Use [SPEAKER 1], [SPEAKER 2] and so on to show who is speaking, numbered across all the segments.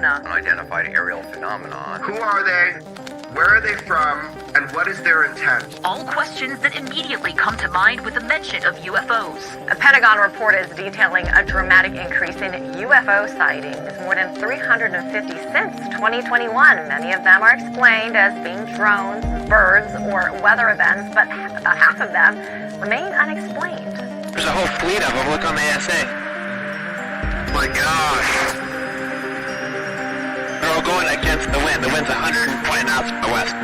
[SPEAKER 1] phenomena.
[SPEAKER 2] Unidentified aerial phenomenon.
[SPEAKER 3] Who are they? Where are they from? And what is their intent?
[SPEAKER 1] All questions that immediately come to mind with the mention of UFOs.
[SPEAKER 4] A Pentagon report is detailing a dramatic increase in UFO sightings, more than 350 since 2021. Many of them are explained as being drones, birds, or weather events, but about half of them remain unexplained.
[SPEAKER 2] There's a whole fleet of them. Look on the ASA. Oh my gosh. They're all going against the wind. The wind's 120 knots from the west.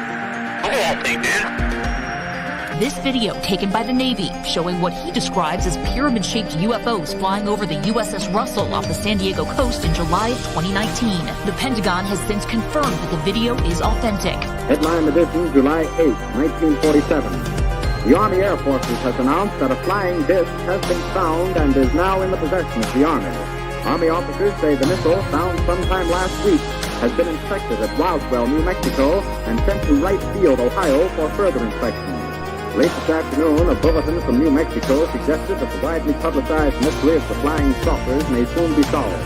[SPEAKER 2] Look at that thing, dude.
[SPEAKER 5] This video taken by the Navy showing what he describes as pyramid-shaped UFOs flying over the USS Russell off the San Diego coast in July of 2019. The Pentagon has since confirmed that the video is authentic.
[SPEAKER 6] Headline edition, July 8, 1947. The Army Air Forces has announced that a flying disc has been found and is now in the possession of the Army. Army officers say the missile, found sometime last week, has been inspected at Roswell, New Mexico, and sent to Wright Field, Ohio, for further inspection. Late this afternoon, a bulletin from New Mexico suggested that the widely publicized mystery of the flying saucers may soon be solved.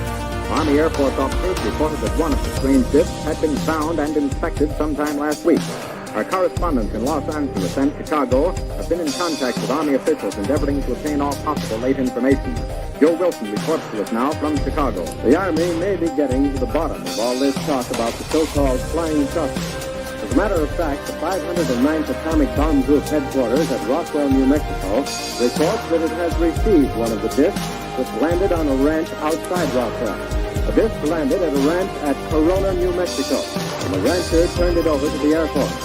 [SPEAKER 6] Army Air Force officers reported that one of the strange discs had been found and inspected sometime last week. Our correspondents in Los Angeles and Chicago have been in contact with Army officials endeavoring to obtain all possible late information. Joe Wilson reports to us now from Chicago. The Army may be getting to the bottom of all this talk about the so-called flying saucers. As a matter of fact, the 509th Atomic Bomb Group headquarters at Roswell, New Mexico, reports that it has received one of the discs which landed on a ranch outside Roswell. The disc landed at a ranch at Corona, New Mexico, and the rancher turned it over to the Air Force.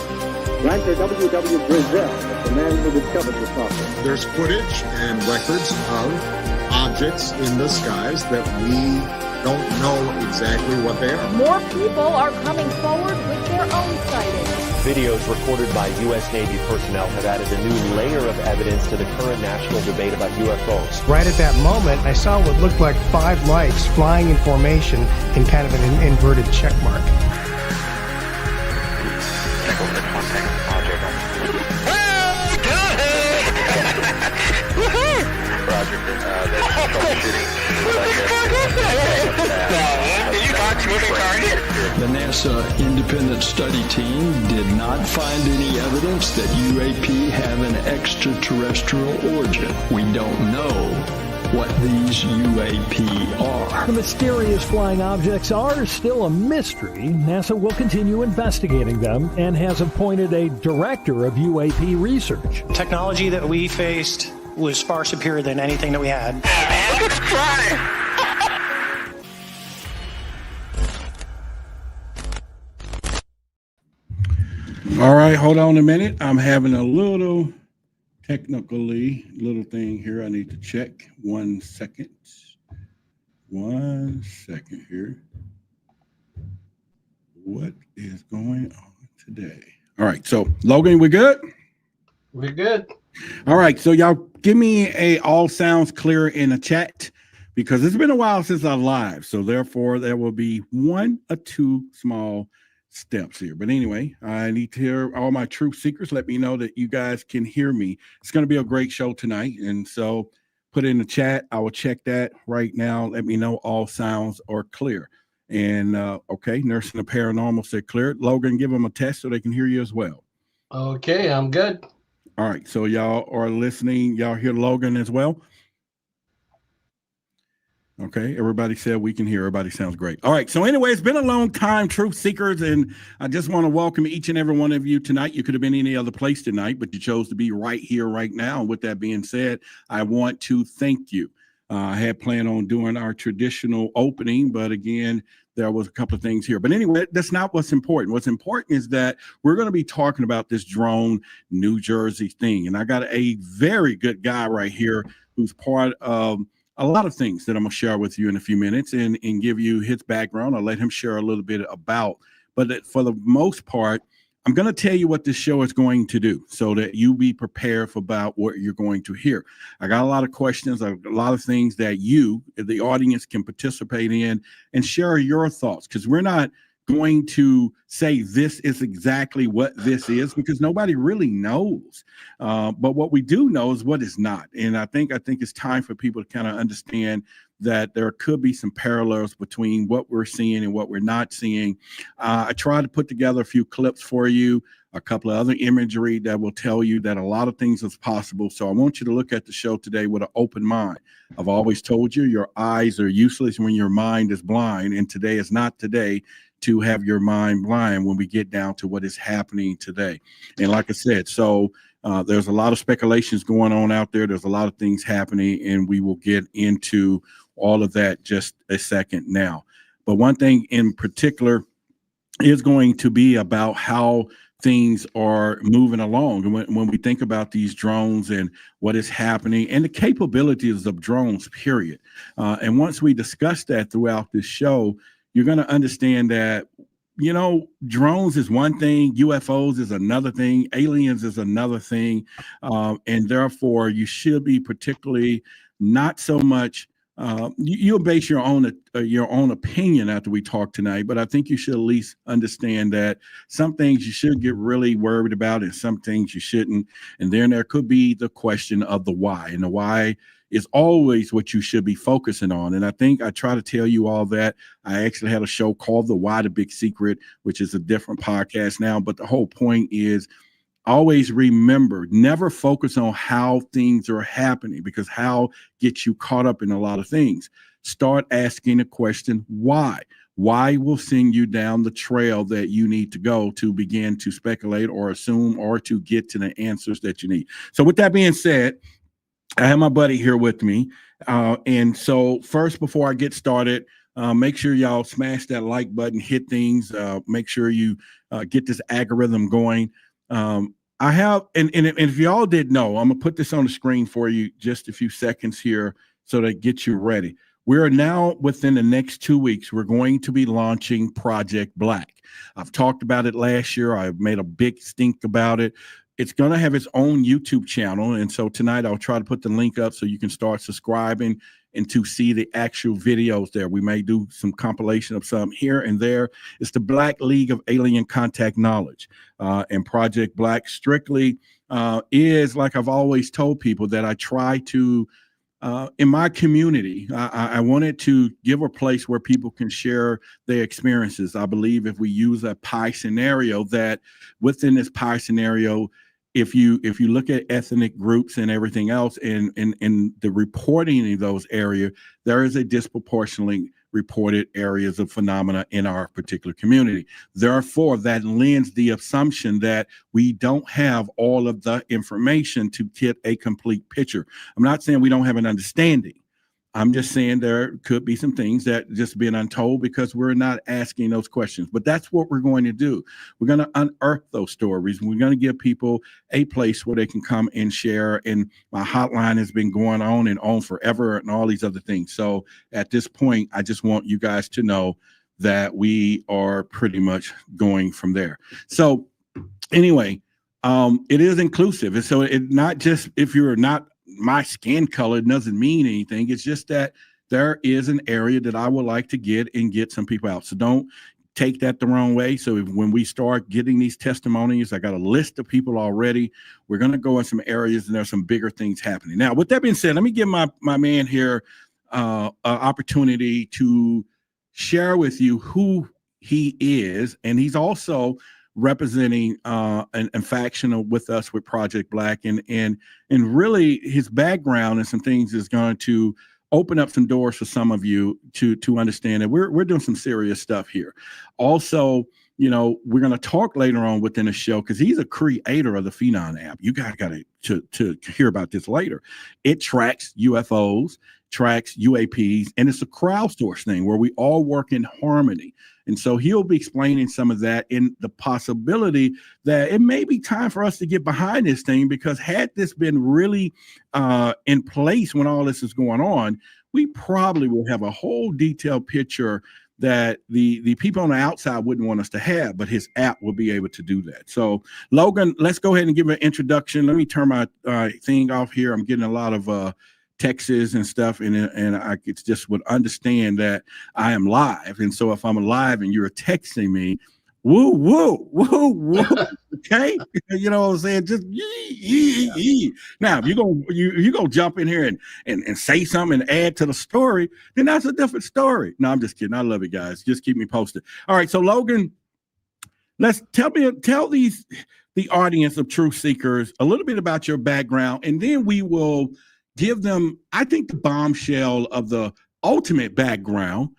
[SPEAKER 6] Rancher W.W. Brazil is the man who discovered the saucer.
[SPEAKER 7] There's footage and records of objects in the skies that we don't know exactly what they are.
[SPEAKER 8] More people are coming forward with their own sightings.
[SPEAKER 9] Videos recorded by U.S. Navy personnel have added a new layer of evidence to the current national debate about UFOs.
[SPEAKER 10] Right at that moment, I saw what looked like 5 lights flying in formation in kind of an inverted check mark.
[SPEAKER 11] The NASA independent study team did not find any evidence that UAP have an extraterrestrial origin. We don't know what these UAP are.
[SPEAKER 12] The mysterious flying objects are still a mystery. NASA will continue investigating them and has appointed a director of UAP research.
[SPEAKER 13] Technology that we faced was far superior than anything that we had.
[SPEAKER 14] All right, hold on a minute. I'm having a little little thing here. I need to check. 1 second. 1 second here. What is going on today? All right, so Logan, we good?
[SPEAKER 15] We're good.
[SPEAKER 14] All right, so y'all give me a all sounds clear in the chat because it's been a while since I live. So therefore there will be 1 or 2 small steps here. But anyway, I need to hear all my truth seekers. Let me know that you guys can hear me. It's going to be a great show tonight. And so put it in the chat. I will check that right now. Let me know all sounds are clear. And okay, Nursing the Paranormal said clear. Logan, give them a test so they can hear you as well.
[SPEAKER 15] Okay, I'm good.
[SPEAKER 14] All right, so y'all are listening. Y'all hear Logan as well? Okay, everybody said we can hear. Everybody sounds great. All right, so anyway, it's been a long time, truth seekers, and I just want to welcome each and every one of you tonight. You could have been any other place tonight, but you chose to be right here, right now. And with that being said, I want to thank you. I had planned on doing our traditional opening, but again, there was a couple of things here. But anyway, that's not what's important. What's important is that we're going to be talking about this drone New Jersey thing. And I got a very good guy right here who's part of a lot of things that I'm going to share with you in a few minutes and give you his background. I'll let him share a little bit about. But for the most part, I'm going to tell you what this show is going to do so that you be prepared for about what you're going to hear. I got a lot of questions, a lot of things that you, the audience, can participate in and share your thoughts, because we're not going to say this is exactly what this is because nobody really knows. But what we do know is what is not. And I think it's time for people to kind of understand that there could be some parallels between what we're seeing and what we're not seeing. I tried to put together a few clips for you, a couple of other imagery that will tell you that a lot of things is possible. So I want you to look at the show today with an open mind. I've always told you your eyes are useless when your mind is blind, and today is not today to have your mind blind when we get down to what is happening today. And like I said, so there's a lot of speculations going on out there. There's a lot of things happening, and we will get into all of that just a second now. But one thing in particular is going to be about how things are moving along. And when we think about these drones and what is happening and the capabilities of drones, period. And once we discuss that throughout this show, you're going to understand that, you know, drones is one thing, UFOs is another thing, aliens is another thing. And therefore, you should be particularly not so much, you'll base your own opinion after we talk tonight, but I think you should at least understand that some things you should get really worried about and some things you shouldn't. And then there could be the question of the why, and the why is always what you should be focusing on. And I think I try to tell you all that. I actually had a show called The Why, the Big Secret, which is a different podcast now. But the whole point is always remember, never focus on how things are happening, because how gets you caught up in a lot of things. Start asking the question, why? Why will send you down the trail that you need to go to begin to speculate or assume or to get to the answers that you need. So with that being said, I have my buddy here with me. And so first, before I get started, make sure y'all smash that like button, hit things, make sure you get this algorithm going. I have, and if y'all didn't know, I'm gonna put this on the screen for you just a few seconds here so that get you ready. We are now within the next 2 weeks, we're going to be launching Project Black. I've talked about it last year. I've made a big stink about it. It's going to have its own YouTube channel. And so tonight I'll try to put the link up so you can start subscribing and to see the actual videos there. We may do some compilation of some here and there. It's the Black League of Alien Contact Knowledge. And Project Black strictly is, like I've always told people, that I try to, in my community, I wanted to give a place where people can share their experiences. I believe if we use a pie scenario, that within this pie scenario, if you look at ethnic groups and everything else and the reporting in those areas, there is a disproportionately reported areas of phenomena in our particular community. Therefore, that lends the assumption that we don't have all of the information to get a complete picture. I'm not saying we don't have an understanding. I'm just saying there could be some things that just been untold because we're not asking those questions. But that's what we're going to do. We're going to unearth those stories. We're going to give people a place where they can come and share. And my hotline has been going on and on forever and all these other things. So at this point, I just want you guys to know that we are pretty much going from there. So anyway, it is inclusive. And so it's not just if you're not my skin color doesn't mean anything. It's just that there is an area that I would like to get some people out. So don't take that the wrong way. So when we start getting these testimonies, I got a list of people already. We're going to go in some areas and there's some bigger things happening. Now, with that being said, let me give my man here an opportunity to share with you who he is. And he's also representing and faction with us with Project Black, and really his background and some things is going to open up some doors for some of you to understand that we're doing some serious stuff here. Also, you know, we're going to talk later on within the show because he's a creator of the Phenom app. You guys got to hear about this later. It tracks UFOs, tracks UAPs, and it's a crowdsourced thing where we all work in harmony. And so he'll be explaining some of that in the possibility that it may be time for us to get behind this thing, because had this been really in place when all this is going on, we probably will have a whole detailed picture that the people on the outside wouldn't want us to have, but his app will be able to do that. So Logan, let's go ahead and give an introduction. Let me turn my thing off here. I'm getting a lot of texts and stuff, and I just would understand that I am live. And so if I'm live and you're texting me, woo, woo, woo, woo. Okay, you know what I'm saying? Just now, if you go jump in here and say something and add to the story, then that's a different story. No, I'm just kidding. I love it, guys. Just keep me posted. All right, so Logan, let's tell the audience of Truth Seekers a little bit about your background, and then we will give them, I think, the bombshell of the ultimate background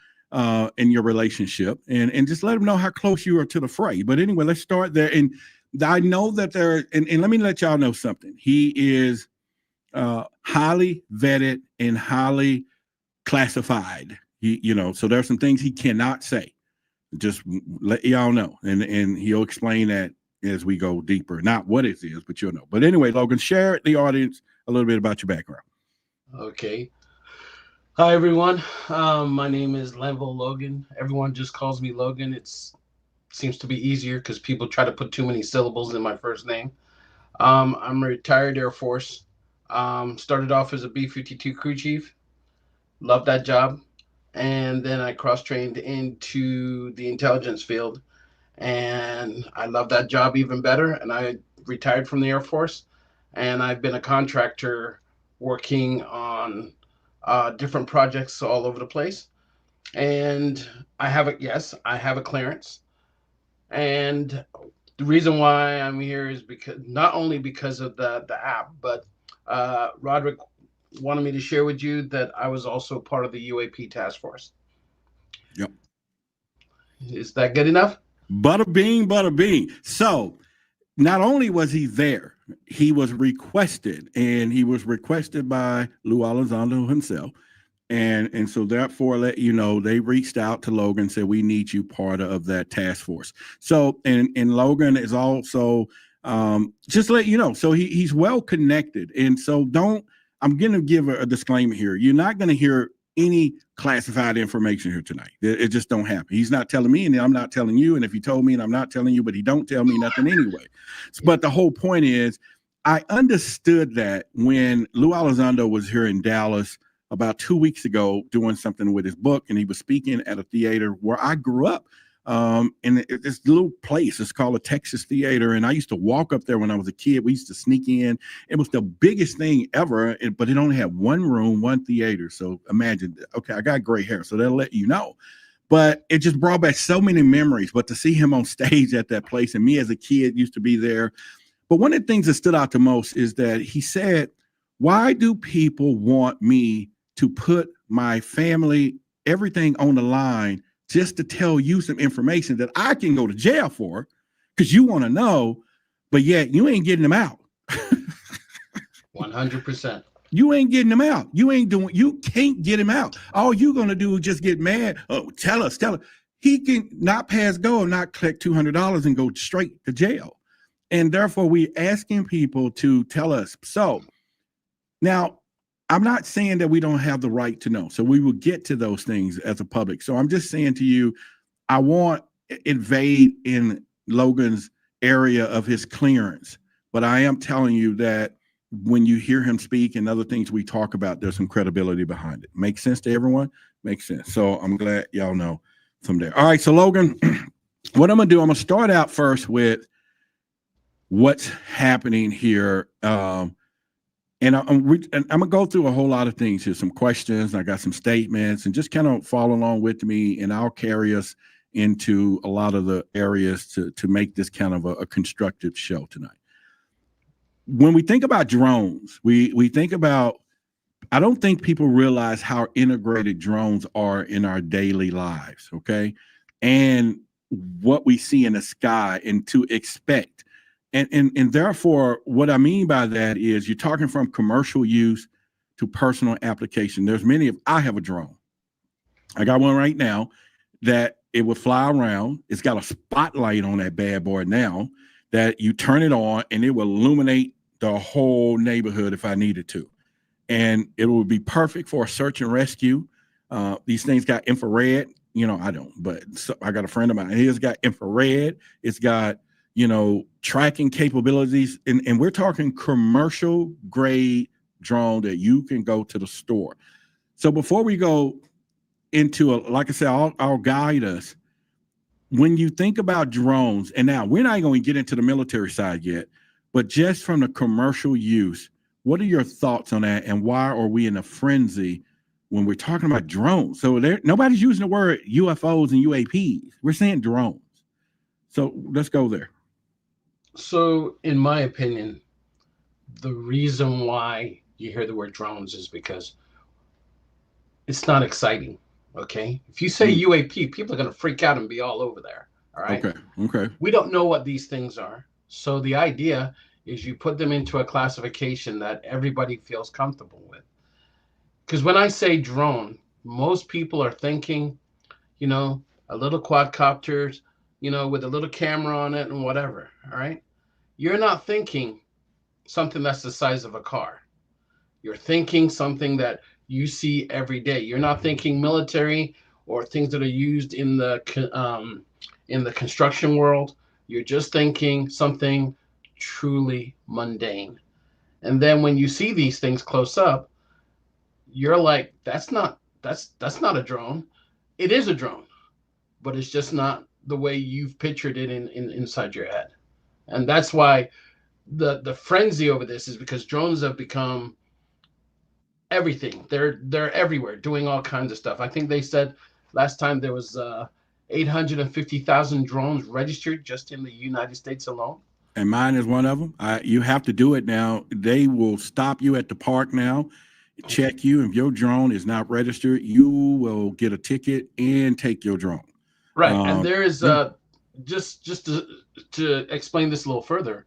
[SPEAKER 14] in your relationship, and just let them know how close you are to the fray. But anyway, let's start there. And I know that and let me let y'all know something. He is highly vetted and highly classified. So there's some things he cannot say. Just let y'all know, and he'll explain that as we go deeper. Not what it is, but you'll know. But anyway, Logan, share the audience a little bit about your background.
[SPEAKER 15] Okay. Hi, everyone. My name is Lanville Logan. Everyone just calls me Logan. It seems to be easier because people try to put too many syllables in my first name. I'm a retired Air Force. Started off as a B-52 crew chief. Loved that job. And then I cross-trained into the intelligence field. And I love that job even better. And I retired from the Air Force. And I've been a contractor working on different projects all over the place. And I have a clearance. And the reason why I'm here is because not only because of the app, but Roderick wanted me to share with you that I was also part of the UAP Task Force.
[SPEAKER 14] Yep.
[SPEAKER 15] Is that good enough?
[SPEAKER 14] Bada bing, bada bing. So not only was he there, he was requested, and he was requested by Lou Elizondo himself. And so therefore, let you know, they reached out to Logan and said, we need you part of that task force. So, and Logan is also, just to let you know, so he's well connected. And so I'm going to give a disclaimer here. You're not going to hear any classified information here tonight. It just don't happen. He's not telling me, and I'm not telling you. And if he told me and I'm not telling you, but he don't tell me nothing anyway. But the whole point is, I understood that when Lou Elizondo was here in Dallas about 2 weeks ago doing something with his book, and he was speaking at a theater where I grew up. In this little place, it's called a Texas Theater, and I used to walk up there when I was a kid. We used to sneak in. It was the biggest thing ever, but it only had one room, one theater. So imagine, okay, I got gray hair, so they'll let you know. But it just brought back so many memories. But to see him on stage at that place, and me as a kid used to be there. But one of the things that stood out the most is that he said, why do people want me to put my family, everything on the line, just to tell you some information that I can go to jail for because you want to know, but yet you ain't getting them out.
[SPEAKER 15] 100%.
[SPEAKER 14] You ain't getting them out. You can't get him out. All you're going to do is just get mad. Oh, tell us. He can not pass go and not collect $200 and go straight to jail. And therefore, we're asking people to tell us. So now, I'm not saying that we don't have the right to know. So we will get to those things as a public. So I'm just saying to you, I want invade in Logan's area of his clearance. But I am telling you that when you hear him speak and other things we talk about, there's some credibility behind it. Makes sense to everyone? Makes sense. So I'm glad y'all know from there. All right. So Logan, what I'm going to do, I'm going to start out first with what's happening here. And I'm going to go through a whole lot of things here, some questions. I got some statements, and just kind of follow along with me, and I'll carry us into a lot of the areas to make this kind of a constructive show tonight. When we think about drones, we think about, I don't think people realize how integrated drones are in our daily lives, okay? And what we see in the sky and to expect. And therefore, what I mean by that is you're talking from commercial use to personal application. There's I have a drone. I got one right now that it will fly around. It's got a spotlight on that bad boy now that you turn it on and it will illuminate the whole neighborhood if I needed to. And it will be perfect for a search and rescue. These things got infrared. I don't, but I got a friend of mine. He's got infrared. It's got tracking capabilities, and we're talking commercial grade drone that you can go to the store. So before we go into like I said, I'll guide us. when you think about drones, and now we're not going to get into the military side yet, but just from the commercial use, what are your thoughts on that, and why are we in a frenzy when we're talking about drones? So nobody's using the word UFOs and UAPs. We're saying drones. So let's go there.
[SPEAKER 15] So in my opinion, the reason why you hear the word drones is because it's not exciting. Okay. If you say UAP, people are going to freak out and be all over there. All right.
[SPEAKER 14] Okay.
[SPEAKER 15] We don't know what these things are. So the idea is you put them into a classification that everybody feels comfortable with. Because when I say drone, most people are thinking, you know, a little quadcopter, you know, with a little camera on it and whatever. All right. You're not thinking something that's the size of a car. You're thinking something that you see every day. You're not thinking military or things that are used in the construction world. You're just thinking something truly mundane. And then when you see these things close up, you're like, that's not a drone. It is a drone, but it's just not the way you've pictured it inside your head. And that's why the frenzy over this is because drones have become everything. They're everywhere doing all kinds of stuff. I think they said last time there was 850,000 drones registered just in the United States alone.
[SPEAKER 14] And mine is one of them. You have to do it now. They will stop you at the park now, check you. If your drone is not registered, you will get a ticket and take your drone.
[SPEAKER 15] Right. And there is just to explain this a little further,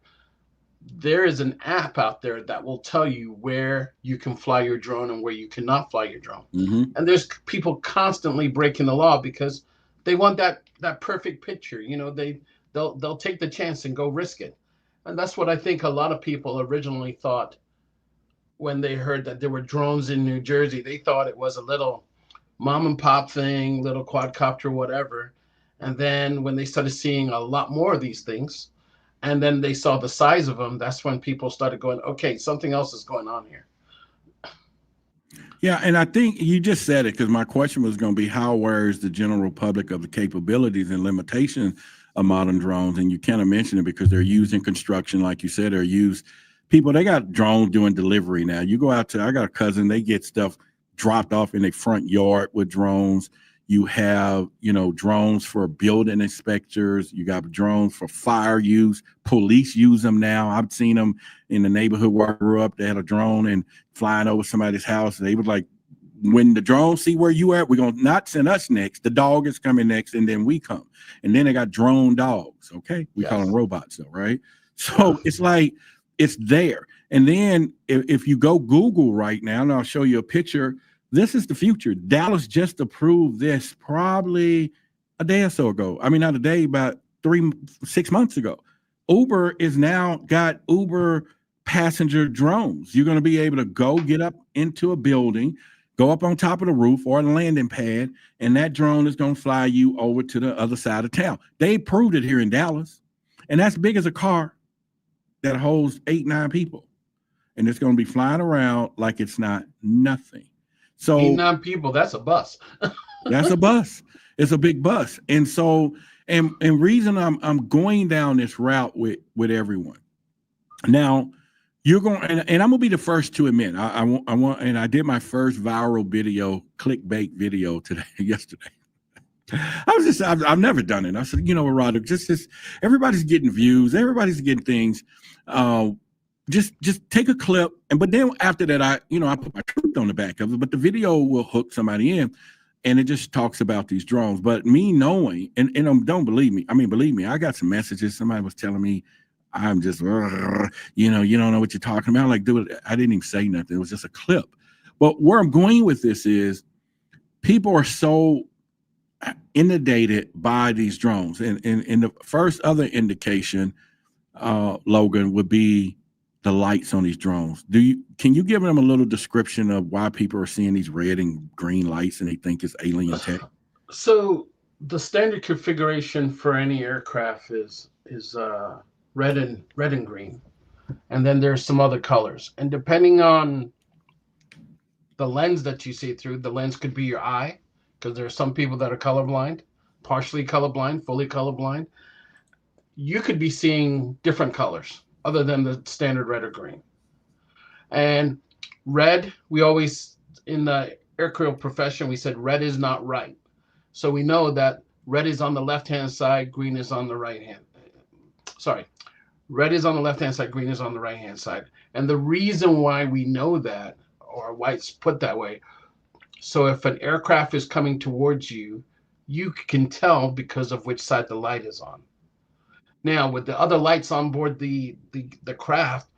[SPEAKER 15] there is an app out there that will tell you where you can fly your drone and where you cannot fly your drone. And there's people constantly breaking the law because they want that perfect picture. You know, they'll take the chance and go risk it. And that's what I think a lot of people originally thought when they heard that there were drones in New Jersey. They thought it was a little mom and pop thing, little quadcopter, whatever. And then when they started seeing a lot more of these things, and then they saw the size of them, that's when people started going, okay, something else is going on here.
[SPEAKER 14] Yeah, and I think you just said it, because my question was going to be, how aware is the general public of the capabilities and limitations of modern drones? And you kind of mentioned it because they're used in construction, like you said, they're used. People, they got drones doing delivery now. You go out to, I got a cousin, they get stuff dropped off in their front yard with drones. You have, you know, drones for building inspectors. You got drones for fire use. Police use them now. I've seen them in the neighborhood where I grew up. They had a drone and flying over somebody's house. They was like, when the drones see where you at, we're going to not send us next. The dog is coming next, and then we come. And then they got drone dogs, okay? We call them robots, though, right? So it's like, it's there. And then if you go Google right now, and I'll show you a picture, this is the future. Dallas just approved this probably a day or so ago. I mean, not a day, about 6 months ago. Uber is now got Uber passenger drones. You're going to be able to go get up into a building, go up on top of the roof or a landing pad, and that drone is going to fly you over to the other side of town. They approved it here in Dallas, and that's big as a car that holds 8-9 people. And it's going to be flying around like it's not nothing. So
[SPEAKER 15] 8-9 people, that's a bus.
[SPEAKER 14] That's a bus. It's a big bus. And so, and reason I'm going down this route with everyone. Now, you're going, and I'm gonna be the first to admit, I want, and I did my first viral video, clickbait video yesterday. I've never done it. I said, you know what, Roderick, just everybody's getting views, everybody's getting things. Just take a clip, but then after that, I put my truth on the back of it, but the video will hook somebody in, and it just talks about these drones. But me knowing, and don't believe me, I mean, believe me, I got some messages. Somebody was telling me I'm just, you don't know what you're talking about. Like, dude, I didn't even say nothing. It was just a clip. But where I'm going with this is people are so inundated by these drones. And the first other indication, Logan, would be the lights on these drones. Can you give them a little description of why people are seeing these red and green lights and they think it's alien tech?
[SPEAKER 15] So the standard configuration for any aircraft is red and green, and then there's some other colors. And depending on the lens that you see through, the lens could be your eye, because there are some people that are colorblind. partially colorblind, fully colorblind, you could be seeing different colors other than the standard red or green. And red, we always, in the aircraft profession, we said red is not right. So we know that red is on the left-hand side, green is on the right-hand. Sorry, red is on the left-hand side, green is on the right-hand side. And the reason why we know that, or why it's put that way, so if an aircraft is coming towards you, you can tell because of which side the light is on. Now, with the other lights on board the craft,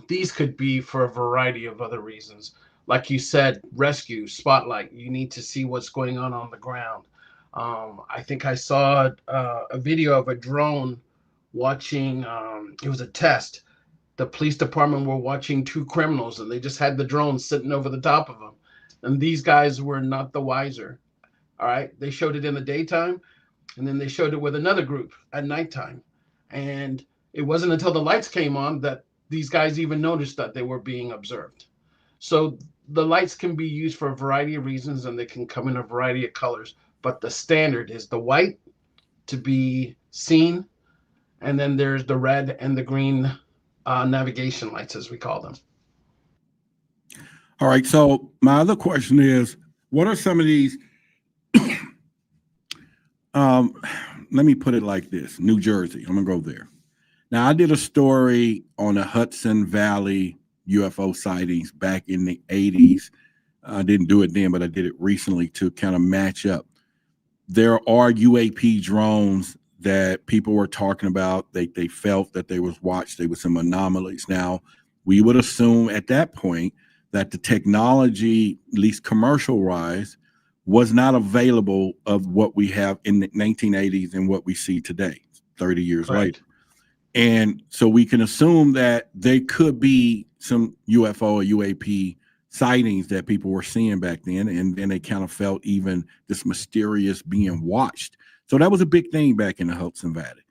[SPEAKER 15] these could be for a variety of other reasons. Like you said, rescue, spotlight. You need to see what's going on the ground. I think I saw a video of a drone watching, it was a test. The police department were watching two criminals, and they just had the drone sitting over the top of them. And these guys were not the wiser. All right. They showed it in the daytime, and then they showed it with another group at nighttime. And it wasn't until the lights came on that these guys even noticed that they were being observed. So the lights can be used for a variety of reasons, and they can come in a variety of colors. But the standard is the white to be seen, and then there's the red and the green navigation lights, as we call them.
[SPEAKER 14] All right. So my other question is, what are some of these? Let me put it like this: New Jersey. I'm gonna go there. Now, I did a story on the Hudson Valley UFO sightings back in the 80s. I didn't do it then, but I did it recently to kind of match up. There are UAP drones that people were talking about. They felt that they was watched. There were some anomalies. Now, we would assume at that point that the technology, at least commercial-wise, was not available of what we have in the 1980s and what we see today, 30 years later. And so we can assume that there could be some UFO or UAP sightings that people were seeing back then, and then they kind of felt even this mysterious being watched. So that was a big thing back in the Hudson Valley.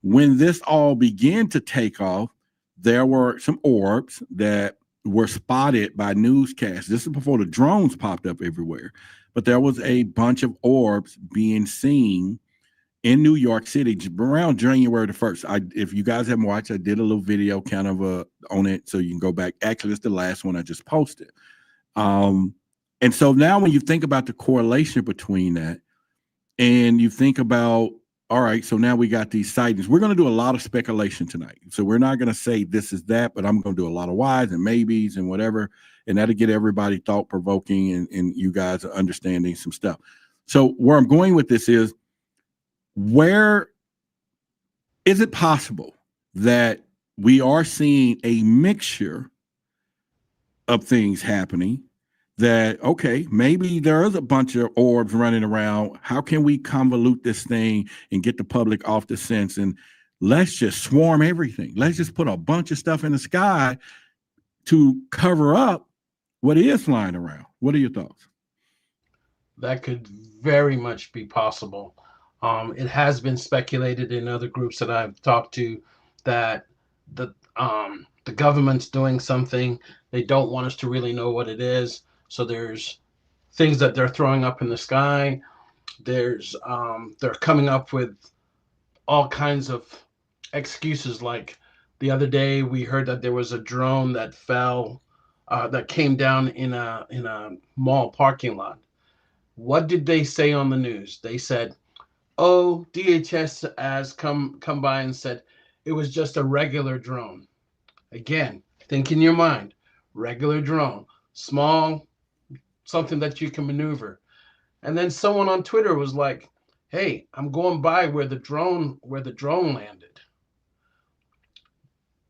[SPEAKER 14] When this all began to take off, there were some orbs that were spotted by newscasts. This is before the drones popped up everywhere, but there was a bunch of orbs being seen in New York City around January the 1st. If you guys haven't watched, I did a little video kind of on it, so you can go back. Actually, it's the last one I just posted. And so now when you think about the correlation between that, and you think about, all right, so now we got these sightings. We're going to do a lot of speculation tonight. So we're not going to say this is that, but I'm going to do a lot of whys and maybes and whatever, and that'll get everybody thought-provoking and you guys are understanding some stuff. So where I'm going with this is, where is it possible that we are seeing a mixture of things happening that, okay, maybe there is a bunch of orbs running around. How can we convolute this thing and get the public off the sense? And let's just swarm everything. Let's just put a bunch of stuff in the sky to cover up what is flying around. What are your thoughts?
[SPEAKER 15] That could very much be possible. It has been speculated in other groups that I've talked to that the government's doing something. They don't want us to really know what it is. So there's things that they're throwing up in the sky. They're coming up with all kinds of excuses. Like the other day, we heard that there was a drone that fell, that came down in a mall parking lot. What did they say on the news? They said, oh, DHS has come by and said it was just a regular drone. Again, think in your mind, regular drone, small, something that you can maneuver. And then someone on Twitter was like, hey, I'm going by where the drone landed.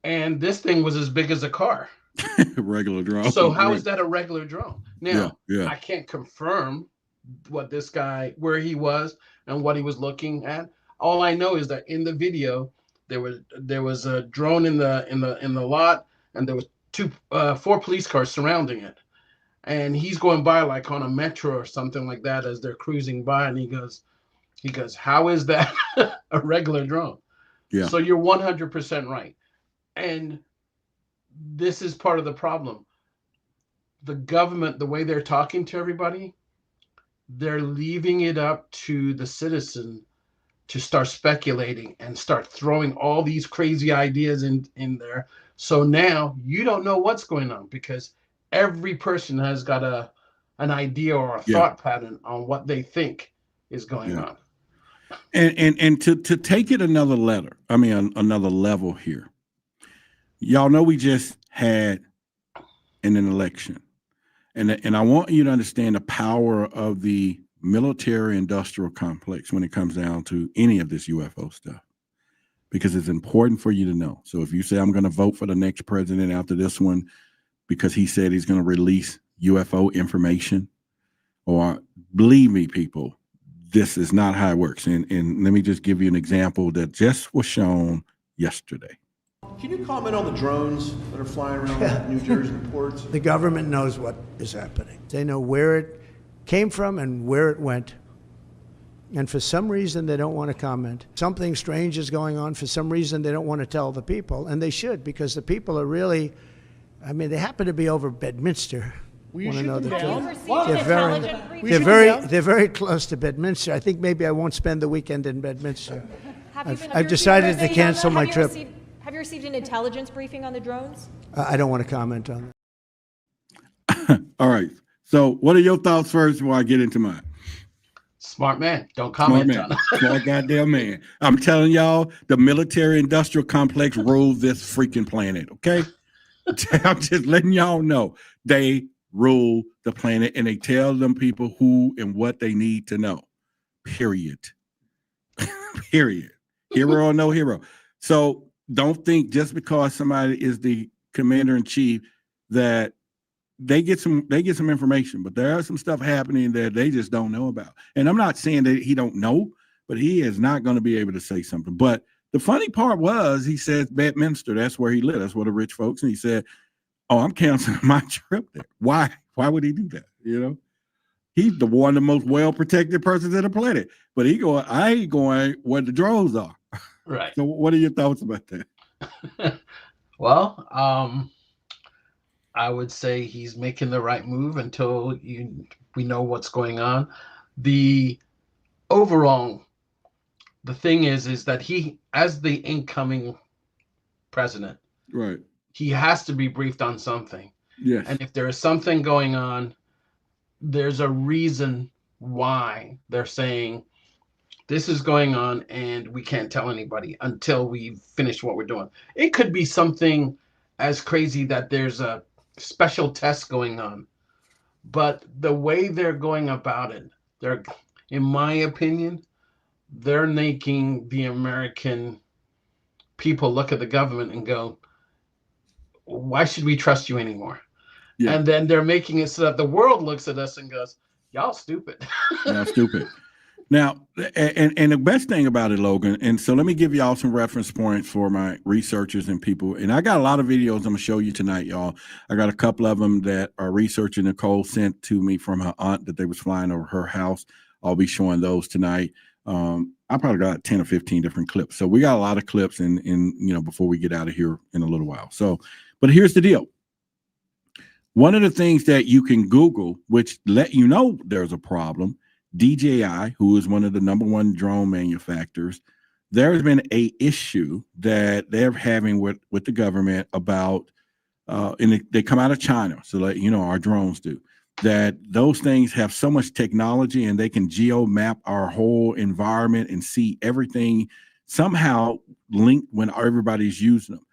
[SPEAKER 15] And this thing was as big as a car.
[SPEAKER 14] Regular drone.
[SPEAKER 15] So how is that a regular drone? Now,
[SPEAKER 14] yeah.
[SPEAKER 15] I can't confirm what this guy, where he was and what he was looking at. All I know is that in the video, there was a drone in the lot, and there was 4 police cars surrounding it. And he's going by like on a metro or something like that as they're cruising by, and he goes, how is that a regular drone?
[SPEAKER 14] Yeah.
[SPEAKER 15] So you're 100% right. And this is part of the problem. The government, the way they're talking to everybody, they're leaving it up to the citizen to start speculating and start throwing all these crazy ideas in there. So now you don't know what's going on because every person has got an idea or a thought pattern on what they think is going on.
[SPEAKER 14] And to take it another another level here. Y'all know we just had an election. And I want you to understand the power of the military industrial complex when it comes down to any of this UFO stuff, because it's important for you to know. So if you say, I'm going to vote for the next president after this one because he said he's going to release UFO information, or believe me, people, this is not how it works. And let me just give you an example that just was shown yesterday.
[SPEAKER 16] Can you comment on the drones that are flying around New Jersey ports?
[SPEAKER 17] The government knows what is happening. They know where it came from and where it went. And for some reason, they don't want to comment. Something strange is going on. For some reason, they don't want to tell the people. And they should, because the people are really, I mean, they happen to be over Bedminster.
[SPEAKER 16] Will you shoot them down?
[SPEAKER 17] They're very close to Bedminster. I think maybe I won't spend the weekend in Bedminster. I've decided to cancel my trip.
[SPEAKER 8] Have you received an intelligence briefing on the drones?
[SPEAKER 17] I don't want to comment on
[SPEAKER 14] that. All right. So what are your thoughts first before I get into mine?
[SPEAKER 15] Smart man. Don't comment on it.
[SPEAKER 14] Smart goddamn man. I'm telling y'all, the military industrial complex rules this freaking planet, okay? I'm just letting y'all know. They rule the planet, and they tell them people who and what they need to know. Period. Period. Hero or no hero. So don't think just because somebody is the commander-in-chief that they get some information, but there are some stuff happening that they just don't know about. And I'm not saying that he don't know, but he is not going to be able to say something. But the funny part was, he said Bedminster, that's where he lived. That's where the rich folks. And he said, oh, I'm canceling my trip there. Why? Why would he do that? You know, he's one of the most well-protected persons on the planet. But he going, I ain't going where the drones are.
[SPEAKER 15] Right.
[SPEAKER 14] So what are your thoughts about that?
[SPEAKER 15] Well, I would say he's making the right move until we know what's going on. The thing is that he, as the incoming president,
[SPEAKER 14] right,
[SPEAKER 15] he has to be briefed on something.
[SPEAKER 14] Yes.
[SPEAKER 15] And if there is something going on, there's a reason why they're saying this is going on and we can't tell anybody until we finish what we're doing. It could be something as crazy that there's a special test going on, but the way they're going about it, in my opinion, they're making the American people look at the government and go, why should we trust you anymore? Yeah. And then they're making it so that the world looks at us and goes, y'all stupid.
[SPEAKER 14] Y'all stupid. Now, and the best thing about it, Logan, and so let me give y'all some reference points for my researchers and people. And I got a lot of videos I'm going to show you tonight, y'all. I got a couple of them that are researching Nicole sent to me from her aunt that they was flying over her house. I'll be showing those tonight. I probably got 10 or 15 different clips. So we got a lot of clips before we get out of here in a little while. So, but here's the deal. One of the things that you can Google, which let you know there's a problem, DJI, who is one of the #1 drone manufacturers, there has been a issue that they're having with the government about, and they come out of China, so that our drones do, that those things have so much technology and they can geo map our whole environment and see everything somehow linked when everybody's using them.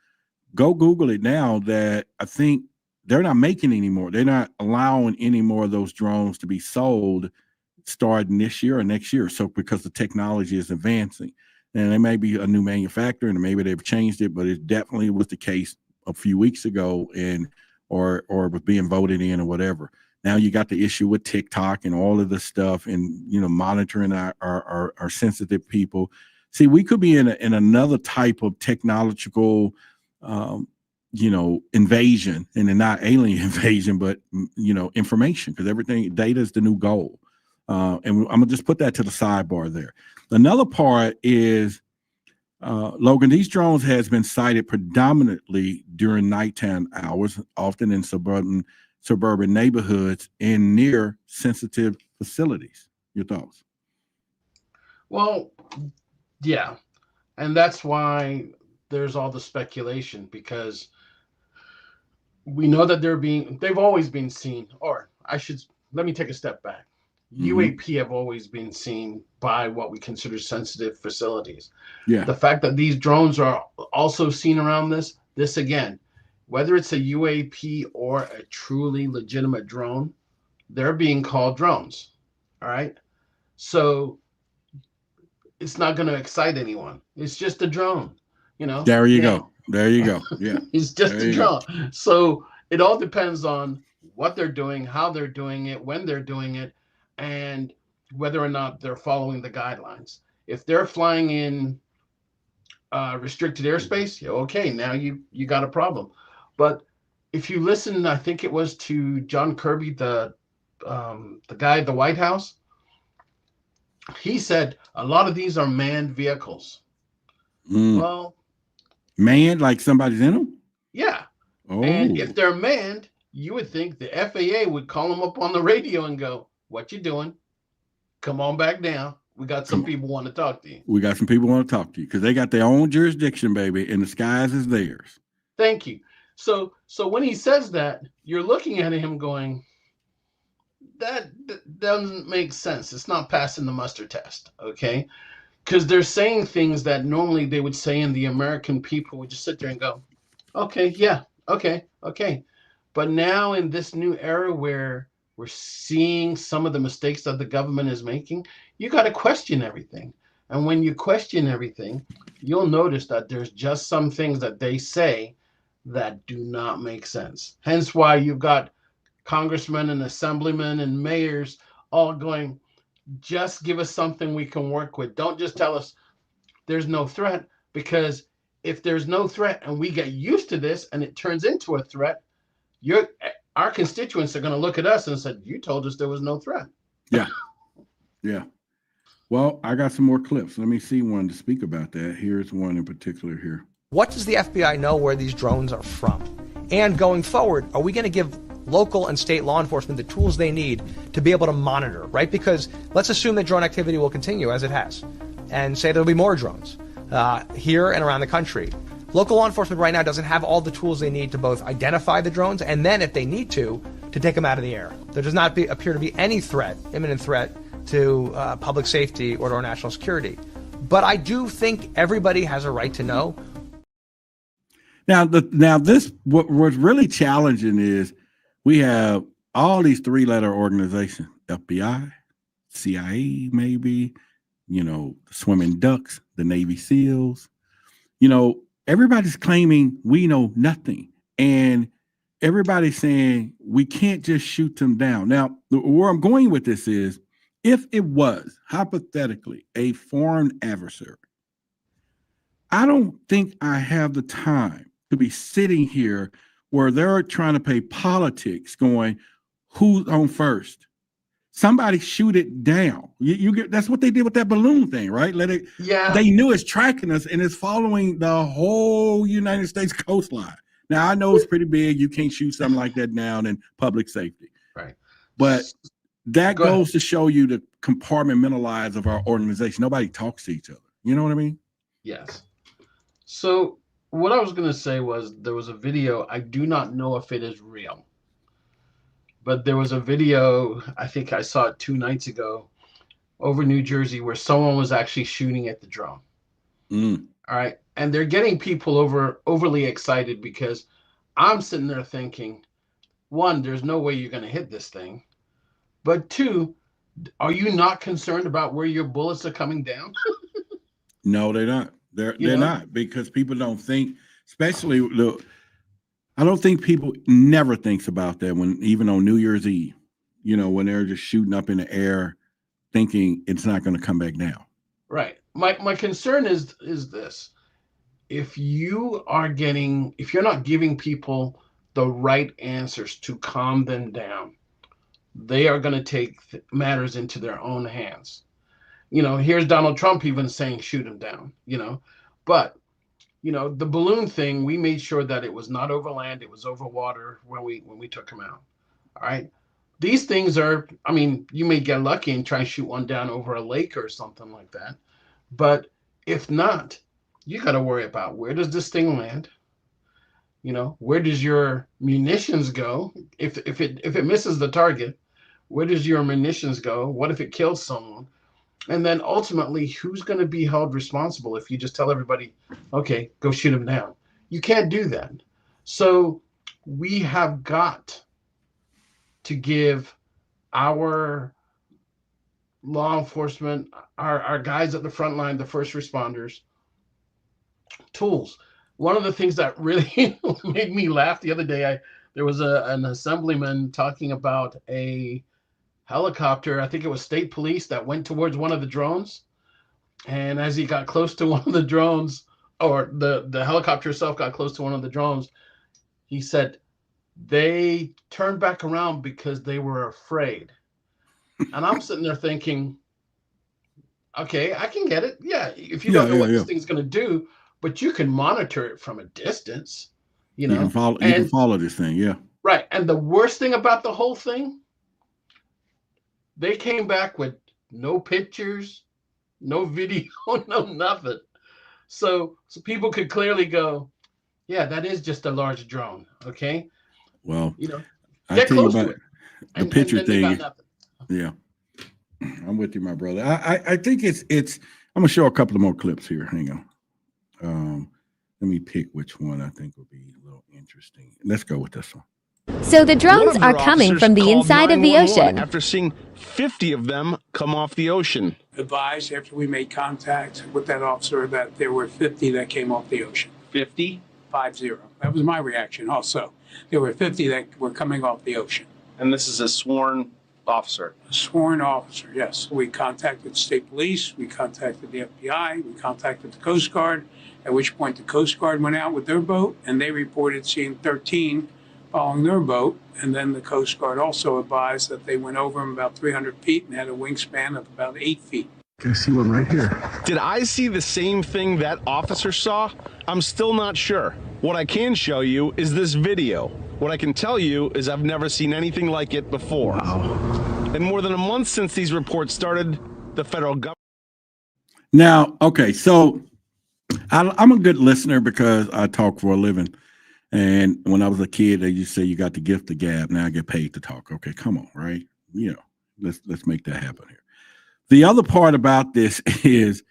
[SPEAKER 14] Go Google it now. That I think they're not making anymore. They're not allowing any more of those drones to be sold starting this year or next year. So because the technology is advancing, and they may be a new manufacturer and maybe they've changed it, but it definitely was the case a few weeks ago or was being voted in or whatever. Now you got the issue with TikTok and all of this stuff and, monitoring our sensitive people. See, we could be in another type of technological, invasion, and not alien invasion, but, information, because everything, data is the new gold. And I'm going to just put that to the sidebar there. Another part is, Logan, these drones has been sighted predominantly during nighttime hours, often in suburban neighborhoods and near sensitive facilities. Your thoughts?
[SPEAKER 15] Well, yeah. And that's why there's all the speculation, because we know that they've always been seen, or let me take a step back. UAP have always been seen by what we consider sensitive facilities.
[SPEAKER 14] Yeah.
[SPEAKER 15] The fact that these drones are also seen around this again, whether it's a UAP or a truly legitimate drone, they're being called drones. All right. So it's not going to excite anyone. It's just a drone,
[SPEAKER 14] There you go. There you go. Yeah.
[SPEAKER 15] It's just a drone. So it all depends on what they're doing, how they're doing it, when they're doing it, and whether or not they're following the guidelines. If they're flying in restricted airspace, okay, now you got a problem. But if you listen, I think it was to John Kirby, the guy at the White House, he said a lot of these are manned vehicles. Well,
[SPEAKER 14] manned, like somebody's in them?
[SPEAKER 15] Yeah.
[SPEAKER 14] Oh.
[SPEAKER 15] And if they're manned, you would think the FAA would call them up on the radio and go, "What you doing? Come on back down. We got some people want to talk to you."
[SPEAKER 14] We got some people want to talk to you because they got their own jurisdiction, baby, and the skies is theirs.
[SPEAKER 15] Thank you. So when he says that, you're looking at him going, that doesn't make sense. It's not passing the muster test, okay? Because they're saying things that normally they would say, and the American people would just sit there and go, "Okay, yeah, okay." But now in this new era where we're seeing some of the mistakes that the government is making, you got to question everything. And when you question everything, you'll notice that there's just some things that they say that do not make sense. Hence why you've got congressmen and assemblymen and mayors all going, just give us something we can work with. Don't just tell us there's no threat, because if there's no threat and we get used to this and it turns into a threat, our constituents are going to look at us and say, "You told us there was no threat."
[SPEAKER 14] Yeah. Yeah. Well, I got some more clips. Let me see one to speak about that. Here's one in particular here.
[SPEAKER 18] What does the FBI know where these drones are from? And going forward, are we going to give local and state law enforcement the tools they need to be able to monitor, right? Because let's assume that drone activity will continue as it has, and say there'll be more drones here and around the country. Local law enforcement right now doesn't have all the tools they need to both identify the drones and then, if they need to take them out of the air. There does not appear to be any imminent threat to public safety or to our national security. But I do think everybody has a right to know.
[SPEAKER 14] Now, what's really challenging is we have all these three-letter organizations: FBI, CIA, maybe, the swimming ducks, the Navy SEALs. Everybody's claiming we know nothing, and everybody's saying we can't just shoot them down. Now, where I'm going with this is, if it was hypothetically a foreign adversary, I don't think I have the time to be sitting here where they're trying to play politics, going, who's on first? Somebody shoot it down. You get, that's what they did with that balloon thing, right?
[SPEAKER 15] Yeah.
[SPEAKER 14] They knew it's tracking us and it's following the whole United States coastline. Now, I know it's pretty big. You can't shoot something like that down in public safety.
[SPEAKER 15] Right.
[SPEAKER 14] But that goes to show you the compartmentalize of our organization. Nobody talks to each other. You know what I mean?
[SPEAKER 15] Yes. So what I was going to say was, there was a video. I do not know if it is real, but there was a video, I think I saw it 2 nights ago, over New Jersey, where someone was actually shooting at the drone. All right. And they're getting people overly excited, because I'm sitting there thinking, one, there's no way you're going to hit this thing. But two, are you not concerned about where your bullets are coming down?
[SPEAKER 14] No, they're not. They're not, because people don't think, especially I don't think people never thinks about that even on New Year's Eve, when they're just shooting up in the air, thinking it's not going to come back down.
[SPEAKER 15] Right. My concern is this: if you're not giving people the right answers to calm them down, they are going to take matters into their own hands. Here's Donald Trump even saying, shoot him down, but the balloon thing, we made sure that it was not over land, it was over water when we took him out. All right. these things are, I mean, you may get lucky and try and shoot one down over a lake or something like that. But if not, you got to worry about where does this thing land? You know, where does your munitions go? If it misses the target, where does your munitions go? What if it kills someone? And then ultimately, who's going to be held responsible if you just tell everybody, okay, go shoot him down? You can't do that. So we have got to give our law enforcement, our guys at the front line, the first responders, tools. One of the things that really made me laugh the other day, there was an assemblyman talking about a helicopter, I think it was state police, that went towards one of the drones. And as he got close to one of the drones, or the helicopter itself got close to one of the drones, he said they turned back around because they were afraid. And I'm sitting there thinking, okay, I can get it. Yeah, if you don't know what this thing's going to do, but you can monitor it from a distance, you know.
[SPEAKER 14] You can follow this thing, yeah.
[SPEAKER 15] Right. And the worst thing about the whole thing, they came back with no pictures, no video, no nothing. So people could clearly go, yeah, that is just a large drone. Okay.
[SPEAKER 14] Well,
[SPEAKER 15] you know,
[SPEAKER 14] I tell you about the picture
[SPEAKER 15] and
[SPEAKER 14] thing. Yeah. I'm with you, my brother. I think it's I'm gonna show a couple of more clips here. Hang on. Let me pick which one I think will be a little interesting. Let's go with this one.
[SPEAKER 19] So the drones are coming from the inside of the ocean.
[SPEAKER 20] After seeing 50 of them come off the ocean.
[SPEAKER 21] Advised after we made contact with that officer that there were 50 that came off the ocean.
[SPEAKER 20] 50?
[SPEAKER 21] 50. That was my reaction also. There were 50 that were coming off the ocean.
[SPEAKER 20] And this is a sworn officer?
[SPEAKER 21] A sworn officer, yes. We contacted state police, we contacted the FBI, we contacted the Coast Guard, at which point the Coast Guard went out with their boat and they reported seeing 13 following their boat. And then the Coast Guard also advised that they went over them about 300 feet and had a wingspan of about 8 feet.
[SPEAKER 20] I see one right here. Did I see the same thing that officer saw? I'm still not sure. What I can show you is this video. What I can tell you is I've never seen anything like it before. Wow. In more than a month since these reports started, the federal government.
[SPEAKER 14] Now, okay, so I'm a good listener because I talk for a living. And when I was a kid, they used to say you got the gift of gab. Now I get paid to talk. Okay, come on, right? You know, let's make that happen here. The other part about this is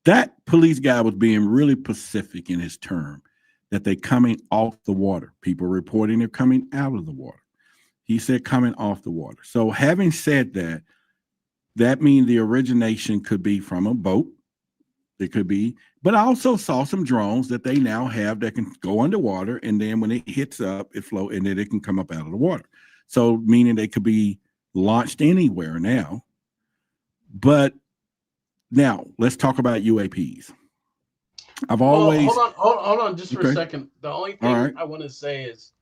[SPEAKER 14] that police guy was being really specific in his term that they coming off the water. People reporting they're coming out of the water. He said coming off the water. So having said that, that means the origination could be from a boat. It could be, but I also saw some drones that they now have that can go underwater, and then when it hits up, it float, and then it can come up out of the water. So meaning they could be launched anywhere now. But now let's talk about UAPs. I've always
[SPEAKER 15] hold on just for a second. The only thing I want to say is,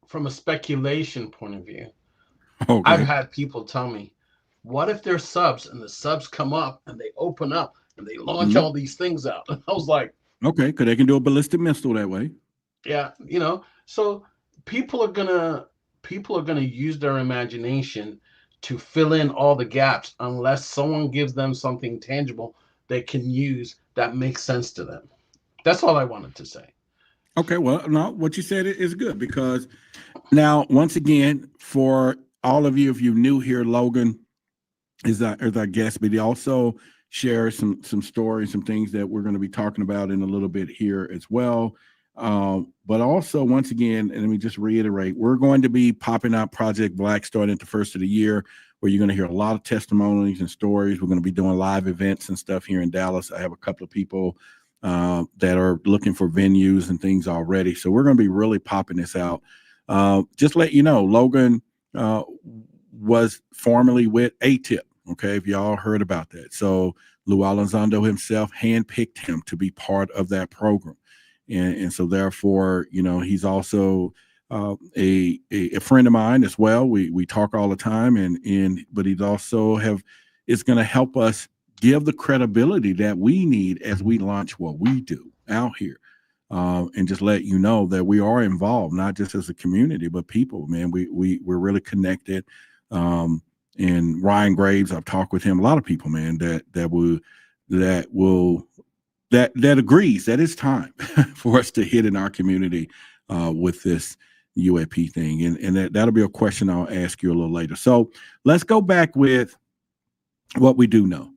[SPEAKER 15] from a speculation point of view, I've had people tell me, what if they're subs and the subs come up and they open up and they launch all these things out? And I was like,
[SPEAKER 14] okay, because they can do a ballistic missile that way.
[SPEAKER 15] Yeah, you know, so people are gonna use their imagination to fill in all the gaps unless someone gives them something tangible they can use that makes sense to them. That's all I wanted to say.
[SPEAKER 14] Okay, well, no, what you said is good, because now, once again, for all of you, if you're new here, Logan is our guest, but he also shares some stories, some things that we're going to be talking about in a little bit here as well. But also, once again, and let me just reiterate, we're going to be popping out Project Black starting at the first of the year, where you're going to hear a lot of testimonies and stories. We're going to be doing live events and stuff here in Dallas. I have a couple of people that are looking for venues and things already. So we're going to be really popping this out. Just let you know, Logan was formerly with ATIP. Okay, if y'all heard about that. So Lou Elizondo himself handpicked him to be part of that program. And so therefore, you know, he's also a friend of mine as well. We talk all the time, but he's also it's going to help us give the credibility that we need as we launch what we do out here. and just let you know that we are involved, not just as a community, but people, man. We're really connected. And Ryan Graves, I've talked with him, a lot of people, man, that agrees that it's time for us to hit in our community with this UAP thing. And that'll be a question I'll ask you a little later. So let's go back with what we do know.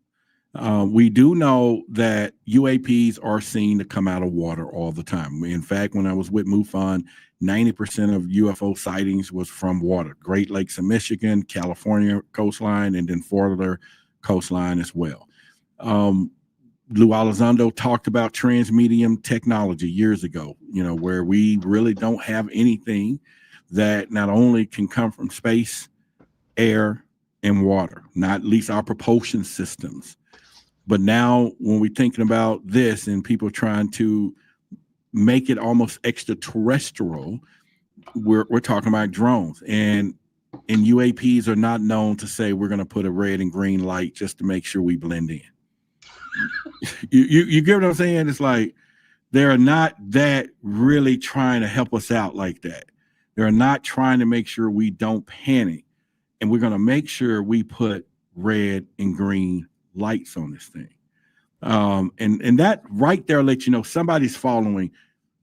[SPEAKER 14] We do know that UAPs are seen to come out of water all the time. In fact, when I was with MUFON, 90% of UFO sightings was from water. Great Lakes of Michigan, California coastline, and then Florida coastline as well. Lou Elizondo talked about transmedium technology years ago, where we really don't have anything that not only can come from space, air, and water, not at least our propulsion systems. But now when we're thinking about this and people trying to make it almost extraterrestrial, we're talking about drones. And UAPs are not known to say we're going to put a red and green light just to make sure we blend in. You get what I'm saying? It's like they're not that really trying to help us out like that. They're not trying to make sure we don't panic. And we're going to make sure we put red and green lights on this thing. And that right there lets you know somebody's following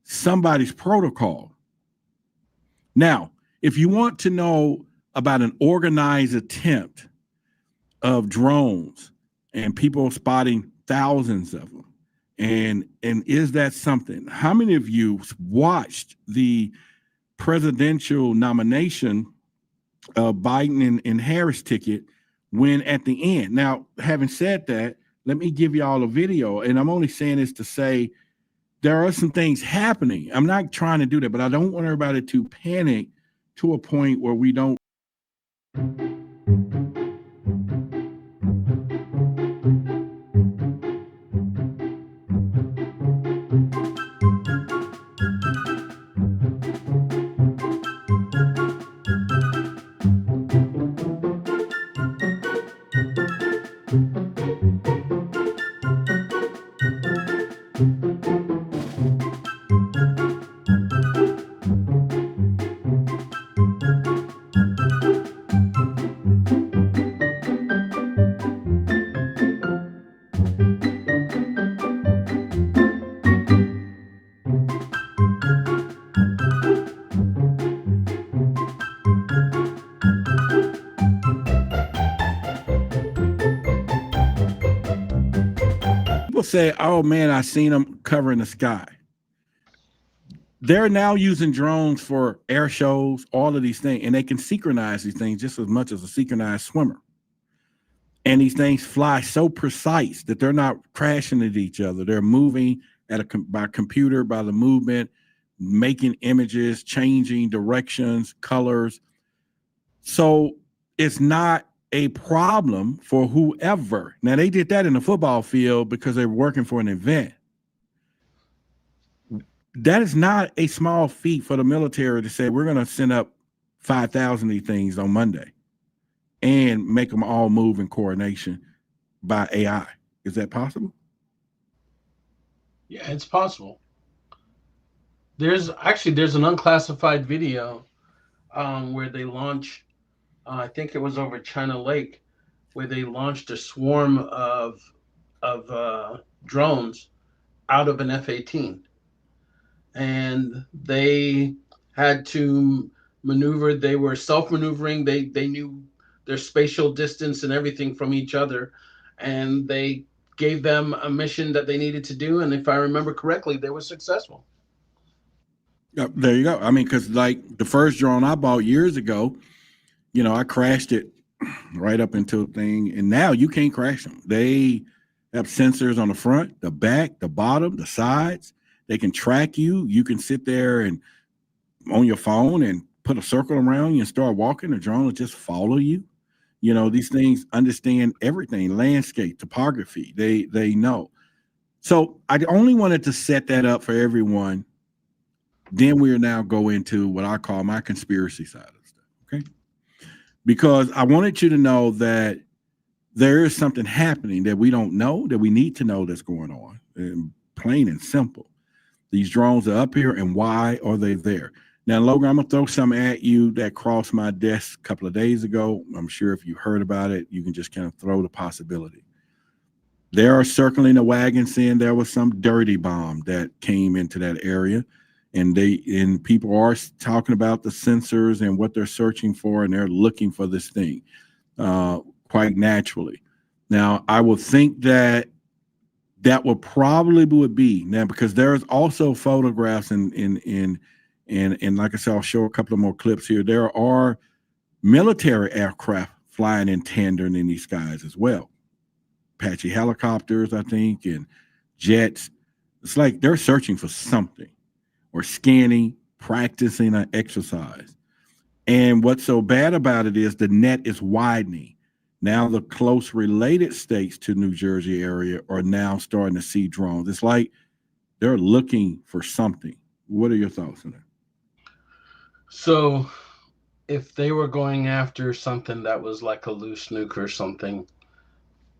[SPEAKER 14] somebody's protocol. Now, if you want to know about an organized attempt of drones and people spotting thousands of them, and is that something? How many of you watched the presidential nomination of Biden and Harris ticket when at the end? Now, having said that, let me give you all a video, and I'm only saying this to say there are some things happening. I'm not trying to do that, but I don't want everybody to panic to a point where we don't. Say, oh man, I seen them covering the sky. They're now using drones for air shows, all of these things, and they can synchronize these things just as much as a synchronized swimmer. And these things fly so precise that they're not crashing into each other. They're moving by computer, by the movement, making images, changing directions, colors. So it's not a problem for whoever. Now, they did that in the football field because they were working for an event. That is not a small feat for the military to say, we're going to send up 5,000 of these things on Monday and make them all move in coordination by AI. Is that possible?
[SPEAKER 15] Yeah, it's possible. There's an unclassified video where they launch, I think it was over China Lake, where they launched a swarm of drones out of an F-18. And they had to maneuver. They were self-maneuvering. They knew their spatial distance and everything from each other. And they gave them a mission that they needed to do. And if I remember correctly, they were successful.
[SPEAKER 14] There you go. I mean, because like the first drone I bought years ago, I crashed it right up into a thing, and now you can't crash them. They have sensors on the front, the back, the bottom, the sides. They can track you. You can sit there and on your phone and put a circle around you and start walking. The drone will just follow you. These things understand everything, landscape, topography. They know. So I only wanted to set that up for everyone. Then we'll now go into what I call my conspiracy side of stuff. Okay. Because I wanted you to know that there is something happening that we don't know, that we need to know that's going on, plain and simple. These drones are up here, and why are they there? Now, Logan, I'm going to throw something at you that crossed my desk a couple of days ago. I'm sure if you heard about it, you can just kind of throw the possibility. There are circling the wagon saying there was some dirty bomb that came into that area, and people are talking about the sensors and what they're searching for, and they're looking for this thing quite naturally. Now, I would think that would probably be now, because there's also photographs and like I said, I'll show a couple of more clips here. There are military aircraft flying in tandem in these skies as well. Apache helicopters, I think, and jets. It's like they're searching for something, or scanning, practicing an exercise. And what's so bad about it is the net is widening. Now the close related states to New Jersey area are now starting to see drones. It's like they're looking for something. What are your thoughts on that?
[SPEAKER 15] So if they were going after something that was like a loose nuke or something,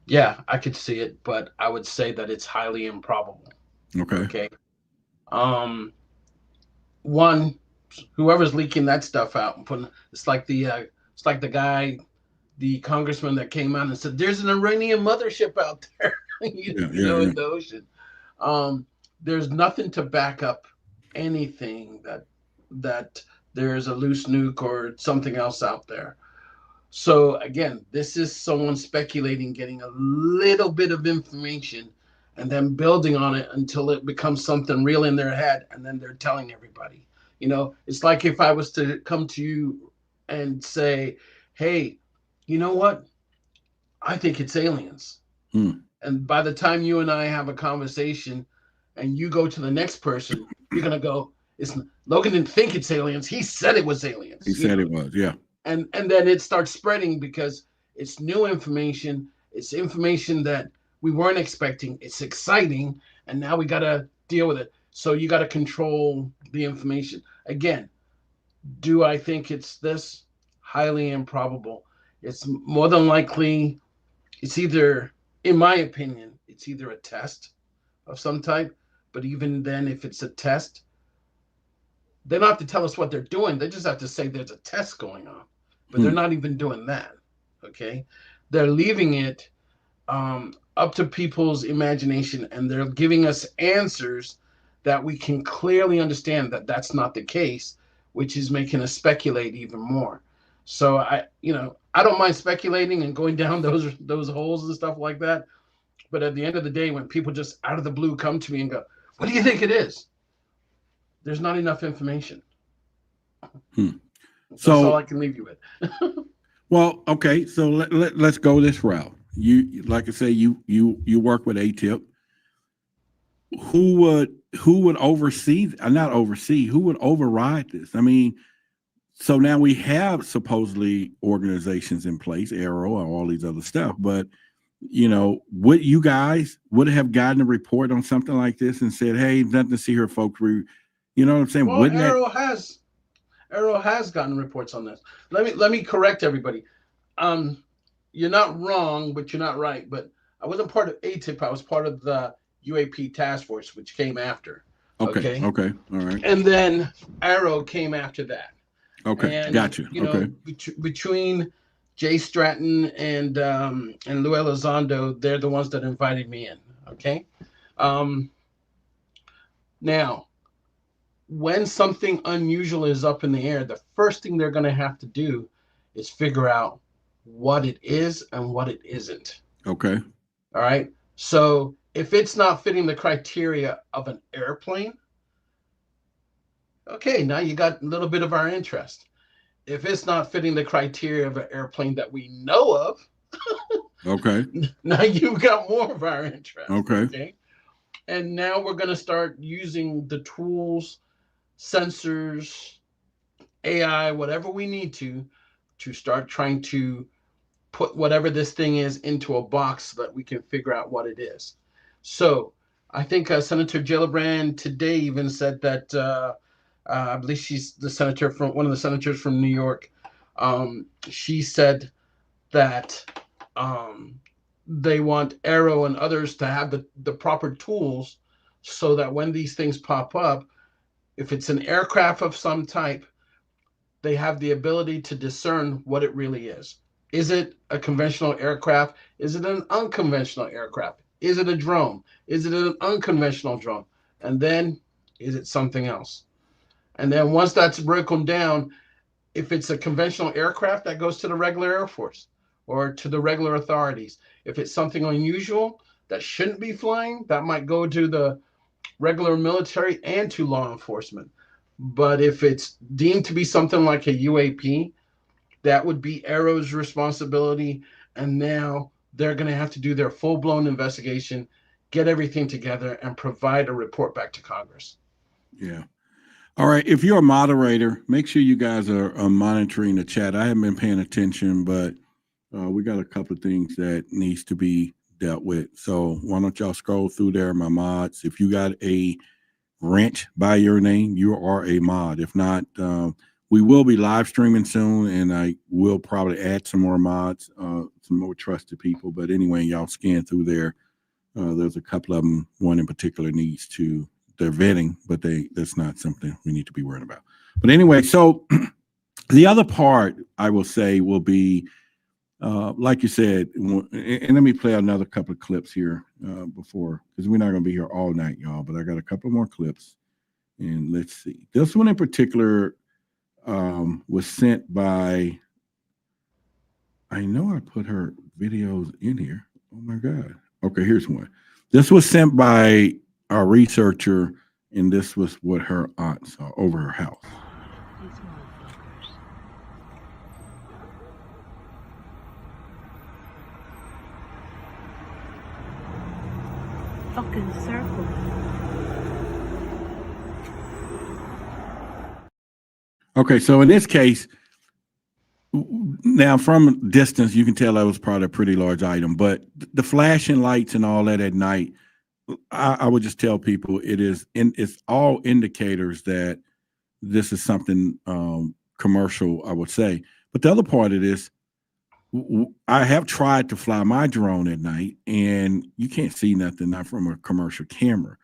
[SPEAKER 15] yeah, I could see it, but I would say that it's highly improbable. Okay. One, whoever's leaking that stuff out and putting, it's like the guy, the congressman that came out and said, there's an Iranian mothership out there, in the ocean. There's nothing to back up anything that there's a loose nuke or something else out there. So again, this is someone speculating, getting a little bit of information and then building on it until it becomes something real in their head, and then they're telling everybody. It's like if I was to come to you and say, hey, you know what? I think it's aliens. And by the time you and I have a conversation and you go to the next person, you're going to go, Logan didn't think it's aliens. He said it was aliens.
[SPEAKER 14] He said it was, yeah.
[SPEAKER 15] And then it starts spreading because it's new information. It's information that we weren't expecting. It's exciting. And now we got to deal with it. So you got to control the information. Again, do I think it's this? Highly improbable. It's more than likely, it's either, in my opinion, it's either a test of some type. But even then, if it's a test, they don't have to tell us what they're doing. They just have to say there's a test going on. But they're not even doing that, okay? They're leaving it up to people's imagination, and they're giving us answers that we can clearly understand that that's not the case, which is making us speculate even more. So I don't mind speculating and going down those holes and stuff like that. But at the end of the day, when people just out of the blue come to me and go, what do you think it is? There's not enough information. That's all I can leave you with.
[SPEAKER 14] Well, okay, so let's go this route. You, like I say, you work with ATIP. Who would oversee? Not oversee. Who would override this? I mean, so now we have supposedly organizations in place, Arrow, or all these other stuff. But would you guys have gotten a report on something like this and said, "Hey, nothing to see here, folks"? You know what I'm saying?
[SPEAKER 15] Well, Arrow has gotten reports on this. Let me correct everybody. You're not wrong, but you're not right. But I wasn't part of ATIP. I was part of the UAP Task Force, which came after.
[SPEAKER 14] Okay. All right.
[SPEAKER 15] And then Arrow came after that.
[SPEAKER 14] Okay.
[SPEAKER 15] And,
[SPEAKER 14] Gotcha.
[SPEAKER 15] Between Jay Stratton and Lou Elizondo, they're the ones that invited me in. Okay. Now, when something unusual is up in the air, the first thing they're going to have to do is figure out what it is and what it isn't.
[SPEAKER 14] Okay.
[SPEAKER 15] All right. So if it's not fitting the criteria of an airplane, okay, now you got a little bit of our interest. If it's not fitting the criteria of an airplane that we know of,
[SPEAKER 14] okay,
[SPEAKER 15] now you've got more of our interest.
[SPEAKER 14] Okay.
[SPEAKER 15] And now we're going to start using the tools, sensors, AI, whatever we need to start trying to put whatever this thing is into a box so that we can figure out what it is. So I think Senator Gillibrand today even said that, I believe she's the senator from one of the senators from New York. She said that they want Arrow and others to have the proper tools so that when these things pop up, if it's an aircraft of some type, they have the ability to discern what it really is. Is it a conventional aircraft? Is it an unconventional aircraft? Is it a drone? Is it an unconventional drone? And then, is it something else? And then once that's broken down, if it's a conventional aircraft, that goes to the regular Air Force or to the regular authorities. If it's something unusual that shouldn't be flying, that might go to the regular military and to law enforcement. But if it's deemed to be something like a UAP, that would be Aero's responsibility. And now they're going to have to do their full-blown investigation, get everything together, and provide a report back to Congress.
[SPEAKER 14] Yeah. All right. If you're a moderator, make sure you guys are monitoring the chat. I haven't been paying attention, but we got a couple of things that needs to be dealt with. So why don't y'all scroll through there, my mods. If you got a wrench by your name, you are a mod. If not, we will be live streaming soon, and I will probably add some more mods, some more trusted people. But anyway, y'all scan through there. There's a couple of them. One in particular needs to, they're vetting, but that's not something we need to be worried about. But anyway, so the other part I will say will be, like you said, and let me play another couple of clips here before, because we're not going to be here all night, y'all, but I got a couple more clips. And let's see. This one in particular was sent by, I know I put her videos in here. Oh my God. Okay, here's one. This was sent by our researcher, and this was what her aunt saw over her house.
[SPEAKER 3] Fucking circle.
[SPEAKER 14] Okay, so in this case, now from distance, you can tell that was probably a pretty large item, but the flashing lights and all that at night, I would just tell people it's all indicators that this is something commercial, I would say. But the other part of this, I have tried to fly my drone at night, and you can't see nothing, not from a commercial camera.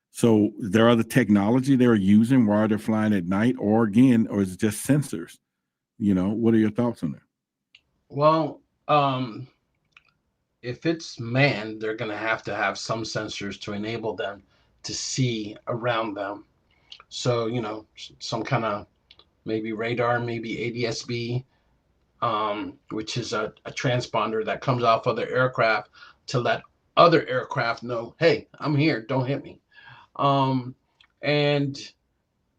[SPEAKER 14] So there are the technology they're using while they're flying at night, or is it just sensors? You know, what are your thoughts on that?
[SPEAKER 15] Well, if it's manned, they're going to have some sensors to enable them to see around them. So, you know, some kind of maybe radar, maybe ADS-B, which is a transponder that comes off other aircraft to let other aircraft know, hey, I'm here, don't hit me. And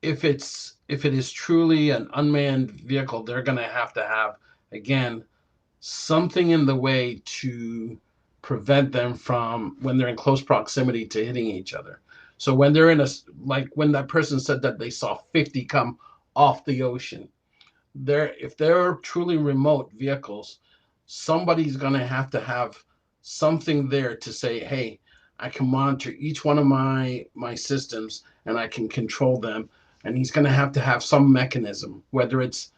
[SPEAKER 15] if it is truly an unmanned vehicle, they're going to have, again, something in the way to prevent them from, when they're in close proximity, to hitting each other. So when they're in like when that person said that they saw 50 come off the ocean, if they're truly remote vehicles, somebody's going to have something there to say, hey, I can monitor each one of my systems and I can control them. And he's going to have some mechanism, whether it's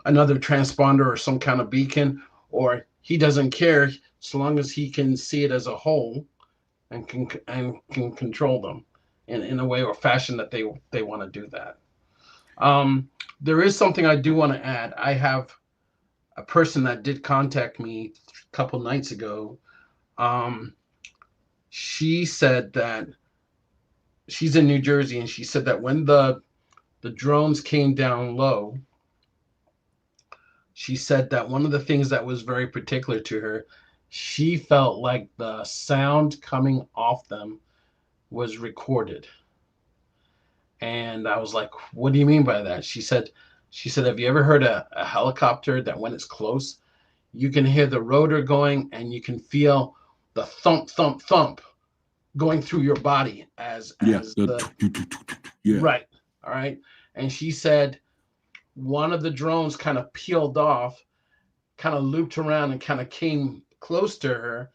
[SPEAKER 15] another transponder or some kind of beacon, or he doesn't care so long as he can see it as a whole and can control them in a way or fashion that they want to do that. There is something I do want to add. I have a person that did contact me a couple nights ago. She said that she's in New Jersey, and she said that when the drones came down low, she said that one of the things that was very particular to her, she felt like the sound coming off them was recorded. And I was like, what do you mean by that? She said, have you ever heard a helicopter that when it's close, you can hear the rotor going and you can feel the thump, thump, thump going through your body as
[SPEAKER 14] yeah.
[SPEAKER 15] Right. All right. And she said one of the drones kind of peeled off, kind of looped around and kind of came close to her.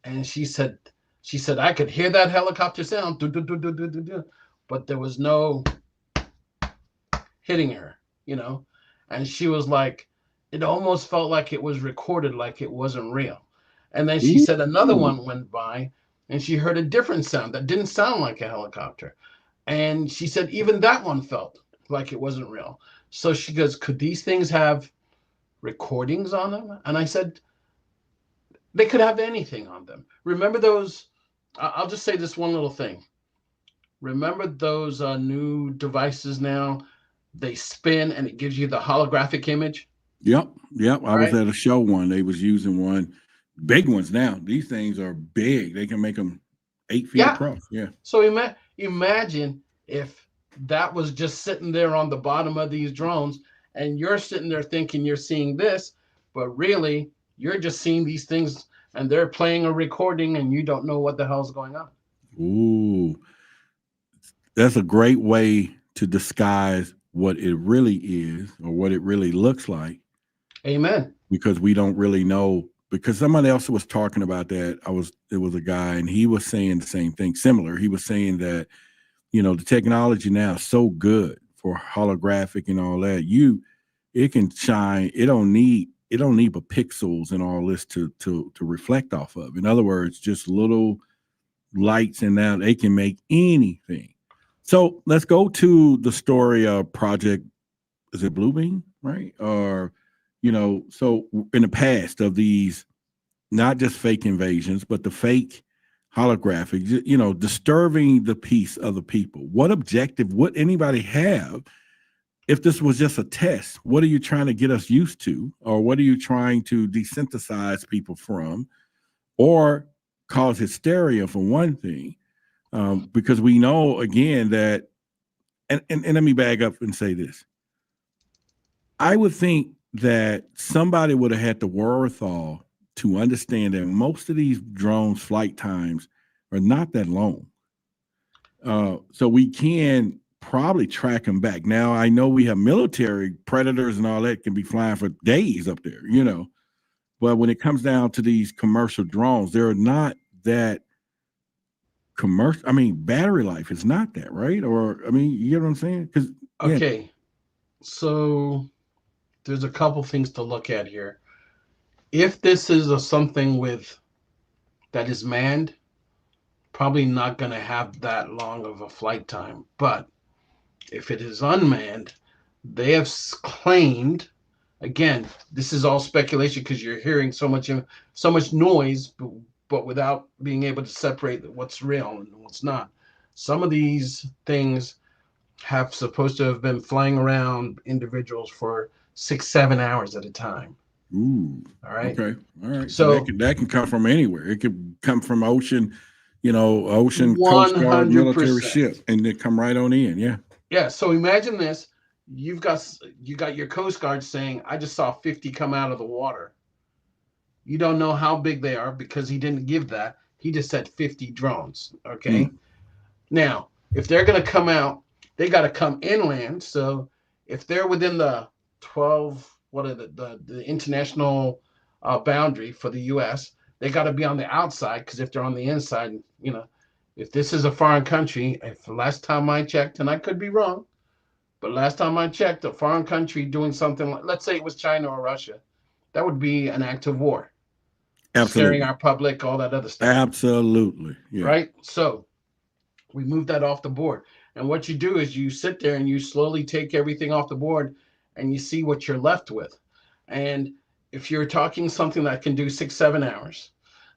[SPEAKER 15] And she said, I could hear that helicopter sound, but there was no hitting her, you know? And she was like, it almost felt like it was recorded, like it wasn't real. And then she said another one went by, and she heard a different sound that didn't sound like a helicopter. And she said even that one felt like it wasn't real. So she goes, could these things have recordings on them? And I said, they could have anything on them. Remember those, I'll just say this one little thing. Remember those new devices now? They spin and it gives you the holographic image.
[SPEAKER 14] Yep. I was at a show one. They was using one, big ones now. These things are big. They can make them 8 feet across. Yeah.
[SPEAKER 15] So imagine if that was just sitting there on the bottom of these drones, and you're sitting there thinking you're seeing this, but really you're just seeing these things, and they're playing a recording, and you don't know what the hell's going on.
[SPEAKER 14] Ooh, that's a great way to disguise what it really is or what it really looks like.
[SPEAKER 15] Amen.
[SPEAKER 14] Because we don't really know, because somebody else was talking about that. It was a guy, and he was saying the same thing, similar. He was saying that, you know, the technology now is so good for holographic and all that. It can shine. It don't need but pixels and all this to reflect off of. In other words, just little lights, and now they can make anything. So let's go to the story of Project, is it Bluebeam, right? Or, you know, so in the past of these, not just fake invasions, but the fake holographic, you know, disturbing the peace of the people. What objective would anybody have if this was just a test? What are you trying to get us used to? Or what are you trying to desensitize people from? Or cause hysteria for one thing? Because we know, again, that, and let me back up and say this. I would think that somebody would have had the wherewithal to understand that most of these drones' flight times are not that long. So we can probably track them back. Now, I know we have military predators and all that can be flying for days up there, you know. But when it comes down to these commercial drones, they're not that commercial. I mean, battery life is not that, right? Or, I mean, you know what I'm saying?
[SPEAKER 15] Okay. So there's a couple things to look at here. If this is something that is manned, probably not going to have that long of a flight time. But if it is unmanned, they have claimed, again, this is all speculation because you're hearing so much noise, but without being able to separate what's real and what's not. Some of these things have supposed to have been flying around individuals for 6-7 hours at a time.
[SPEAKER 14] Ooh.
[SPEAKER 15] All right.
[SPEAKER 14] Okay. All right. So that can come from anywhere. It could come from ocean, you know, ocean, Coast Guard, military ship, and they come right on in. Yeah.
[SPEAKER 15] Yeah. So imagine this. You got your Coast Guard saying, I just saw 50 come out of the water. You don't know how big they are because he didn't give that. He just said 50 drones. Okay. Now, if they're going to come out, they got to come inland. So if they're within the 12, the international boundary for the U.S., they got to be on the outside, because if they're on the inside, you know, if this is a foreign country, if last time I checked, and I could be wrong, but last time I checked, a foreign country doing something like, let's say it was China or Russia, that would be an act of war.
[SPEAKER 14] Absolutely.
[SPEAKER 15] Scaring our public, all that other stuff.
[SPEAKER 14] Absolutely. Yeah.
[SPEAKER 15] Right? So we move that off the board. And what you do is you sit there and you slowly take everything off the board and you see what you're left with. And if you're talking something that can do 6-7 hours,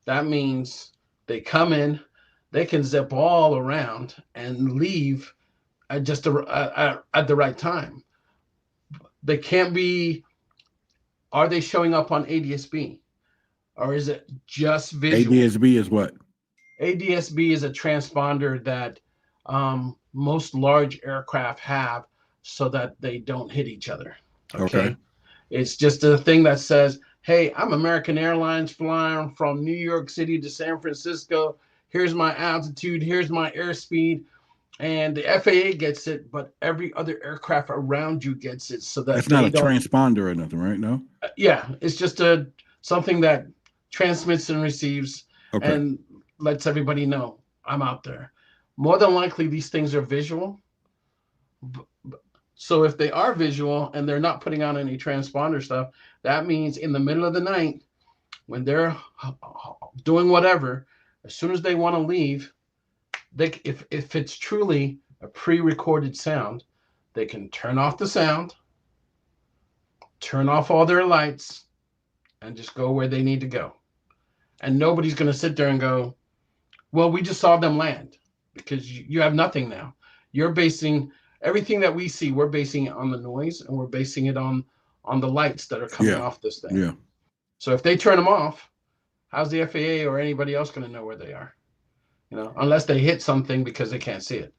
[SPEAKER 15] that means they come in, they can zip all around and leave at just at the right time. They can't be, are they showing up on ADS-B? Or is it just visual?
[SPEAKER 14] ADS-B is what?
[SPEAKER 15] ADS-B is a transponder that most large aircraft have so that they don't hit each other. Okay. It's just a thing that says, hey, I'm American Airlines flying from New York City to San Francisco. Here's my altitude. Here's my airspeed. And the FAA gets it, but every other aircraft around you gets it. So that
[SPEAKER 14] it's not a transponder or nothing, right? No?
[SPEAKER 15] Yeah. It's just something that transmits and receives and lets everybody know I'm out there. More than likely, these things are visual. So if they are visual and they're not putting on any transponder stuff, that means in the middle of the night, when they're doing whatever, As soon as they want to leave, if it's truly a pre-recorded sound, they can turn off the sound, turn off all their lights, and just go where they need to go. And nobody's going to sit there and go, well, we just saw them land, because you have nothing now. You're basing everything that we see, we're basing it on the noise, and we're basing it on the lights that are coming off this thing.
[SPEAKER 14] Yeah.
[SPEAKER 15] So if they turn them off, how's the FAA or anybody else going to know where they are? Unless they hit something because they can't see it.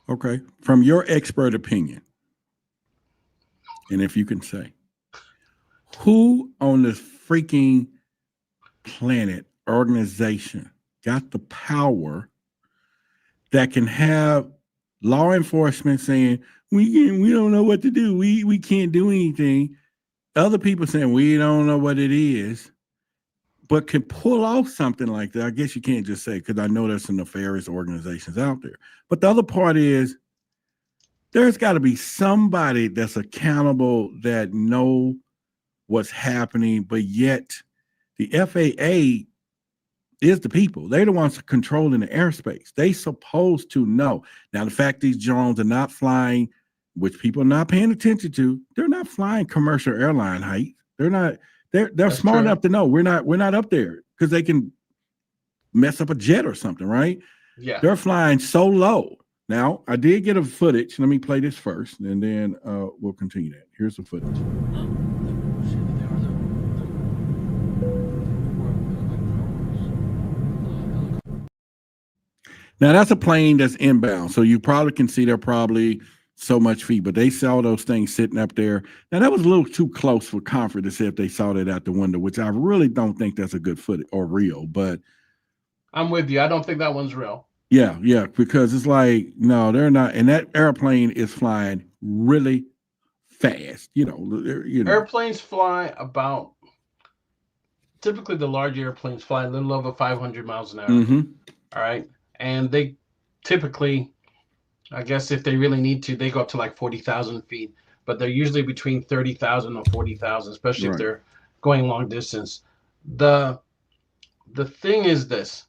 [SPEAKER 14] Okay. From your expert opinion, and if you can say, who on this freaking planet, organization, got the power that can have law enforcement saying, we don't know what to do. We can't do anything. Other people saying, we don't know what it is, but can pull off something like that. I guess you can't just say, because I know there's some nefarious organizations out there. But the other part is, there's got to be somebody that's accountable that know what's happening, but yet the FAA is the people. They're the ones controlling the airspace. They supposed to know. Now, the fact these drones are not flying, which people are not paying attention to, they're not flying commercial airline height. They're not. They're smart enough to know we're not up there, because they can mess up a jet or something, right?
[SPEAKER 15] Yeah.
[SPEAKER 14] They're flying so low. Now, I did get a footage. Let me play this first, and then we'll continue that. Here's the footage. Now, that's a plane that's inbound, so you probably can see they're probably so much feet, but they saw those things sitting up there. Now, that was a little too close for comfort to say if they saw that out the window, which I really don't think that's a good footage or real, but
[SPEAKER 15] I'm with you. I don't think that one's real.
[SPEAKER 14] Yeah, because it's like, no, they're not. And that airplane is flying really fast.
[SPEAKER 15] Airplanes fly about, typically the large airplanes fly a little over 500 miles an hour.
[SPEAKER 14] Mm-hmm.
[SPEAKER 15] All right. And they typically, I guess if they really need to, they go up to like 40,000 feet, but they're usually between 30,000 or 40,000, especially if they're going long distance. The thing is this,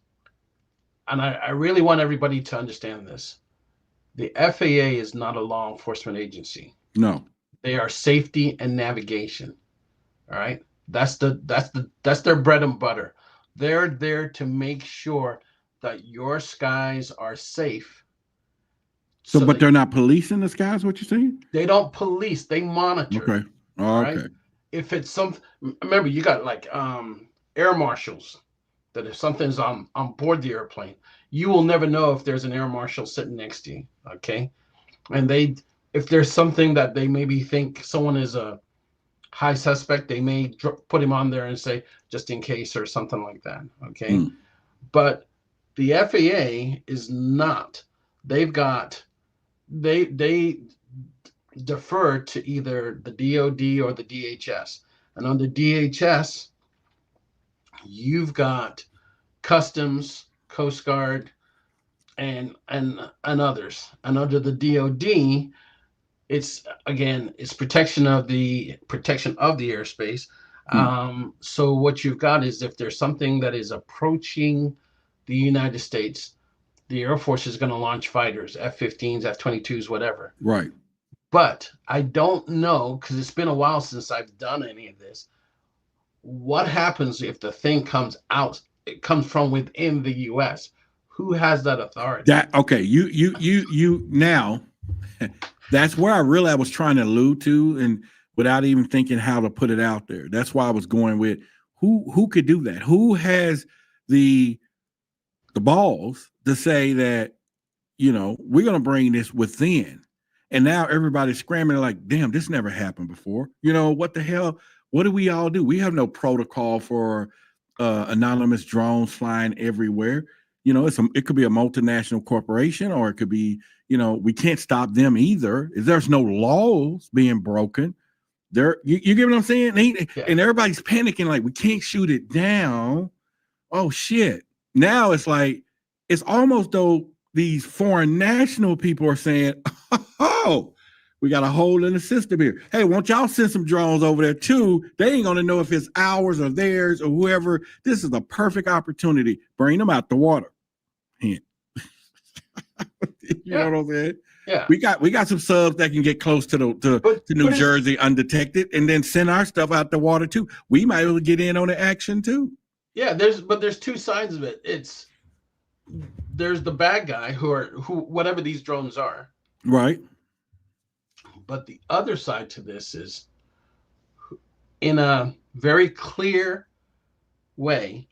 [SPEAKER 15] and I really want everybody to understand this. The FAA is not a law enforcement agency.
[SPEAKER 14] No.
[SPEAKER 15] They are safety and navigation. All right. That's their bread and butter. They're there to make sure that your skies are safe.
[SPEAKER 14] So but they're not policing the skies, what you're saying?
[SPEAKER 15] They don't police, they monitor.
[SPEAKER 14] Okay. Okay.
[SPEAKER 15] Right? If it's remember, you got like air marshals, that if something's on board the airplane, you will never know if there's an air marshal sitting next to you. Okay. And if there's something that they maybe think someone is a high suspect, they may put him on there and say, just in case, or something like that. Okay. But the FAA is not. They defer to either the DOD or the DHS. And under DHS, you've got Customs, Coast Guard, and others. And under the DOD, it's protection of the airspace. So what you've got is, if there's something that is approaching the United States, the Air Force is going to launch fighters, F-15s, F-22s, whatever.
[SPEAKER 14] Right.
[SPEAKER 15] But I don't know, because it's been a while since I've done any of this, what happens if the thing comes out, it comes from within the U.S.? Who has that authority?
[SPEAKER 14] You now, that's where I was trying to allude to, and without even thinking how to put it out there. That's why I was going with who could do that? Who has the balls to say that, we're going to bring this within. And now everybody's scrambling like, damn, this never happened before. What the hell? What do we all do? We have no protocol for anonymous drones flying everywhere. It could be a multinational corporation, or it could be, we can't stop them either. There's no laws being broken. You get what I'm saying? And everybody's panicking like, we can't shoot it down. Oh, shit. Now it's like, it's almost though these foreign national people are saying, oh, We got a hole in the system here. Hey, won't y'all send some drones over there too? They ain't gonna know if it's ours or theirs or whoever. This is a perfect opportunity. Bring them out the water. Hint. You know what I'm saying?
[SPEAKER 15] Yeah.
[SPEAKER 14] We got some subs that can get close to New Jersey undetected, and then send our stuff out the water too. We might be able to get in on the action too.
[SPEAKER 15] Yeah, there's two sides of it. There's the bad guy who whatever these drones are.
[SPEAKER 14] Right.
[SPEAKER 15] But the other side to this is, in a very clear way,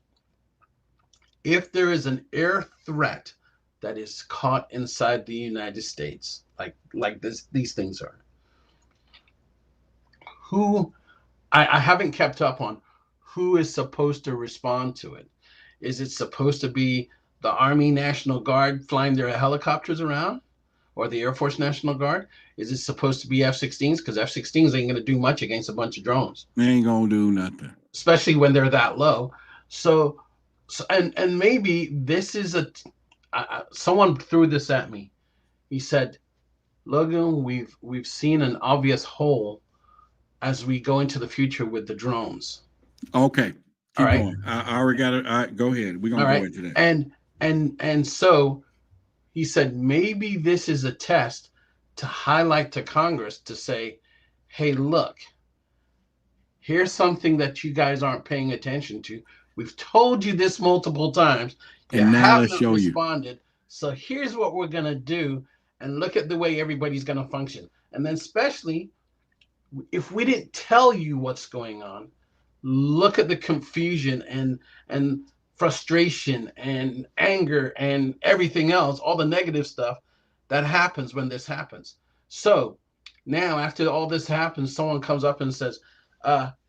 [SPEAKER 15] if there is an air threat that is caught inside the United States, like these things are, who I haven't kept up on who is supposed to respond to it. Is it supposed to be the Army National Guard flying their helicopters around, or the Air Force National Guard? Is it supposed to be F-16s? Because F-16s ain't going to do much against a bunch of drones.
[SPEAKER 14] They ain't going to do nothing.
[SPEAKER 15] Especially when they're that low. So and maybe this is someone threw this at me. He said, Logan, we've seen an obvious hole as we go into the future with the drones.
[SPEAKER 14] Okay. Keep
[SPEAKER 15] all right.
[SPEAKER 14] going. I already got it. All right, go ahead. We're going to go into that.
[SPEAKER 15] And so he said, maybe this is a test to highlight to Congress to say, hey, look, here's something that you guys aren't paying attention to. We've told you this multiple times.
[SPEAKER 14] And now let's show you.
[SPEAKER 15] Responded. So here's what we're going to do. And look at the way everybody's going to function. And then especially if we didn't tell you what's going on, look at the confusion and frustration and anger and everything else, all the negative stuff that happens when this happens. So now after all this happens, someone comes up and says,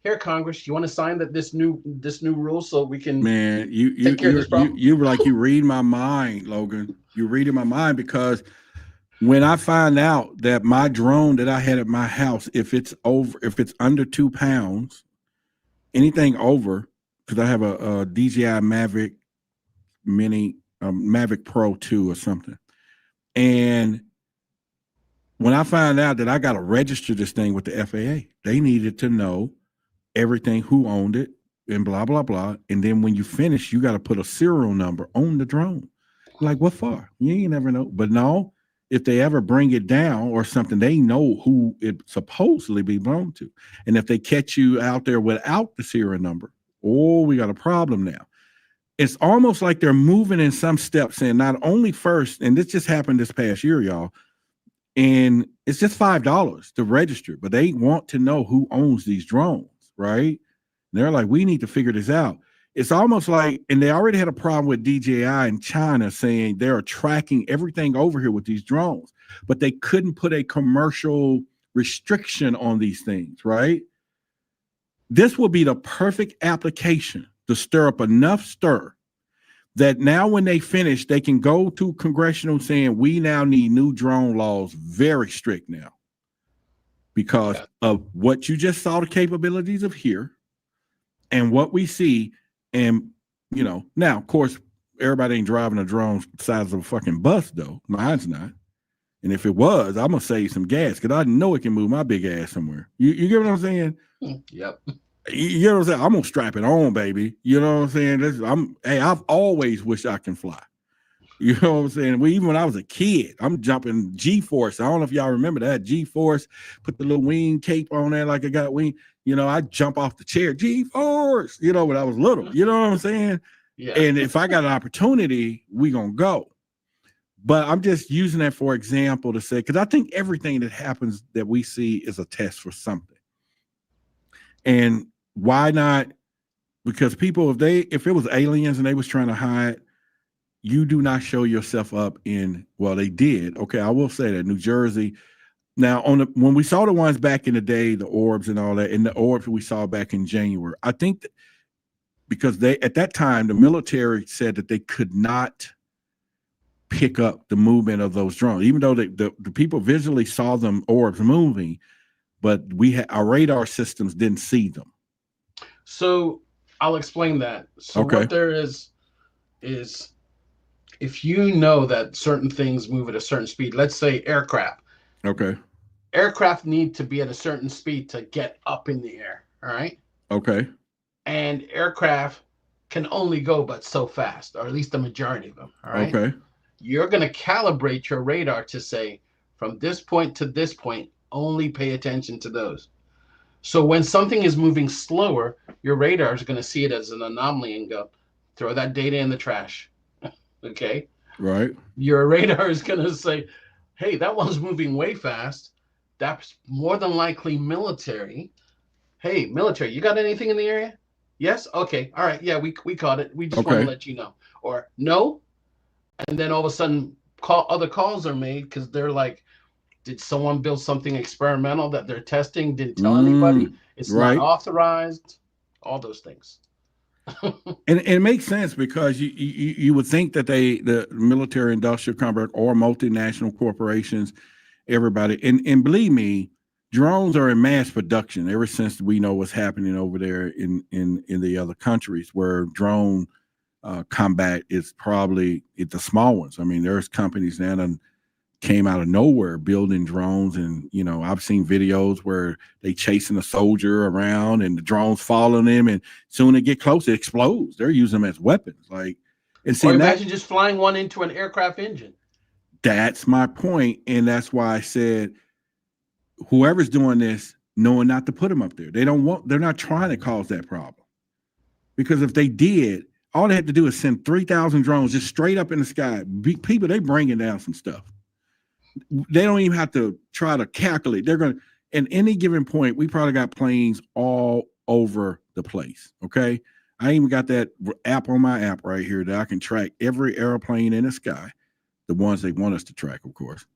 [SPEAKER 15] here, Congress, you want to sign this new rule so we can take care of this problem?
[SPEAKER 14] You read my mind, Logan. You're reading my mind, because when I find out that my drone that I had at my house, if it's under 2 pounds, anything over, because I have a DJI Mavic Mini, Mavic Pro 2 or something. And when I found out that I got to register this thing with the FAA, they needed to know everything, who owned it, and blah, blah, blah. And then when you finish, you got to put a serial number on the drone. Like, what for? You ain't never know. But no, if they ever bring it down or something, they know who it supposedly belonged to. And if they catch you out there without the serial number, oh, we got a problem now. It's almost like they're moving in some steps in, not only first, and this just happened this past year, y'all, and it's just $5 to register, but they want to know who owns these drones, right? And they're like, we need to figure this out. It's almost like, and they already had a problem with DJI in China saying they're tracking everything over here with these drones, but they couldn't put a commercial restriction on these things, right? This will be the perfect application to stir up enough stir that now when they finish, they can go to congressional saying, we now need new drone laws, very strict now, because of what you just saw, the capabilities of here and what we see. And, you know, now, of course, everybody ain't driving a drone the size of a fucking bus, though. Mine's not. And if it was, I'm going to save some gas, because I know it can move my big ass somewhere. You get what I'm saying?
[SPEAKER 15] Yep.
[SPEAKER 14] You know what I'm saying? I'm gonna strap it on, baby. You know what I'm saying? I've always wished I can fly. You know what I'm saying? Even when I was a kid, I'm jumping G-Force. I don't know if y'all remember that. G-Force, put the little wing cape on there like I got wing. You know, I jump off the chair, G-Force, you know, when I was little. You know what I'm saying?
[SPEAKER 15] Yeah.
[SPEAKER 14] And if I got an opportunity, we gonna go. But I'm just using that for example to say, because I think everything that happens that we see is a test for something. And why not? Because people, if it was aliens and they was trying to hide, you do not show yourself up in, well, they did. Okay, I will say that New Jersey. Now, when we saw the ones back in the day, the orbs and all that, and the orbs we saw back in January, I think that because at that time, the military said that they could not pick up the movement of those drones, even though the people visually saw them orbs moving, but our radar systems didn't see them.
[SPEAKER 15] So I'll explain that. So what there is if you know that certain things move at a certain speed, let's say aircraft.
[SPEAKER 14] Okay.
[SPEAKER 15] aircraft need to be at a certain speed to get up in the air. All right.
[SPEAKER 14] Okay.
[SPEAKER 15] And aircraft can only go but so fast, or at least the majority of them. All right.
[SPEAKER 14] Okay.
[SPEAKER 15] You're going to calibrate your radar to say from this point to this point, only pay attention to those. So when something is moving slower, your radar is going to see it as an anomaly and go, throw that data in the trash. Okay.
[SPEAKER 14] Right.
[SPEAKER 15] Your radar is going to say, hey, that one's moving way fast. That's more than likely military. Hey, military, you got anything in the area? Yes? Okay. All right. Yeah, we caught it. We just want to let you know. Or no. And then all of a sudden, other calls are made because they're like, did someone build something experimental that they're testing? Didn't tell anybody. It's not authorized. All those things.
[SPEAKER 14] And it makes sense because you would think that the military industrial complex or multinational corporations, everybody, and believe me, drones are in mass production ever since we know what's happening over there in the other countries where drone combat is probably the small ones. I mean, there's companies now that came out of nowhere building drones, and I've seen videos where they chasing a soldier around and the drones following them, and soon they get close, it explodes. They're using them as weapons. Or
[SPEAKER 15] imagine just flying one into an aircraft engine.
[SPEAKER 14] That's my point, and that's why I said whoever's doing this, knowing not to put them up there. They're not trying to cause that problem, because if they did, all they had to do is send 3,000 drones just straight up in the sky. People, they bringing down some stuff. They don't even have to try to calculate. They're going to, at any given point, we probably got planes all over the place. Okay. I even got that app on my app right here that I can track every airplane in the sky, the ones they want us to track, of course.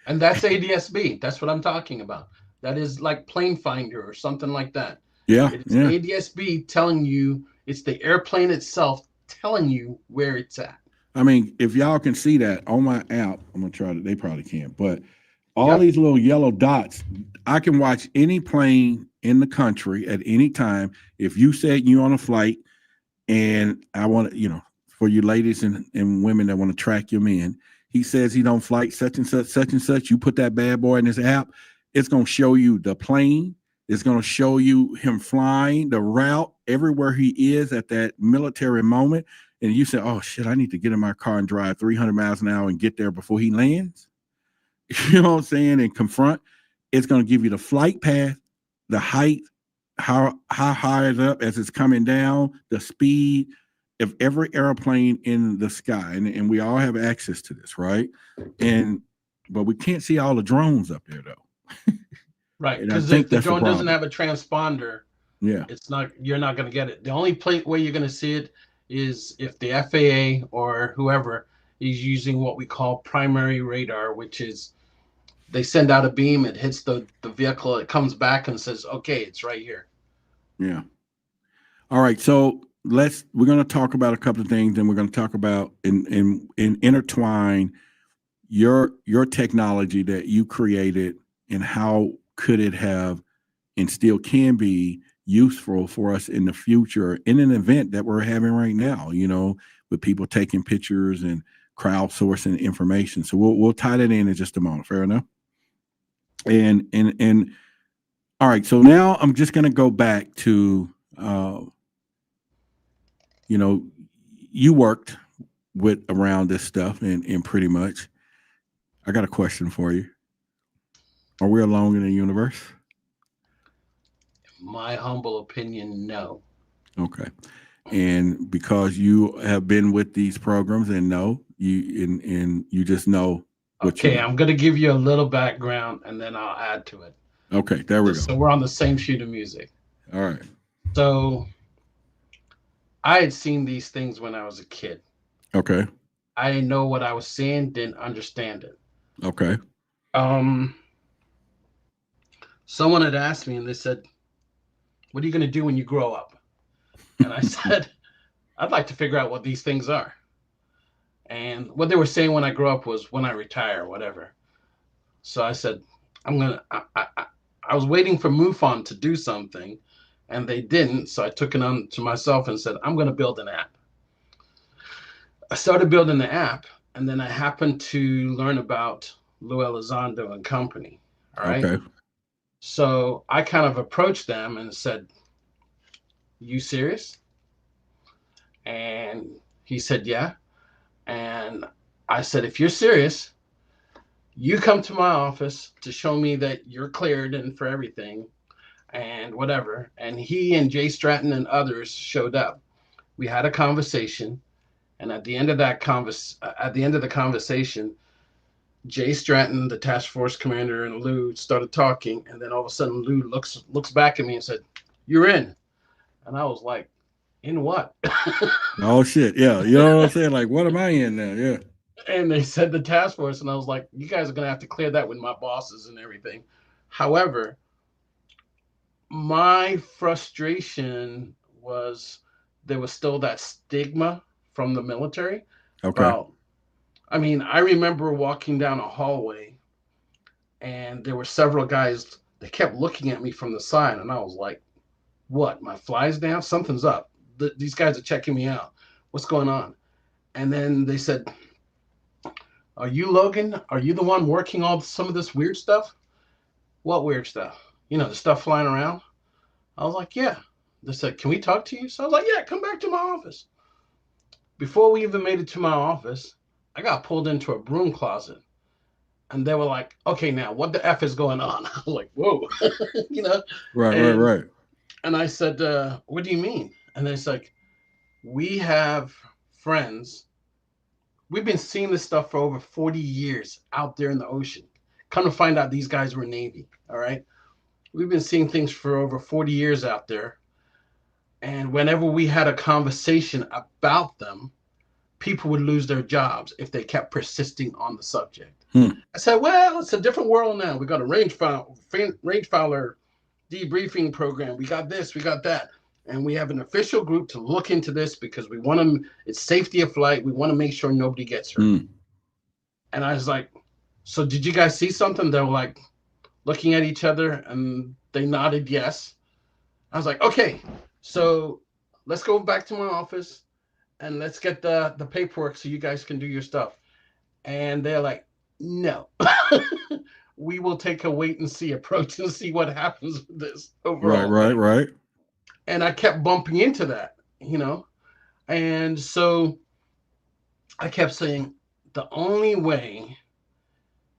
[SPEAKER 15] And that's ADSB. That's what I'm talking about. That is like Plane Finder or something like that.
[SPEAKER 14] Yeah.
[SPEAKER 15] It's ADSB telling you, it's the airplane itself telling you where it's at.
[SPEAKER 14] I mean, if y'all can see that on my app, I'm going to try to, they probably can't, but all these little yellow dots, I can watch any plane in the country at any time. If you said you're on a flight and I want to, for you ladies and women that want to track your men, he says he don't flight such and such, you put that bad boy in this app, it's going to show you the plane. It's going to show you him flying, the route, everywhere he is at that military moment. And you say, oh, shit, I need to get in my car and drive 300 miles an hour and get there before he lands. You know what I'm saying? And confront. It's going to give you the flight path, the height, how high it's up as it's coming down, the speed of every airplane in the sky. And we all have access to this, right? But we can't see all the drones up there, though.
[SPEAKER 15] Right, because if the drone doesn't have a transponder, you're not going to get it. The only way you're going to see it is if the FAA or whoever is using what we call primary radar, which is they send out a beam, it hits the vehicle, it comes back and says, okay, it's right here.
[SPEAKER 14] Yeah. All right, so we're going to talk about a couple of things, and we're going to talk about and intertwine your technology that you created and how could it have and still can be useful for us in the future in an event that we're having right now, with people taking pictures and crowdsourcing information. So we'll tie that in just a moment. Fair enough. And all right. So now I'm just going to go back to, you worked around this stuff and pretty much, I got a question for you. Are we alone in the universe?
[SPEAKER 15] My humble opinion, no.
[SPEAKER 14] Okay. And because you have been with these programs and you just know what
[SPEAKER 15] okay, I'm going to give you a little background and then I'll add to it.
[SPEAKER 14] Okay, there we go.
[SPEAKER 15] So we're on the same sheet of music.
[SPEAKER 14] All right.
[SPEAKER 15] So I had seen these things when I was a kid.
[SPEAKER 14] Okay.
[SPEAKER 15] I didn't know what I was seeing, didn't understand it.
[SPEAKER 14] Okay.
[SPEAKER 15] Someone had asked me and they said, what are you going to do when you grow up? And I said, I'd like to figure out what these things are. And what they were saying when I grew up was when I retire, whatever. So I said, I was waiting for MUFON to do something and they didn't. So I took it on to myself and said, I'm going to build an app. I started building the app and then I happened to learn about Lou Elizondo and company. All right.
[SPEAKER 14] Okay.
[SPEAKER 15] So I kind of approached them and said, "You serious?" And he said, "Yeah." And I said, "If you're serious, you come to my office to show me that you're cleared and for everything and whatever." And he and Jay Stratton and others showed up. We had a conversation, and at the end of the conversation, Jay Stratton, the task force commander, and Lou started talking, and then all of a sudden Lou looks back at me and said, "You're in." And I was like, "In what?"
[SPEAKER 14] Oh shit. Yeah. You know what I'm saying? Like, what am I in now? Yeah.
[SPEAKER 15] And they said the task force, and I was like, "You guys are gonna have to clear that with my bosses and everything." However, my frustration was there was still that stigma from the military.
[SPEAKER 14] Okay.
[SPEAKER 15] About, I mean, I remember walking down a hallway, and there were several guys that kept looking at me from the side, and I was like, "What? My fly's down? Something's up. These guys are checking me out. What's going on?" And then they said, "Are you Logan? Are you the one working some of this weird stuff?" "What weird stuff?" "You know, the stuff flying around." I was like, "Yeah." They said, "Can we talk to you?" So I was like, "Yeah, come back to my office." Before we even made it to my office, I got pulled into a broom closet. And they were like, "Okay, now what the F is going on?" I was like, "Whoa." You know?
[SPEAKER 14] Right.
[SPEAKER 15] And I said, "What do you mean?" And it's like, "We have friends. We've been seeing this stuff for over 40 years out there in the ocean. Come to find out these guys were Navy, all right? We've been seeing things for over 40 years out there. And whenever we had a conversation about them, people would lose their jobs if they kept persisting on the subject." I said, "Well, it's a different world now. We got a range filer debriefing program. We got this, we got that. And we have an official group to look into this because we want to, it's safety of flight. We want to make sure nobody gets hurt." And I was like, "So did you guys see something?" They were like looking at each other, and they nodded yes. I was like, "Okay, so let's go back to my office and let's get the paperwork so you guys can do your stuff." And they're like, "No." "We will take a wait and see approach and see what happens with this overall."
[SPEAKER 14] Right.
[SPEAKER 15] And I kept bumping into that, you know? And so I kept saying, the only way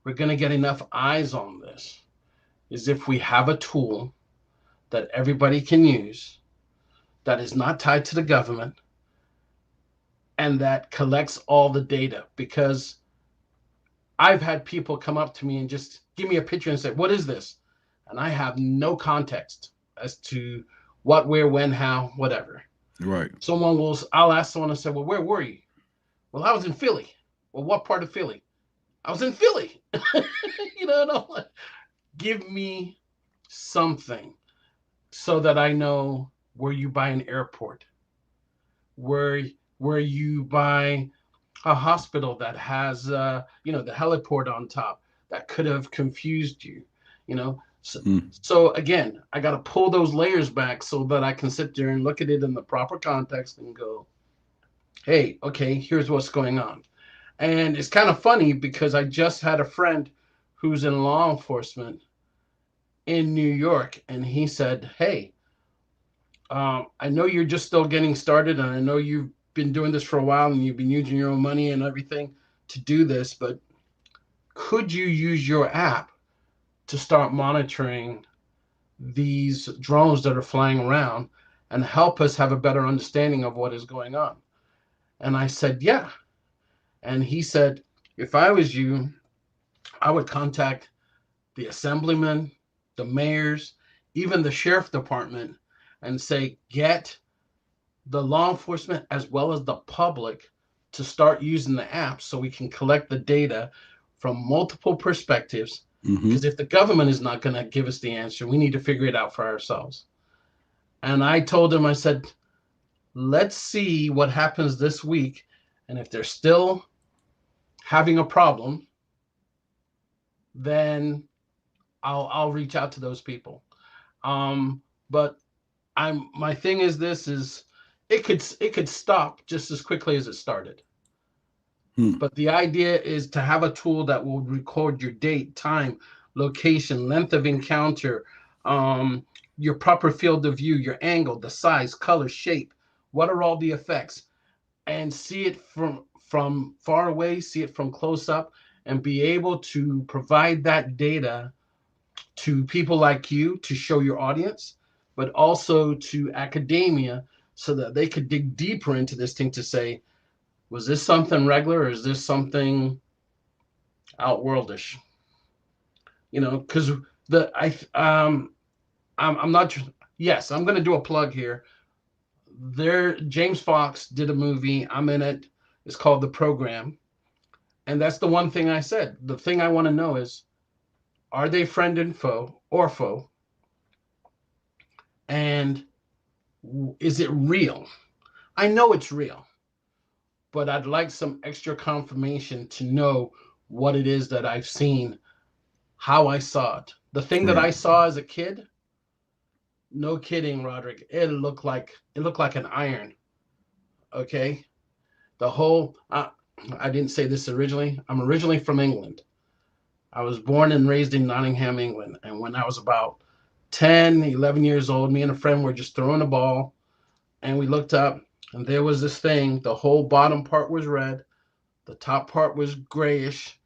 [SPEAKER 15] we're going to get enough eyes on this is if we have a tool that everybody can use that is not tied to the government and that collects all the data. Because I've had people come up to me and just give me a picture and say, "What is this?" And I have no context as to what, where, when, how, whatever.
[SPEAKER 14] Right.
[SPEAKER 15] I'll ask someone and say, "Well, where were you?" "Well, I was in Philly." "Well, what part of Philly?" "I was in Philly." You know, and I'm like, give me something so that I know, were you by an airport? Were you by a hospital that has, the heliport on top that could have confused you, you know? So again, I got to pull those layers back so that I can sit there and look at it in the proper context and go, "Hey, okay, here's what's going on." And it's kind of funny because I just had a friend who's in law enforcement in New York, and he said, "Hey, I know you're just still getting started, and I know you've been doing this for a while, and you've been using your own money and everything to do this, but could you use your app to start monitoring these drones that are flying around and help us have a better understanding of what is going on?" And I said, "Yeah." And he said, "If I was you, I would contact the assemblyman, the mayors, even the sheriff department, and say, get the law enforcement as well as the public to start using the app so we can collect the data from multiple perspectives. Because if the government is not going to give us the answer, we need to figure it out for ourselves." And I told him, I said, "Let's see what happens this week. And if they're still having a problem, then I'll reach out to those people." But my thing is it could stop just as quickly as it started. But the idea is to have a tool that will record your date, time, location, length of encounter, your proper field of view, your angle, the size, color, shape. What are all the effects? And see it from far away, see it from close up, and be able to provide that data to people like you to show your audience, but also to academia so that they could dig deeper into this thing to say, was this something regular or is this something outworldish? You know, because I'm not. Yes, I'm going to do a plug here. James Fox did a movie. I'm in it. It's called The Program, and that's the one thing I said. The thing I want to know is, are they friend and foe or foe? And is it real? I know it's real, but I'd like some extra confirmation to know what it is that I've seen, how I saw it. The thing that I saw as a kid, no kidding, Roderick, it looked like an iron. Okay? The whole I didn't say this originally. I'm originally from England. I was born and raised in Nottingham, England. And when I was about 10, 11 years old, me and a friend were just throwing a ball, and we looked up, and there was this thing. The whole bottom part was red. The top part was grayish,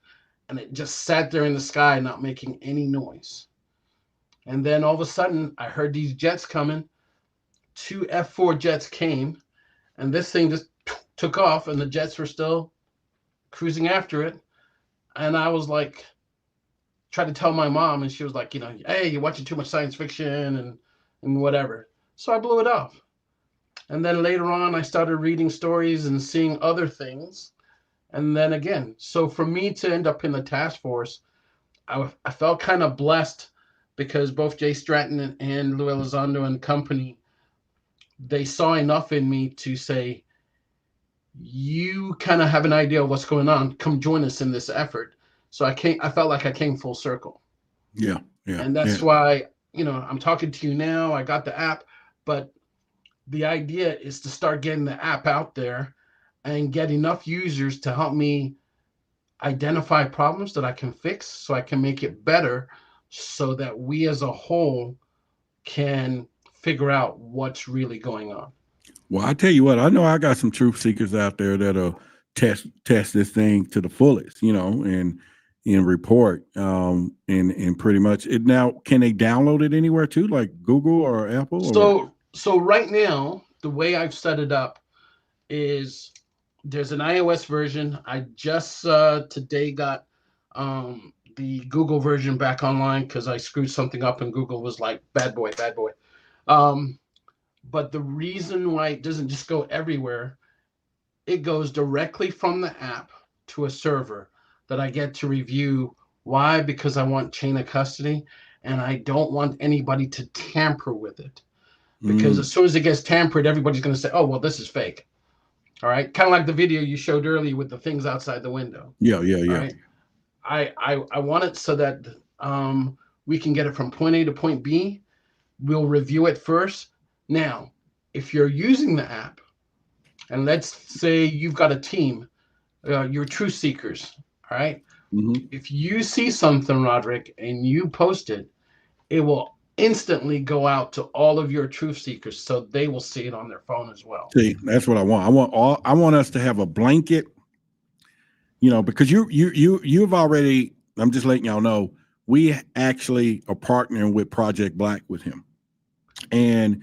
[SPEAKER 15] and it just sat there in the sky, not making any noise. And then all of a sudden, I heard these jets coming. 2 F-4 jets came, and this thing just took off, and the jets were still cruising after it. And I was like, tried to tell my mom, and she was like, you know, hey, you're watching too much science fiction and whatever. So I blew it off. And then later on, I started reading stories and seeing other things. And then again, so for me to end up in the task force, I felt kind of blessed because both Jay Stratton and Lou Elizondo and company, they saw enough in me to say, you kind of have an idea of what's going on. Come join us in this effort. So I felt like I came full circle.
[SPEAKER 14] Yeah.
[SPEAKER 15] And that's why, you know, I'm talking to you now. I got the app, but the idea is to start getting the app out there and get enough users to help me identify problems that I can fix so I can make it better so that we as a whole can figure out what's really going on.
[SPEAKER 14] Well, I tell you what, I know I got some truth seekers out there that'll test this thing to the fullest, you know, and report and pretty much it. Now, can they download it anywhere too, like Google or Apple?
[SPEAKER 15] So right now, the way I've set it up is there's an iOS version. I just today got the Google version back online because I screwed something up and Google was like, bad boy. But the reason why it doesn't just go everywhere, it goes directly from the app to a server that I get to review. Why? Because I want chain of custody and I don't want anybody to tamper with it. Because as soon as it gets tampered, everybody's going to say, oh, well, this is fake. All right. Kind of like the video you showed earlier with the things outside the window.
[SPEAKER 14] Yeah.
[SPEAKER 15] Right? I want it so that we can get it from point A to point B. We'll review it first. Now, if you're using the app, and let's say you've got a team, you're truth seekers, all right? If you see something, Roderick, and you post it, it will instantly go out to all of your truth seekers, so they will see it on their phone as well.
[SPEAKER 14] See, that's what I want. I want us to have a blanket, you know, because you've already. I'm just letting y'all know we actually are partnering with Project Black with him, and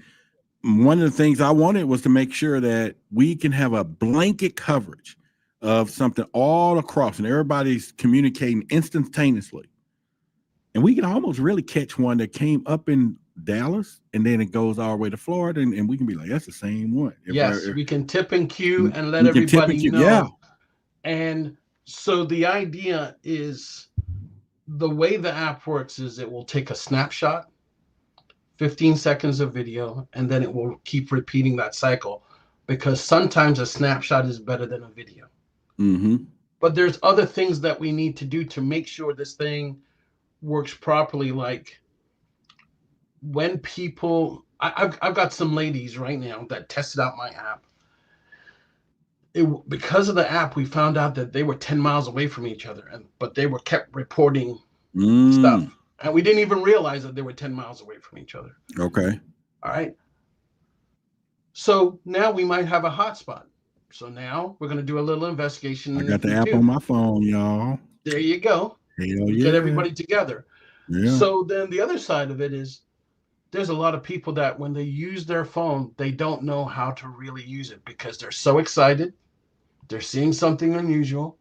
[SPEAKER 14] one of the things I wanted was to make sure that we can have a blanket coverage of something all across, and everybody's communicating instantaneously. And we can almost really catch one that came up in Dallas and then it goes all the way to Florida, and we can be like, that's the same one.
[SPEAKER 15] We can tip and cue and let everybody know.
[SPEAKER 14] Yeah.
[SPEAKER 15] And so the idea is the way the app works is it will take a snapshot, 15 seconds of video, and then it will keep repeating that cycle because sometimes a snapshot is better than a video. But there's other things that we need to do to make sure this thing works properly. Like when people, I've got some ladies right now that tested out my app. Because of the app, we found out that they were 10 miles away from each other, but they were kept reporting stuff. And we didn't even realize that they were 10 miles away from each other.
[SPEAKER 14] Okay.
[SPEAKER 15] All right. So now we might have a hotspot. So now we're going to do a little investigation.
[SPEAKER 14] I got the app on my phone, y'all.
[SPEAKER 15] There you go.
[SPEAKER 14] Hell
[SPEAKER 15] Get everybody together.
[SPEAKER 14] Yeah.
[SPEAKER 15] So then the other side of it is there's a lot of people that when they use their phone, they don't know how to really use it because they're so excited. They're seeing something unusual.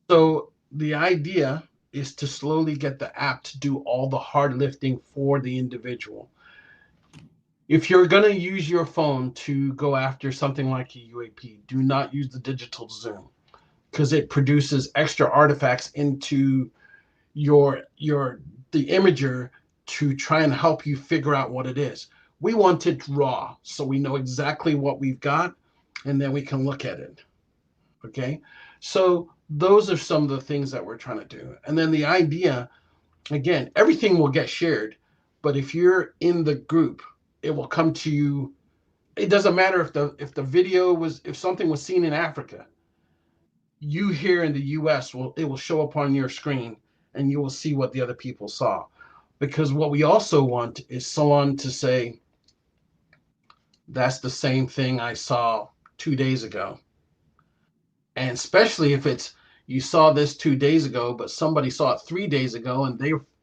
[SPEAKER 15] So the idea is to slowly get the app to do all the hard lifting for the individual. If you're going to use your phone to go after something like a UAP, do not use the digital zoom because it produces extra artifacts into the imager to try and help you figure out what it is. We want it raw so we know exactly what we've got and then we can look at it. Okay, so those are some of the things that we're trying to do. And then the idea, again, everything will get shared, but if you're in the group, it will come to you. It doesn't matter if the video was, if something was seen in Africa, you here in the US it will show up on your screen and you will see what the other people saw. Because what we also want is someone to say, that's the same thing I saw 2 days ago. And especially if it's, you saw this 2 days ago, but somebody saw it 3 days ago and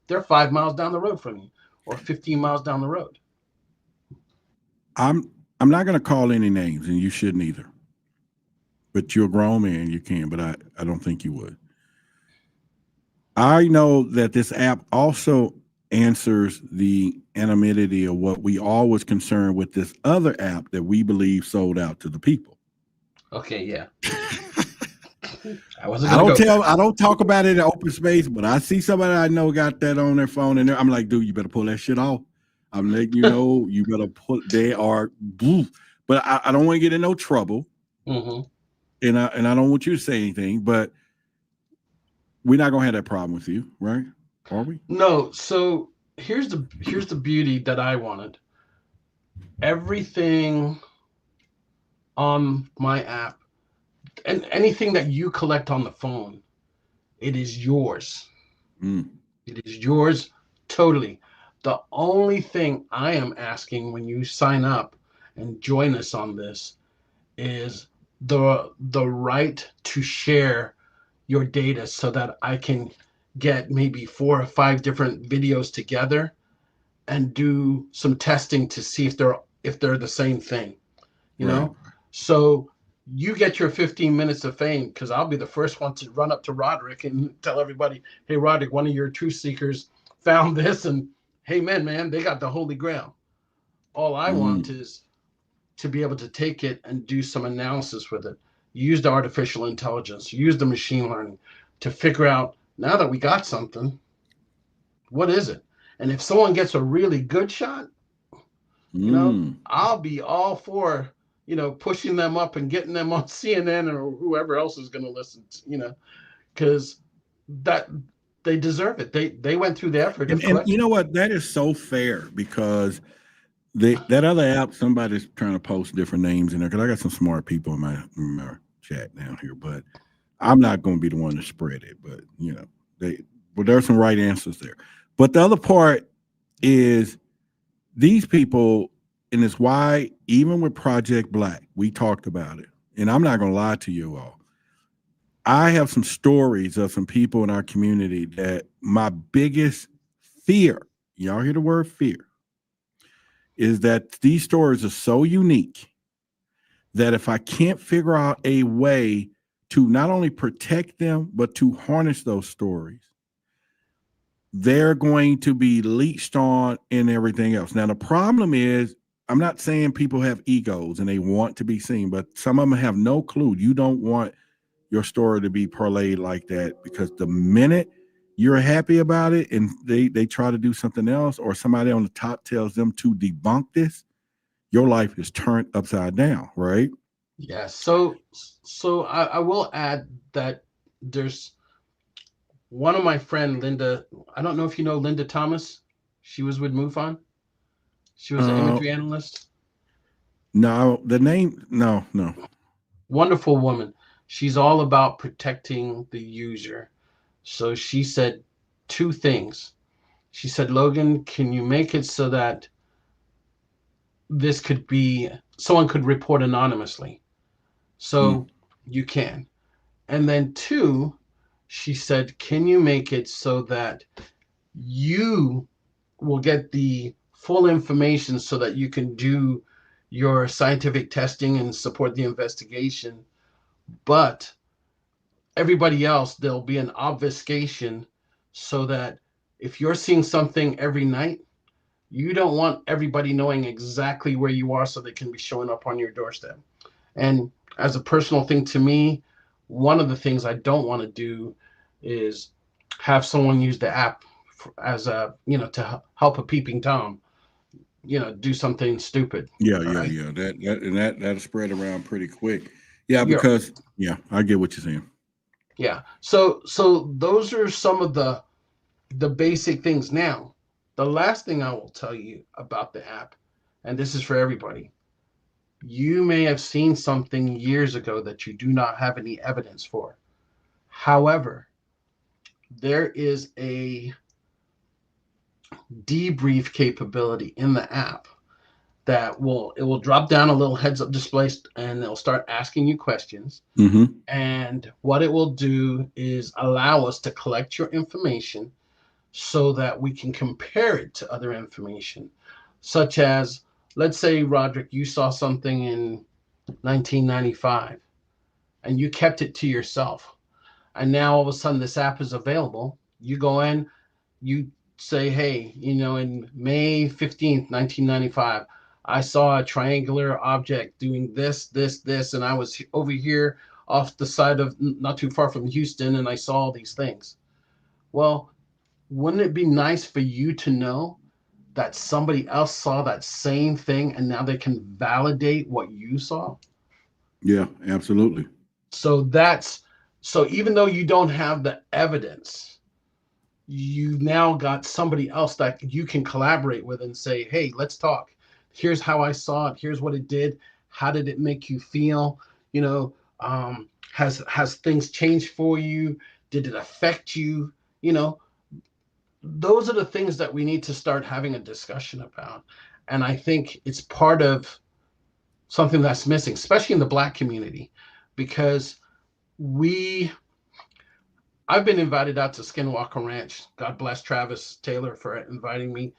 [SPEAKER 15] they're 5 miles down the road from you or 15 miles down the road.
[SPEAKER 14] I'm not going to call any names, and you shouldn't either. But you're a grown man, you can, but I don't think you would. I know that this app also answers the anonymity of what we all was concerned with this other app that we believe sold out to the people.
[SPEAKER 15] Okay, yeah.
[SPEAKER 14] I don't talk about it in open space, but I see somebody I know got that on their phone, and I'm like, dude, you better pull that shit off. I'm letting you know, you better put. They are, but I don't want to get in no trouble, and I don't want you to say anything. But we're not gonna have that problem with you, right? Are we?
[SPEAKER 15] No. So here's the beauty that I wanted. Everything on my app and anything that you collect on the phone, it is yours. It is yours totally. The only thing I am asking when you sign up and join us on this is the right to share your data so that I can get maybe 4 or 5 different videos together and do some testing to see if they're the same thing, you know? So you get your 15 minutes of fame because I'll be the first one to run up to Roderick and tell everybody, hey, Roderick, one of your truth seekers found this, and hey, man, they got the Holy Grail. All I want is to be able to take it and do some analysis with it. Use the artificial intelligence, use the machine learning to figure out, now that we got something, what is it? And if someone gets a really good shot, you know, I'll be all for, you know, pushing them up and getting them on CNN or whoever else is going to listen, you know, because that they deserve it. They went through the effort.
[SPEAKER 14] And you know what? That is so fair because that other app, somebody's trying to post different names in there because I got some smart people in my chat down here, but I'm not going to be the one to spread it. But you know, there's some right answers there. But the other part is these people, and it's why even with Project Black, we talked about it. And I'm not going to lie to you all. I have some stories of some people in our community that my biggest fear, y'all hear the word fear, is that these stories are so unique that if I can't figure out a way to not only protect them, but to harness those stories, they're going to be leached on and everything else. Now, the problem is, I'm not saying people have egos and they want to be seen, but some of them have no clue. You don't want your story to be parlayed like that because the minute you're happy about it and they try to do something else or somebody on the top tells them to debunk this, your life is turned upside down, right?
[SPEAKER 15] Yeah. So I will add that there's one of my friend, Linda, I don't know if you know Linda Thomas. She was with MUFON. She was an imagery analyst.
[SPEAKER 14] No, the name, no.
[SPEAKER 15] Wonderful woman. She's all about protecting the user. So she said, two things. She said, Logan, can you make it so that this could be, someone could report anonymously? So you can. And then two, she said, can you make it so that you will get the full information so that you can do your scientific testing and support the investigation, but everybody else, there'll be an obfuscation so that if you're seeing something every night, you don't want everybody knowing exactly where you are so they can be showing up on your doorstep. And as a personal thing to me, one of the things I don't want to do is have someone use the app as a, to help a peeping Tom, do something stupid.
[SPEAKER 14] Yeah. That'll spread around pretty quick. Yeah, because I get what you're saying.
[SPEAKER 15] Yeah. So those are some of the basic things. Now, the last thing I will tell you about the app, and this is for everybody, you may have seen something years ago that you do not have any evidence for. However, there is a debrief capability in the app that will drop down a little heads up display, and it'll start asking you questions. And what it will do is allow us to collect your information so that we can compare it to other information, such as, let's say, Roderick, you saw something in 1995 and you kept it to yourself. And now all of a sudden this app is available. You go in, you say, hey, in May 15th, 1995, I saw a triangular object doing this, and I was over here off the side of, not too far from Houston, and I saw all these things. Well, wouldn't it be nice for you to know that somebody else saw that same thing and now they can validate what you saw?
[SPEAKER 14] Yeah, absolutely.
[SPEAKER 15] So even though you don't have the evidence, you've now got somebody else that you can collaborate with and say, hey, let's talk. Here's how I saw it. Here's what it did. How did it make you feel? Has things changed for you? Did it affect you? Those are the things that we need to start having a discussion about. And I think it's part of something that's missing, especially in the Black community, because I've been invited out to Skinwalker Ranch. God bless Travis Taylor for inviting me.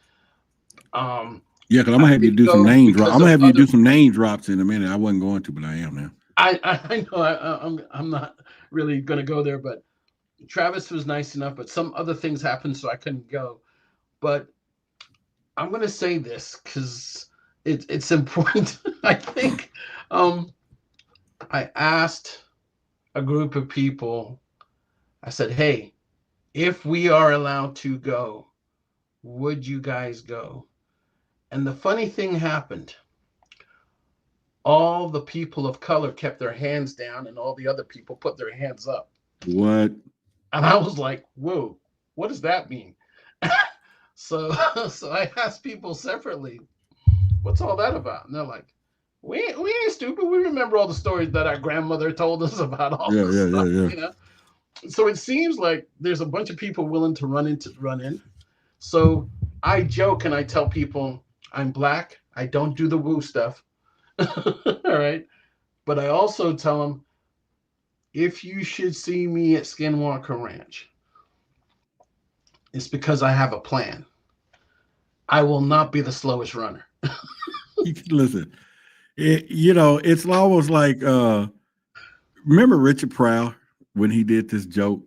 [SPEAKER 14] Yeah, because I'm gonna have you do some name drops. I'm gonna have you do some name drops in a minute. I wasn't going to, but I am now.
[SPEAKER 15] I know I'm not really gonna go there, but Travis was nice enough, but some other things happened, so I couldn't go. But I'm gonna say this because it's important. I think I asked a group of people. I said, hey, if we are allowed to go, would you guys go? And the funny thing happened. All the people of color kept their hands down and all the other people put their hands up.
[SPEAKER 14] What?
[SPEAKER 15] And I was like, whoa, what does that mean? So I asked people separately, what's all that about? And they're like, we ain't stupid. We remember all the stories that our grandmother told us about all this stuff. So it seems like there's a bunch of people willing to run in. So I joke and I tell people I'm Black. I don't do the woo stuff. All right. But I also tell them, if you should see me at Skinwalker Ranch, it's because I have a plan. I will not be the slowest runner.
[SPEAKER 14] Listen, it's almost like, remember Richard Pryor when he did this joke,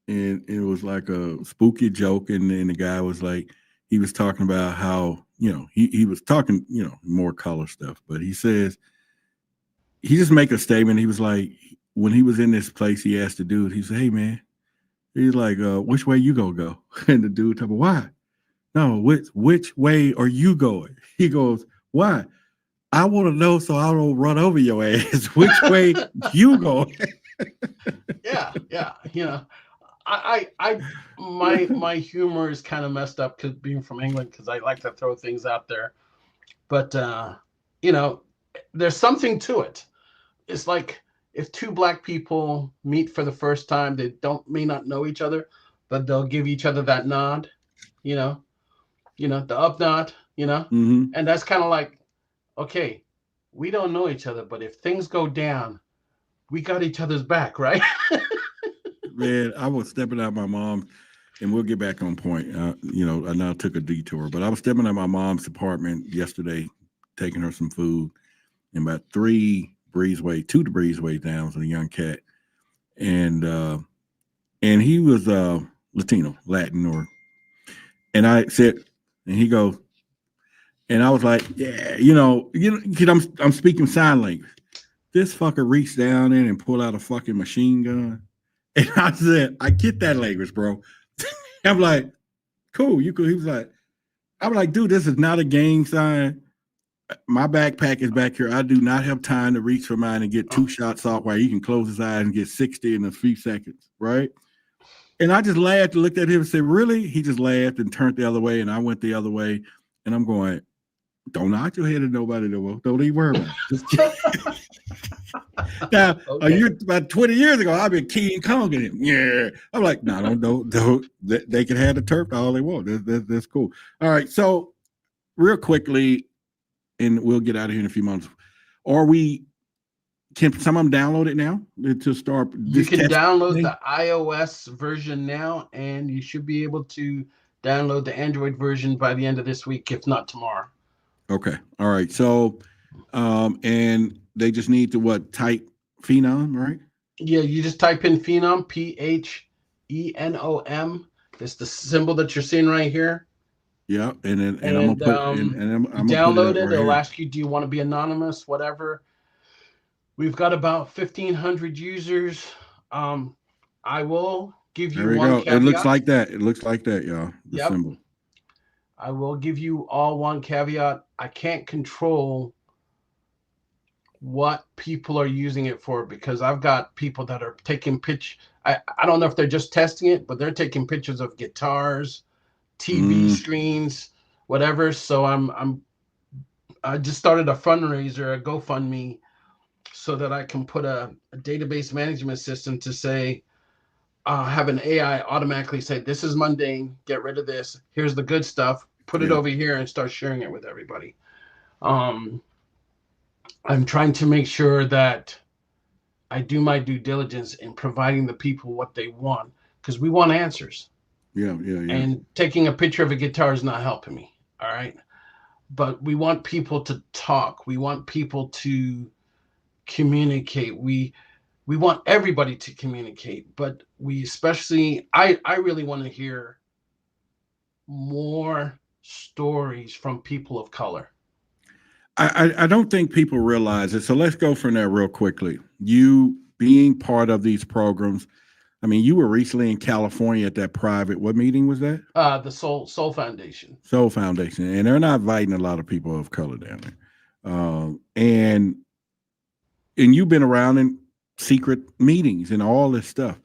[SPEAKER 14] and it was like a spooky joke, and then the guy was like, he was talking about how, he was talking, more color stuff, but he says, he just make a statement. He was like, when he was in this place, he asked the dude, he said, hey man, he's like, which way you gonna go? And the dude told him, why? No, which way are you going? He goes, why? I want to know so I don't run over your ass. Which way you going?
[SPEAKER 15] Yeah. My humor is kind of messed up because being from England, because I like to throw things out there. But there's something to it. It's like if two Black people meet for the first time, they may not know each other, but they'll give each other that nod, you know, the up nod,
[SPEAKER 14] Mm-hmm.
[SPEAKER 15] and that's kind of like, okay, we don't know each other, but if things go down, we got each other's back, right?
[SPEAKER 14] Man, I was stepping out my mom, and we'll get back on point. I now took a detour, but I was stepping out my mom's apartment yesterday, taking her some food, and about 2 breezeways down was a young cat, and he was Latino, Latin, and I said, and he goes, and I was like, yeah, because I'm speaking sign language. This fucker reached down in and pulled out a fucking machine gun. And I said, I get that language, bro. I'm like, cool, you could. He was like, I'm like, dude, this is not a gang sign. My backpack is back here. I do not have time to reach for mine and get 2 shots off while he can close his eyes and get 60 in a few seconds, right? And I just laughed and looked at him and said, really? He just laughed and turned the other way, and I went the other way. And I'm going, don't knock your head at nobody, no. Don't even worry about it. Now,
[SPEAKER 15] Okay.
[SPEAKER 14] about 20 years ago, I've been King Konging him. Yeah. I'm like, no, don't. They can have the turf all they want. That's cool. All right. So, real quickly, and we'll get out of here in a few months. Can someone download it now to start?
[SPEAKER 15] You can download the iOS version now, and you should be able to download the Android version by the end of this week, if not tomorrow.
[SPEAKER 14] Okay. All right. So, and they just need to type Phenom, right?
[SPEAKER 15] Yeah, you just type in Phenom, Phenom. It's the symbol that you're seeing right here.
[SPEAKER 14] Yeah, and I'm gonna put I'm
[SPEAKER 15] download
[SPEAKER 14] gonna put
[SPEAKER 15] it. It'll ask you, do you want to be anonymous? Whatever. We've got about 1,500 users. I will give you one caveat.
[SPEAKER 14] It looks like that. Y'all. The symbol.
[SPEAKER 15] I will give you all one caveat. I can't control what people are using it for, because I've got people that are taking I don't know if they're just testing it, but they're taking pictures of guitars, TV screens, whatever. So I just started a fundraiser, a GoFundMe, so that I can put a database management system to say, have an AI automatically say, this is mundane, get rid of this. Here's the good stuff. Put it over here and start sharing it with everybody. I'm trying to make sure that I do my due diligence in providing the people what they want, because we want answers.
[SPEAKER 14] Yeah.
[SPEAKER 15] And taking a picture of a guitar is not helping me. All right. But we want people to talk. We want people to communicate. We want everybody to communicate, but we especially, I really want to hear more stories from people of color.
[SPEAKER 14] I don't think people realize it. So let's go from there real quickly. You being part of these programs, I mean, you were recently in California at that private, what meeting was that?
[SPEAKER 15] The Soul Foundation.
[SPEAKER 14] Soul Foundation. And they're not inviting a lot of people of color down there. And you've been around in secret meetings and all this stuff.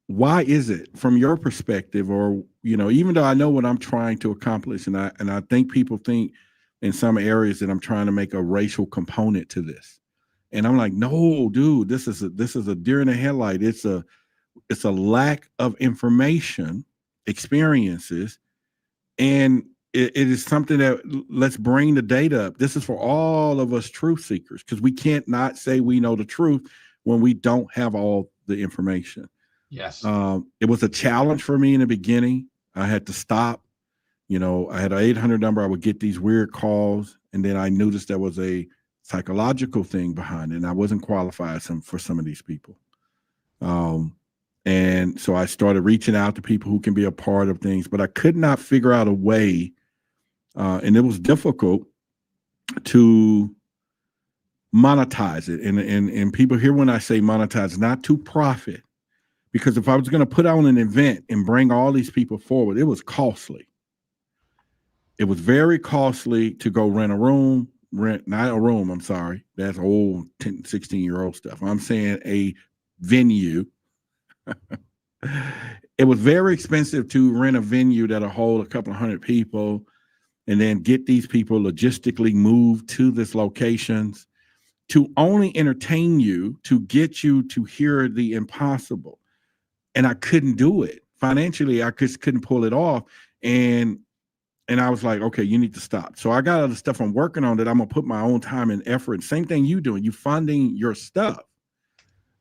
[SPEAKER 14] Why is it from your perspective, or, even though I know what I'm trying to accomplish, and I think people think in some areas that I'm trying to make a racial component to this. And I'm like, no, dude, this is a deer in the headlight. It's a lack of information, experiences, and it is something that let's bring the data up. This is for all of us truth seekers, because we can't not say we know the truth when we don't have all the information.
[SPEAKER 15] Yes.
[SPEAKER 14] It was a challenge for me in the beginning. I had to stop. I had an 800 number. I would get these weird calls, and then I noticed there was a psychological thing behind it, and I wasn't qualified for some of these people. And so I started reaching out to people who can be a part of things, but I could not figure out a way, and it was difficult to monetize it. And people hear when I say monetize, not to profit, because if I was going to put on an event and bring all these people forward, it was costly. It was very costly to go not a room, I'm sorry. That's old 10, 16-year-old stuff. I'm saying a venue. It was very expensive to rent a venue that'll hold a couple of hundred people and then get these people logistically moved to this locations to only entertain you, to get you to hear the impossible. and I couldn't do it financially. I just couldn't pull it off. And I was like, okay, you need to stop. So I got other stuff I'm working on that I'm gonna put my own time and effort. Same thing you doing. You funding your stuff.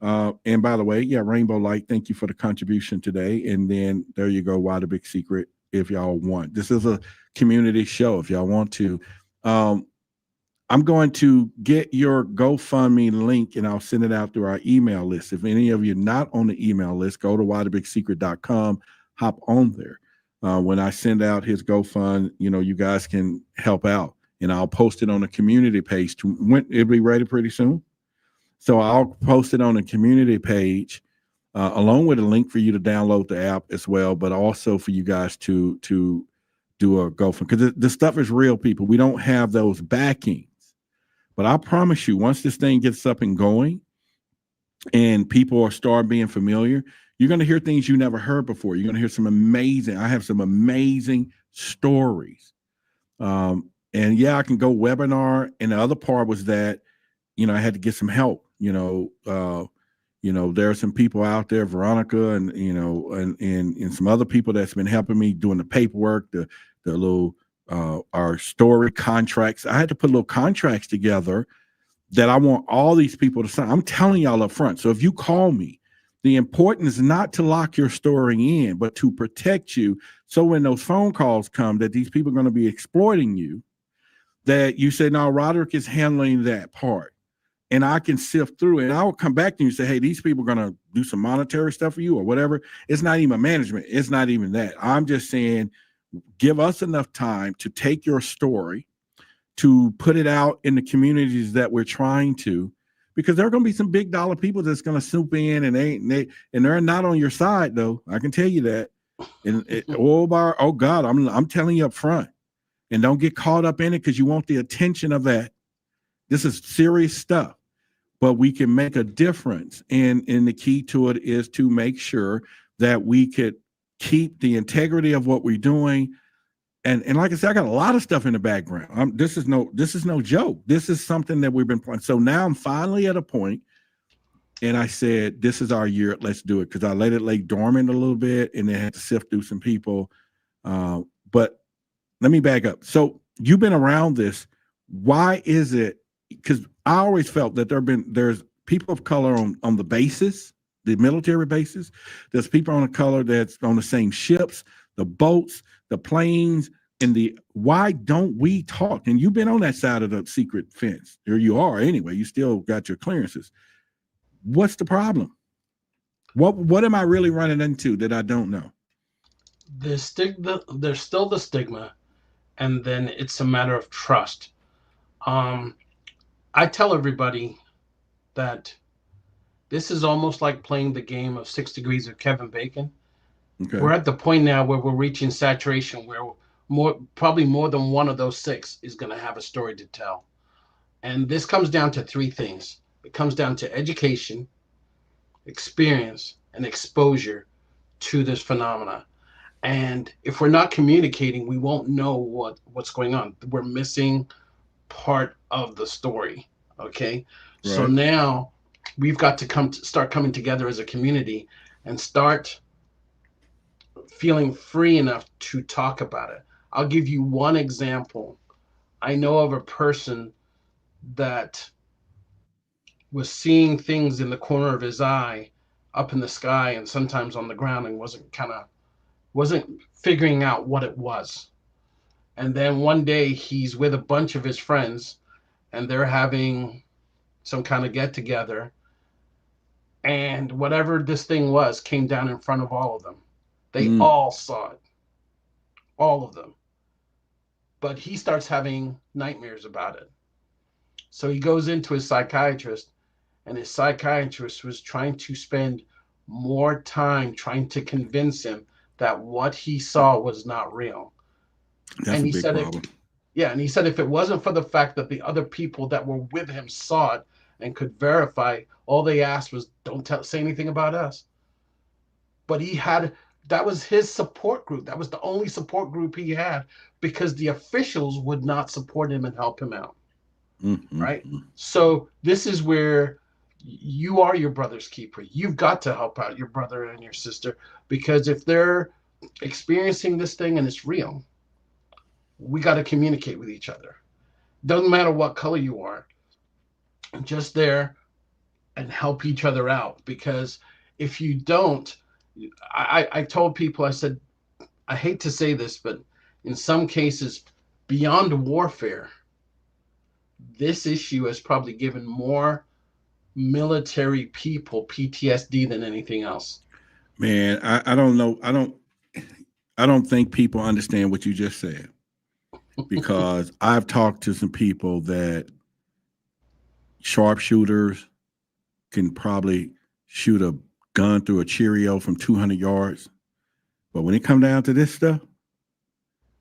[SPEAKER 14] And by the way, yeah, Rainbow Light, thank you for the contribution today. And then there you go. Why the Big Secret? If y'all want, this is a community show. If y'all want to, I'm going to get your GoFundMe link and I'll send it out through our email list. If any of you are not on the email list, go to whythebigsecret.com, hop on there. When I send out his GoFund, you guys can help out, and I'll post it on the community page. It'll be ready pretty soon. So I'll post it on the community page, along with a link for you to download the app as well, but also for you guys to do a GoFund, because the stuff is real, people. We don't have those backings, but I promise you, once this thing gets up and going, and people start being familiar, you're going to hear things you never heard before. You're going to hear I have some amazing stories. And yeah, I can go webinar. And the other part was that, I had to get some help. There are some people out there, Veronica and, and some other people that's been helping me doing the paperwork, the little, our story contracts. I had to put little contracts together that I want all these people to sign. I'm telling y'all up front. So if you call me, the importance is not to lock your story in, but to protect you. So when those phone calls come that these people are going to be exploiting you, that you say, no, Roderick is handling that part. And I can sift through it. And I will come back to you and say, hey, these people are going to do some monetary stuff for you or whatever. It's not even management. It's not even that. I'm just saying, give us enough time to take your story, to put it out in the communities that we're trying to, because there are going to be some big dollar people that's going to swoop in, and they're not on your side, though. I can tell you that. And oh God, I'm telling you up front, and don't get caught up in it because you want the attention of that. This is serious stuff, but we can make a difference. And the key to it is to make sure that we could keep the integrity of what we're doing. And like I said, I got a lot of stuff in the background. This is no joke. This is something that we've been planning. So now I'm finally at a point, and I said, this is our year. Let's do it. Because I let it lay dormant a little bit, and then had to sift through some people. But let me back up. So you've been around this. Why is it? Because I always felt that there's people of color on the bases, the military bases. There's people on the color that's on the same ships, the boats, the planes, and why don't we talk? And you've been on that side of the secret fence, or you are anyway. You still got your clearances. What's the problem? What am I really running into that I don't know?
[SPEAKER 15] There's still the stigma, and then it's a matter of trust. I tell everybody that this is almost like playing the game of 6 Degrees of Kevin Bacon. Okay. We're at the point now where we're reaching saturation, where probably more than one of those 6 is going to have a story to tell. And this comes down to 3 things. It comes down to education, experience, and exposure to this phenomena. And if we're not communicating, we won't know what's going on. We're missing part of the story. Okay. Right. So now we've got to start coming together as a community and start feeling free enough to talk about it. I'll give you one example. I know of a person that was seeing things in the corner of his eye, up in the sky and sometimes on the ground, and wasn't figuring out what it was. And then one day he's with a bunch of his friends and they're having some kind of get together, and whatever this thing was came down in front of all of them. They all saw it, all of them. But he starts having nightmares about it. So he goes into his psychiatrist, and his psychiatrist was trying to spend more time trying to convince him that what he saw was not real.
[SPEAKER 14] That's and he said problem.
[SPEAKER 15] And he said if it wasn't for the fact that the other people that were with him saw it and could verify, all they asked was, don't say anything about us. But that was his support group. That was the only support group he had, because the officials would not support him and help him out. Mm-hmm. Right? So this is where you are your brother's keeper. You've got to help out your brother and your sister, because if they're experiencing this thing and it's real, we got to communicate with each other. Doesn't matter what color you are, just there and help each other out. Because if you don't, I told people, I said, I hate to say this, but in some cases, beyond warfare, this issue has probably given more military people PTSD than anything else.
[SPEAKER 14] Man, I don't know. I don't think people understand what you just said, because I've talked to some people that sharpshooters can probably shoot a gun through a Cheerio from 200 yards. But when it comes down to this stuff,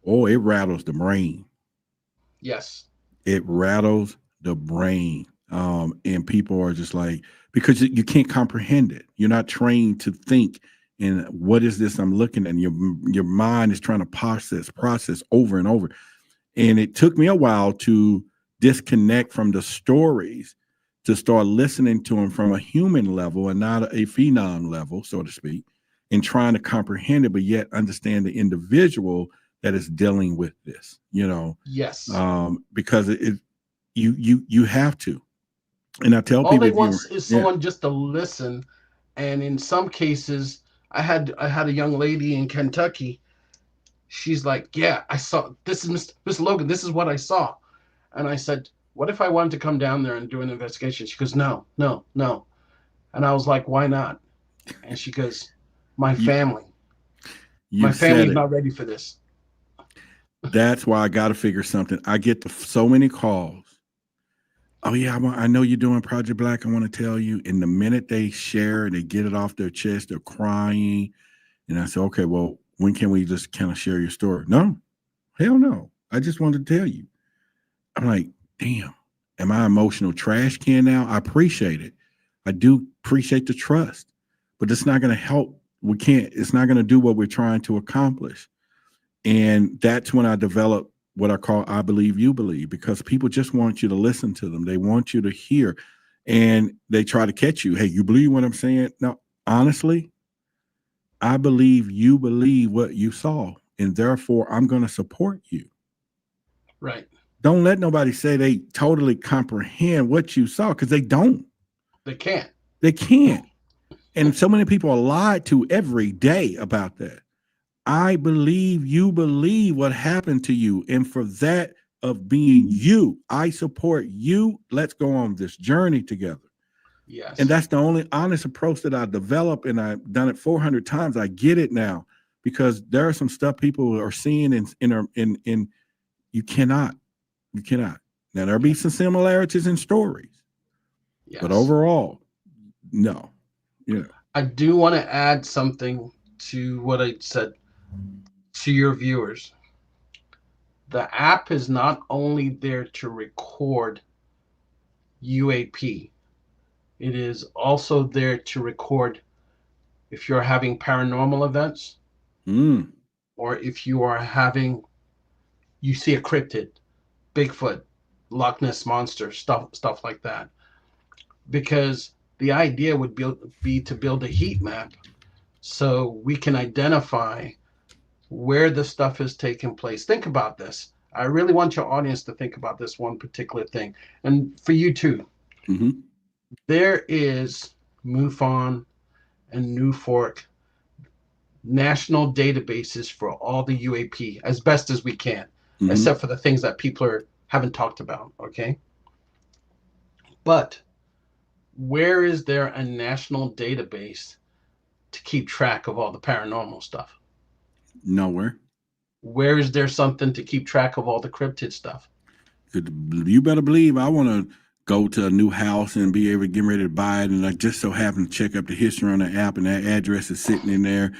[SPEAKER 14] oh, it rattles the brain.
[SPEAKER 15] Yes.
[SPEAKER 14] It rattles the brain. And people are just like, because you can't comprehend it. You're not trained to think, and what is this I'm looking at? And your mind is trying to process over and over. And it took me a while to disconnect from the stories to start listening to them from a human level and not a phenom level, so to speak, and trying to comprehend it, but yet understand the individual that is dealing with this,
[SPEAKER 15] Yes.
[SPEAKER 14] Because you have to. And I tell
[SPEAKER 15] all
[SPEAKER 14] people,
[SPEAKER 15] they want is someone just to listen. And in some cases, I had a young lady in Kentucky. She's like, yeah, I saw, this is Mr. Logan, this is what I saw. And I said, what if I wanted to come down there and do an investigation? She goes, no. And I was like, why not? And she goes, my family's not ready for this.
[SPEAKER 14] That's why I got to figure something. I get so many calls. Oh yeah, I know you're doing Project Black. I want to tell you. And the minute they share and they get it off their chest, they're crying. And I say, okay, well, when can we just kind of share your story? No, hell no. I just wanted to tell you. I'm like, damn, am I emotional trash can now? I appreciate it. I do appreciate the trust, but it's not going to help. It's not going to do what we're trying to accomplish. And that's when I developed what I call I Believe You Believe, because people just want you to listen to them. They want you to hear, and they try to catch you. Hey, you believe what I'm saying? No, honestly, I believe you believe what you saw, and therefore I'm going to support you.
[SPEAKER 15] Right.
[SPEAKER 14] Don't let nobody say they totally comprehend what you saw, because they don't.
[SPEAKER 15] They can't.
[SPEAKER 14] They can't. And so many people are lied to every day about that. I believe you believe what happened to you. And for that of being you, I support you. Let's go on this journey together.
[SPEAKER 15] Yes.
[SPEAKER 14] And that's the only honest approach that I developed, and I've done it 400 times. I get it now, because there are some stuff people are seeing in you cannot. Now there'll be some similarities in stories, but overall, no.
[SPEAKER 15] I do want to add something to what I said to your viewers. The app is not only there to record UAP, it is also there to record if you're having paranormal events, or if you see a cryptid, Bigfoot, Loch Ness Monster, stuff like that. Because the idea would be to build a heat map so we can identify where the stuff is taking place. Think about this. I really want your audience to think about this one particular thing. And for you too.
[SPEAKER 14] Mm-hmm.
[SPEAKER 15] There is MUFON and NUFORC national databases for all the UAP as best as we can, except for the things that people haven't talked about, okay? But where is there a national database to keep track of all the paranormal stuff?
[SPEAKER 14] Nowhere.
[SPEAKER 15] Where is there something to keep track of all the cryptid stuff?
[SPEAKER 14] You better believe I want to go to a new house and be able to get ready to buy it, and I just so happen to check up the history on the app, and that address is sitting in there,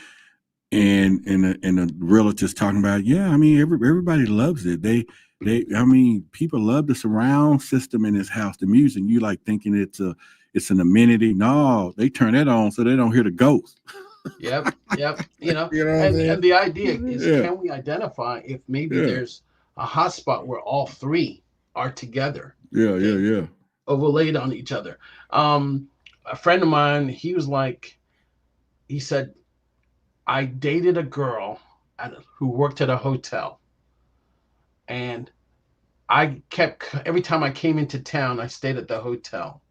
[SPEAKER 14] and the realtor's talking about, yeah, I mean, everybody loves it. I mean, people love the surround system in this house, the music. You like thinking it's an amenity. No, they turn that on so they don't hear the ghost.
[SPEAKER 15] Yep. And the idea is, can we identify if maybe there's a hotspot where all three are together?
[SPEAKER 14] Yeah.
[SPEAKER 15] overlaid on each other. A friend of mine, he said, I dated a girl who worked at a hotel, and every time I came into town, I stayed at the hotel.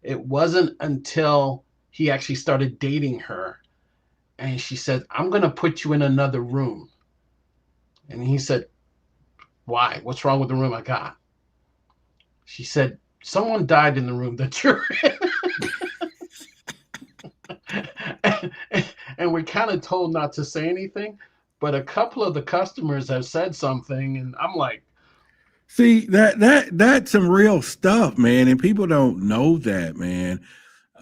[SPEAKER 15] It wasn't until he actually started dating her, and she said, I'm going to put you in another room. And he said, why? What's wrong with the room I got? She said, someone died in the room that you're in. and we're kind of told not to say anything, but a couple of the customers have said something, and I'm like,
[SPEAKER 14] see, that's some real stuff, man, and people don't know that, man.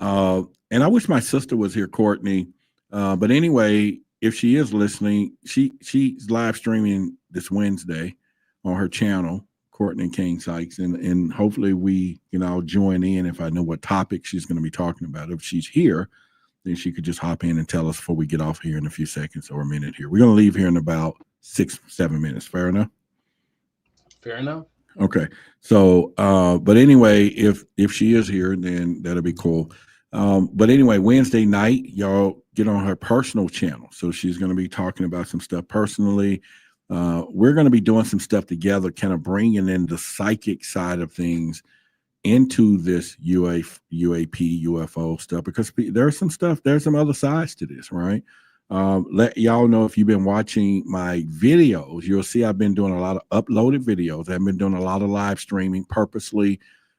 [SPEAKER 14] And I wish my sister was here, Courtney. But anyway, if she is listening, she's live streaming this Wednesday on her channel, Courtney King Sykes, and hopefully we can all join in if I know what topic she's going to be talking about. If she's here, then she could just hop in and tell us before we get off here in a few seconds or a minute here. We're going to leave here in about 6-7 minutes. Fair enough?
[SPEAKER 15] Fair enough.
[SPEAKER 14] Okay. So, but anyway, if she is here, then that'll be cool. But anyway, Wednesday night, y'all get on her personal channel. So she's going to be talking about some stuff personally. We're going to be doing some stuff together, kind of bringing in the psychic side of things into this UAP, UFO stuff, because there's some other sides to this, right? Let y'all know, if you've been watching my videos, you'll see I've been doing a lot of uploaded videos. I've been doing a lot of live streaming purposely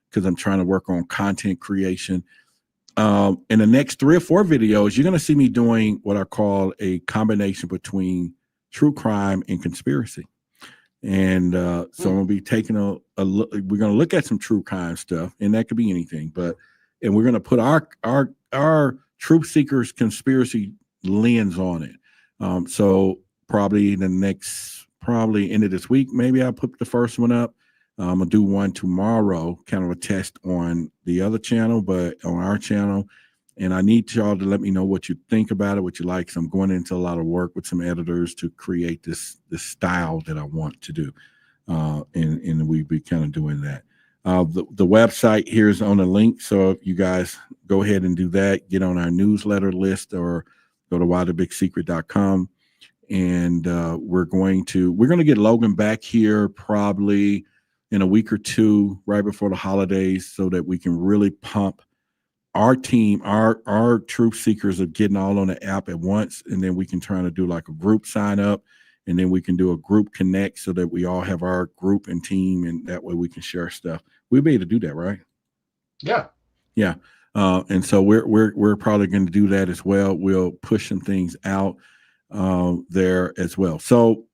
[SPEAKER 14] because I'm trying to work on content creation. In the next 3 or 4 videos, you're going to see me doing what I call a combination between true crime and conspiracy. And so I'm going to be taking a look. We're going to look at some true crime stuff, and that could be anything. And we're going to put our truth seekers conspiracy lens on it. So probably end of this week, maybe I'll put the first one up. I'm gonna do one tomorrow, kind of a test on the other channel, but on our channel. And I need y'all to let me know what you think about it, what you like. So I'm going into a lot of work with some editors to create this style that I want to do. And we'll be kind of doing that. The website here is on the link. So if you guys go ahead and do that, get on our newsletter list or go to wildthebigsecret.com. And we're going to get Logan back here probably in a week or two, right before the holidays, so that we can really pump our team, our truth seekers, of getting all on the app at once. And then we can try to do like a group sign up, and then we can do a group connect so that we all have our group and team, and that way we can share stuff. We'll be able to do that, right?
[SPEAKER 15] Yeah.
[SPEAKER 14] Yeah. And so we're probably going to do that as well. We'll push some things out there as well. So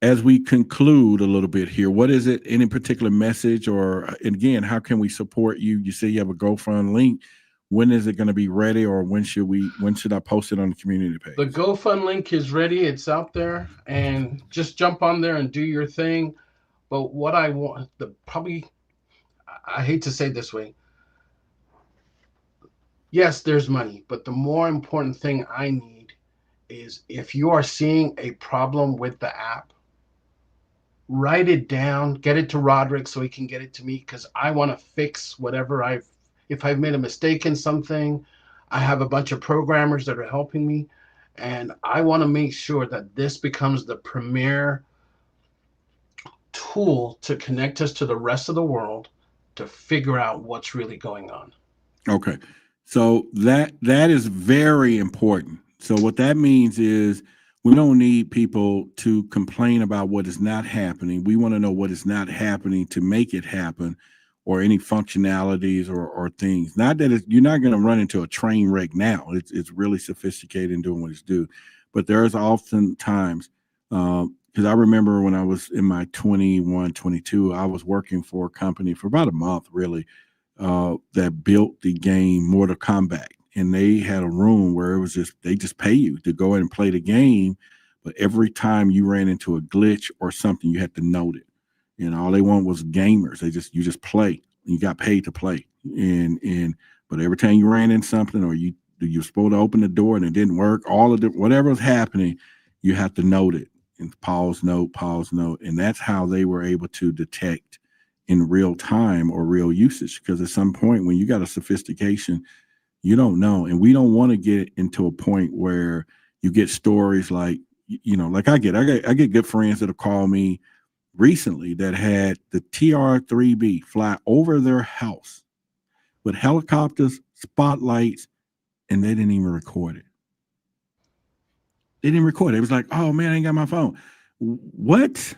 [SPEAKER 14] as we conclude a little bit here, what is it, any particular message, or again, how can we support you? You say you have a GoFund link. When is it going to be ready, or when should I post it on the community page?
[SPEAKER 15] The GoFund link is ready. It's out there, and just jump on there and do your thing. But what I want, I hate to say it this way. Yes, there's money, but the more important thing I need is, if you are seeing a problem with the app, write it down, get it to Roderick so he can get it to me, because I want to fix whatever if I've made a mistake in something. I have a bunch of programmers that are helping me, and I want to make sure that this becomes the premier tool to connect us to the rest of the world to figure out what's really going on.
[SPEAKER 14] Okay. So that is very important. So what that means is, we don't need people to complain about what is not happening. We want to know what is not happening to make it happen, or any functionalities or things. Not that you're not going to run into a train wreck now. It's really sophisticated in doing what it's due. But there's often times, because I remember when I was in my 21, 22, I was working for a company for about a month, really, that built the game Mortal Kombat. And they had a room where it was they just pay you to go in and play the game. But every time you ran into a glitch or something, you had to note it. And all they want was gamers. You just play. You got paid to play. But every time you ran into something, or you were supposed to open the door and it didn't work, whatever was happening, you have to note it and pause note. And that's how they were able to detect in real time or real usage, because at some point when you got a sophistication, you don't know. And we don't want to get into a point where you get stories like, like I get good friends that have called me recently that had the TR-3B fly over their house with helicopters, spotlights, and they didn't even record it. They didn't record it. It was like, oh man, I ain't got my phone. What?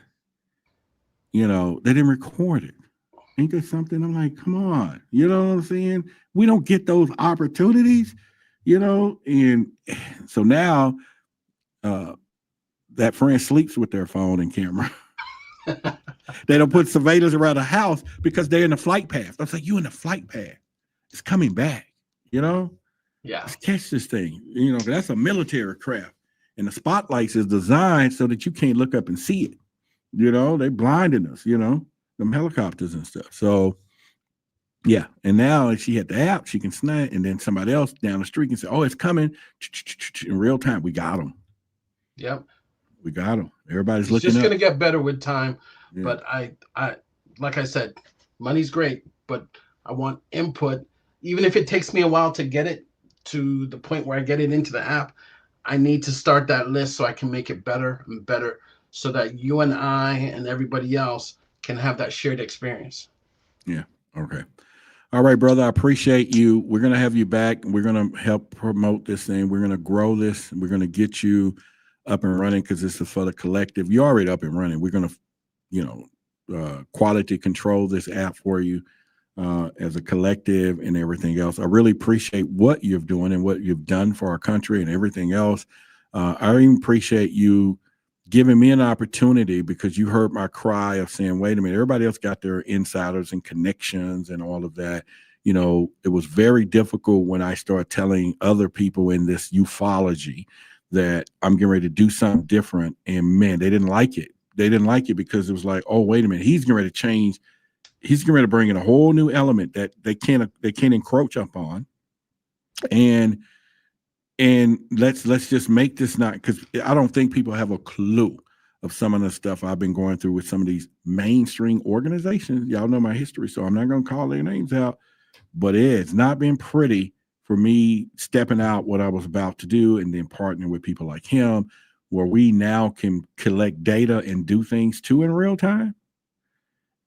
[SPEAKER 14] They didn't record it. Ain't there something? I'm like, come on. You know what I'm saying? We don't get those opportunities, and so now that friend sleeps with their phone and camera. They don't put surveillance around the house because they're in the flight path. I was like, you in the flight path. It's coming back, Yeah. Let's catch this thing. That's a military craft. And the spotlights is designed so that you can't look up and see it. They blinding us, them helicopters and stuff. So yeah. And now if she had the app, she can snap, and then somebody else down the street can say, oh, it's coming in real time. We got them.
[SPEAKER 15] Yep.
[SPEAKER 14] We got them. Everybody's
[SPEAKER 15] It's
[SPEAKER 14] looking
[SPEAKER 15] just
[SPEAKER 14] up.
[SPEAKER 15] going to get better with time.
[SPEAKER 14] Yeah.
[SPEAKER 15] But I, like I said, money's great, but I want input. Even if it takes me a while to get it to the point where I get it into the app, I need to start that list so I can make it better and better, so that you and I and everybody else can have that shared experience.
[SPEAKER 14] Yeah. Okay. All right, brother. I appreciate you. We're going to have you back. We're going to help promote this thing. We're going to grow this. We're going to get you up and running, because this is for the collective. You're already up and running. We're going to, quality control this app for you as a collective and everything else. I really appreciate what you're doing and what you've done for our country and everything else. I even appreciate you giving me an opportunity, because you heard my cry of saying, wait a minute, everybody else got their insiders and connections and all of that. It was very difficult when I started telling other people in this ufology that I'm getting ready to do something different. And man, they didn't like it. They didn't like it because it was like, oh, wait a minute, he's getting ready to change. He's getting ready to bring in a whole new element that they can't encroach upon. And let's just make this not, because I don't think people have a clue of some of the stuff I've been going through with some of these mainstream organizations. Y'all know my history, so I'm not going to call their names out, but it's not been pretty for me stepping out what I was about to do and then partnering with people like him, where we now can collect data and do things too in real time.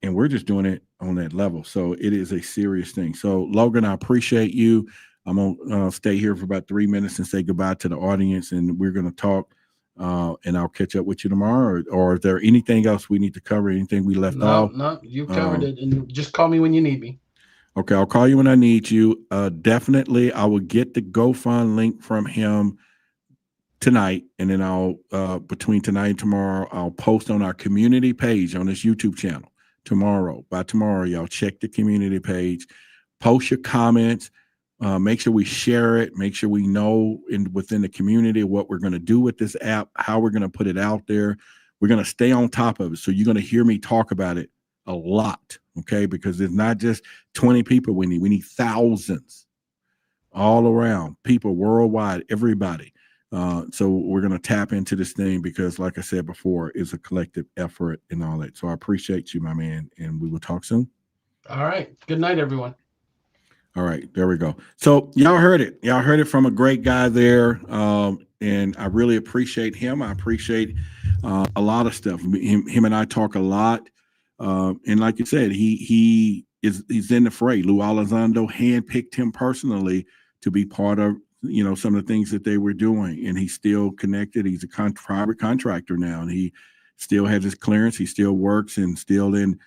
[SPEAKER 14] And we're just doing it on that level. So it is a serious thing. So Logan, I appreciate you. I'm going to stay here for about 3 minutes and say goodbye to the audience, and we're going to talk, and I'll catch up with you tomorrow. Or is there anything else we need to cover? Anything we left off?
[SPEAKER 15] No, you covered it. And just call me when you need me.
[SPEAKER 14] Okay, I'll call you when I need you. Definitely, I will get the GoFund link from him tonight, and then I'll, between tonight and tomorrow, I'll post on our community page on this YouTube channel tomorrow. By tomorrow, y'all check the community page, post your comments. Make sure we share it. Make sure we know within the community what we're going to do with this app, how we're going to put it out there. We're going to stay on top of it. So you're going to hear me talk about it a lot, okay? Because it's not just 20 people we need. We need thousands all around, people worldwide, everybody. So we're going to tap into this thing because, like I said before, it's a collective effort and all that. So I appreciate you, my man, and we will talk soon.
[SPEAKER 15] All right. Good night, everyone.
[SPEAKER 14] All right, there we go. So y'all heard it. Y'all heard it from a great guy there, and I really appreciate him. I appreciate a lot of stuff. Him and I talk a lot, and like you said, he's in the fray. Lou Elizondo handpicked him personally to be part of some of the things that they were doing, and he's still connected. He's a private contractor now, and he still has his clearance. He still works and still in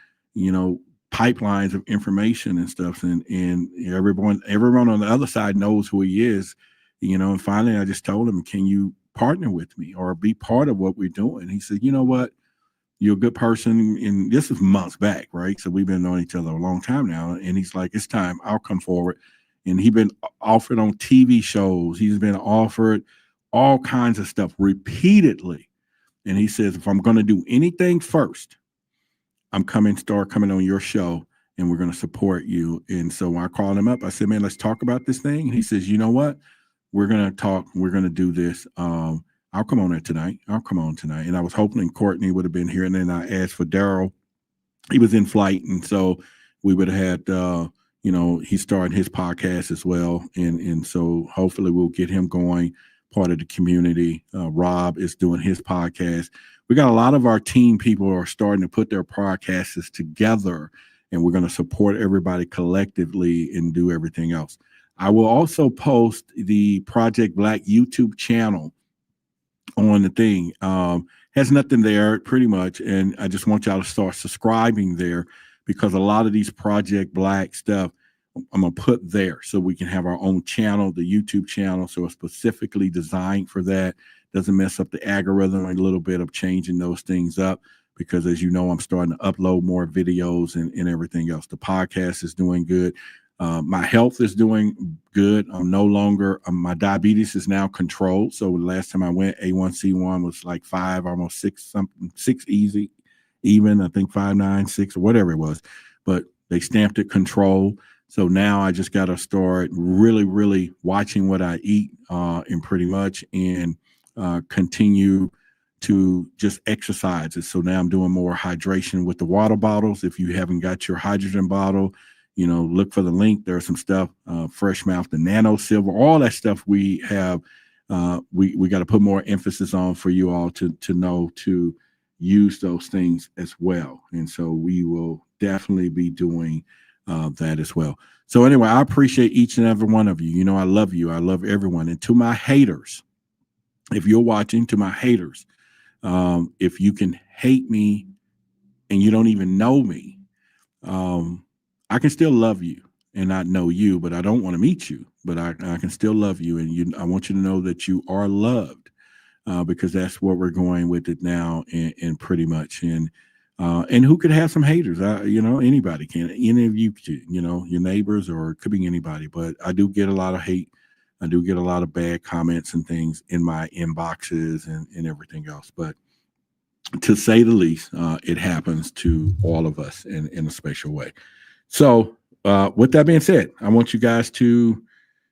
[SPEAKER 14] pipelines of information and stuff, and everyone on the other side knows who he is, and finally I just told him, can you partner with me or be part of what we're doing? He said, you know what, you're a good person, and this is months back, right? So we've been knowing each other a long time now, and he's like, it's time, I'll come forward. And he's been offered on TV shows, he's been offered all kinds of stuff repeatedly, and he says, if I'm going to do anything first, start coming on your show, and we're going to support you. And so when I called him up, I said, man, let's talk about this thing. And he says, you know what? We're going to talk. We're going to do this. I'll come on there tonight. I'll come on tonight. And I was hoping Courtney would have been here. And then I asked for Daryl he was in flight, and so we would have had he's starting his podcast as well, and so hopefully we'll get him going, part of the community. Rob is doing his podcast. We got a lot of our team people are starting to put their podcasts together, and we're going to support everybody collectively and do everything else. I will also post the Project Black YouTube channel on the thing. Has nothing there pretty much, and I just want y'all to start subscribing there, because a lot of these Project Black stuff I'm going to put there so we can have our own channel, the YouTube channel. So it's specifically designed for that. Doesn't mess up the algorithm, a little bit of changing those things up, because as you know, I'm starting to upload more videos and everything else. The podcast is doing good. My health is doing good. I'm no longer, my diabetes is now controlled. So the last time I went, A1C1 was like 5, almost 6 something, 6 easy, even I think 5, 9, 6 or whatever it was, but they stamped it control. So now I just got to start really, really watching what I eat and pretty much, and continue to just exercise it. So now I'm doing more hydration with the water bottles. If you haven't got your hydrogen bottle, look for the link. There's some stuff, Fresh Mouth, the Nano Silver, all that stuff we have. We got to put more emphasis on for you all to know to use those things as well. And so we will definitely be doing that as well. So anyway, I appreciate each and every one of you. I love you. I love everyone. And to my haters, if you're watching, to my haters, if you can hate me and you don't even know me, I can still love you and not know you, but I don't want to meet you, but I can still love you. And I want you to know that you are loved, because that's what we're going with it now, and pretty much. And who could have some haters? Anybody can, any of you, your neighbors, or it could be anybody, but I do get a lot of hate. I do get a lot of bad comments and things in my inboxes and everything else. But to say the least, it happens to all of us in a special way. So with that being said, I want you guys to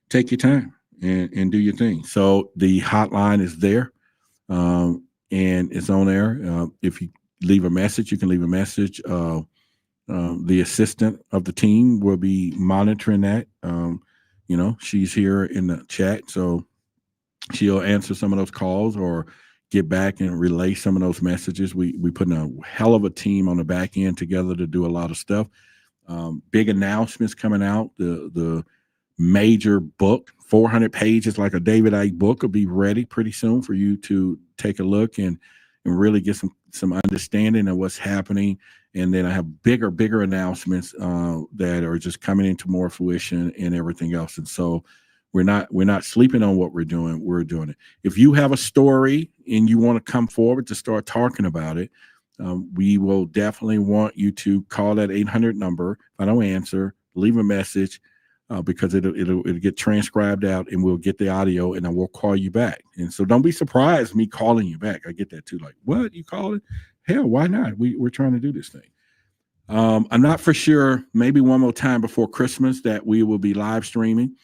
[SPEAKER 14] take your time and do your thing. So the hotline is there, and it's on there. If you leave a message, you can leave a message. The assistant of the team will be monitoring that. She's here in the chat, so she'll answer some of those calls or get back and relay some of those messages. We put a hell of a team on the back end together to do a lot of stuff. Big announcements coming out. The major book, 400 pages, like a David Icke book, will be ready pretty soon for you to take a look and really get some understanding of what's happening. And then I have bigger announcements that are just coming into more fruition and everything else. And so we're not sleeping on what we're doing. We're doing it. If you have a story and you want to come forward to start talking about it, we will definitely want you to call that 800 number. If I don't answer, leave a message, because it'll get transcribed out, and we'll get the audio, and I will call you back. And so don't be surprised me calling you back. I get that too. Like, what, you calling? Hell, why not? We're trying to do this thing. I'm not for sure, maybe one more time before Christmas, that we will be live streaming.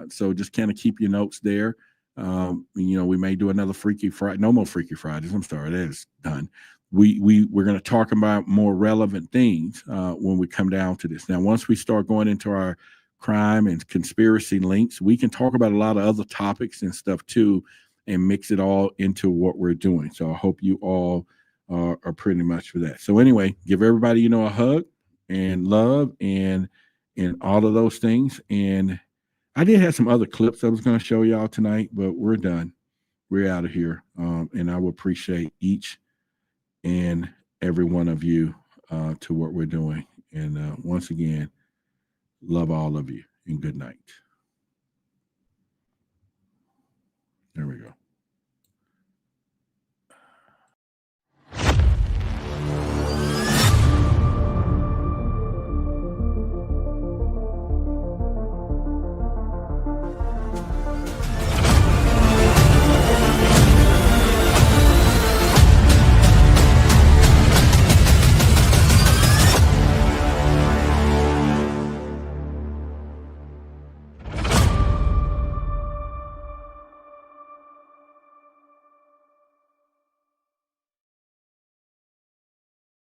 [SPEAKER 14] So just kind of keep your notes there. We may do another Freaky Friday. No more Freaky Fridays. I'm sorry, that is done. We're going to talk about more relevant things when we come down to this. Now, once we start going into our crime and conspiracy links, we can talk about a lot of other topics and stuff too, and mix it all into what we're doing. So I hope you all are pretty much for that. So anyway, give everybody, a hug and love and all of those things. And I did have some other clips I was going to show y'all tonight, but we're done. We're out of here. And I will appreciate each and every one of you to what we're doing. And once again, love all of you, and good night. There we go.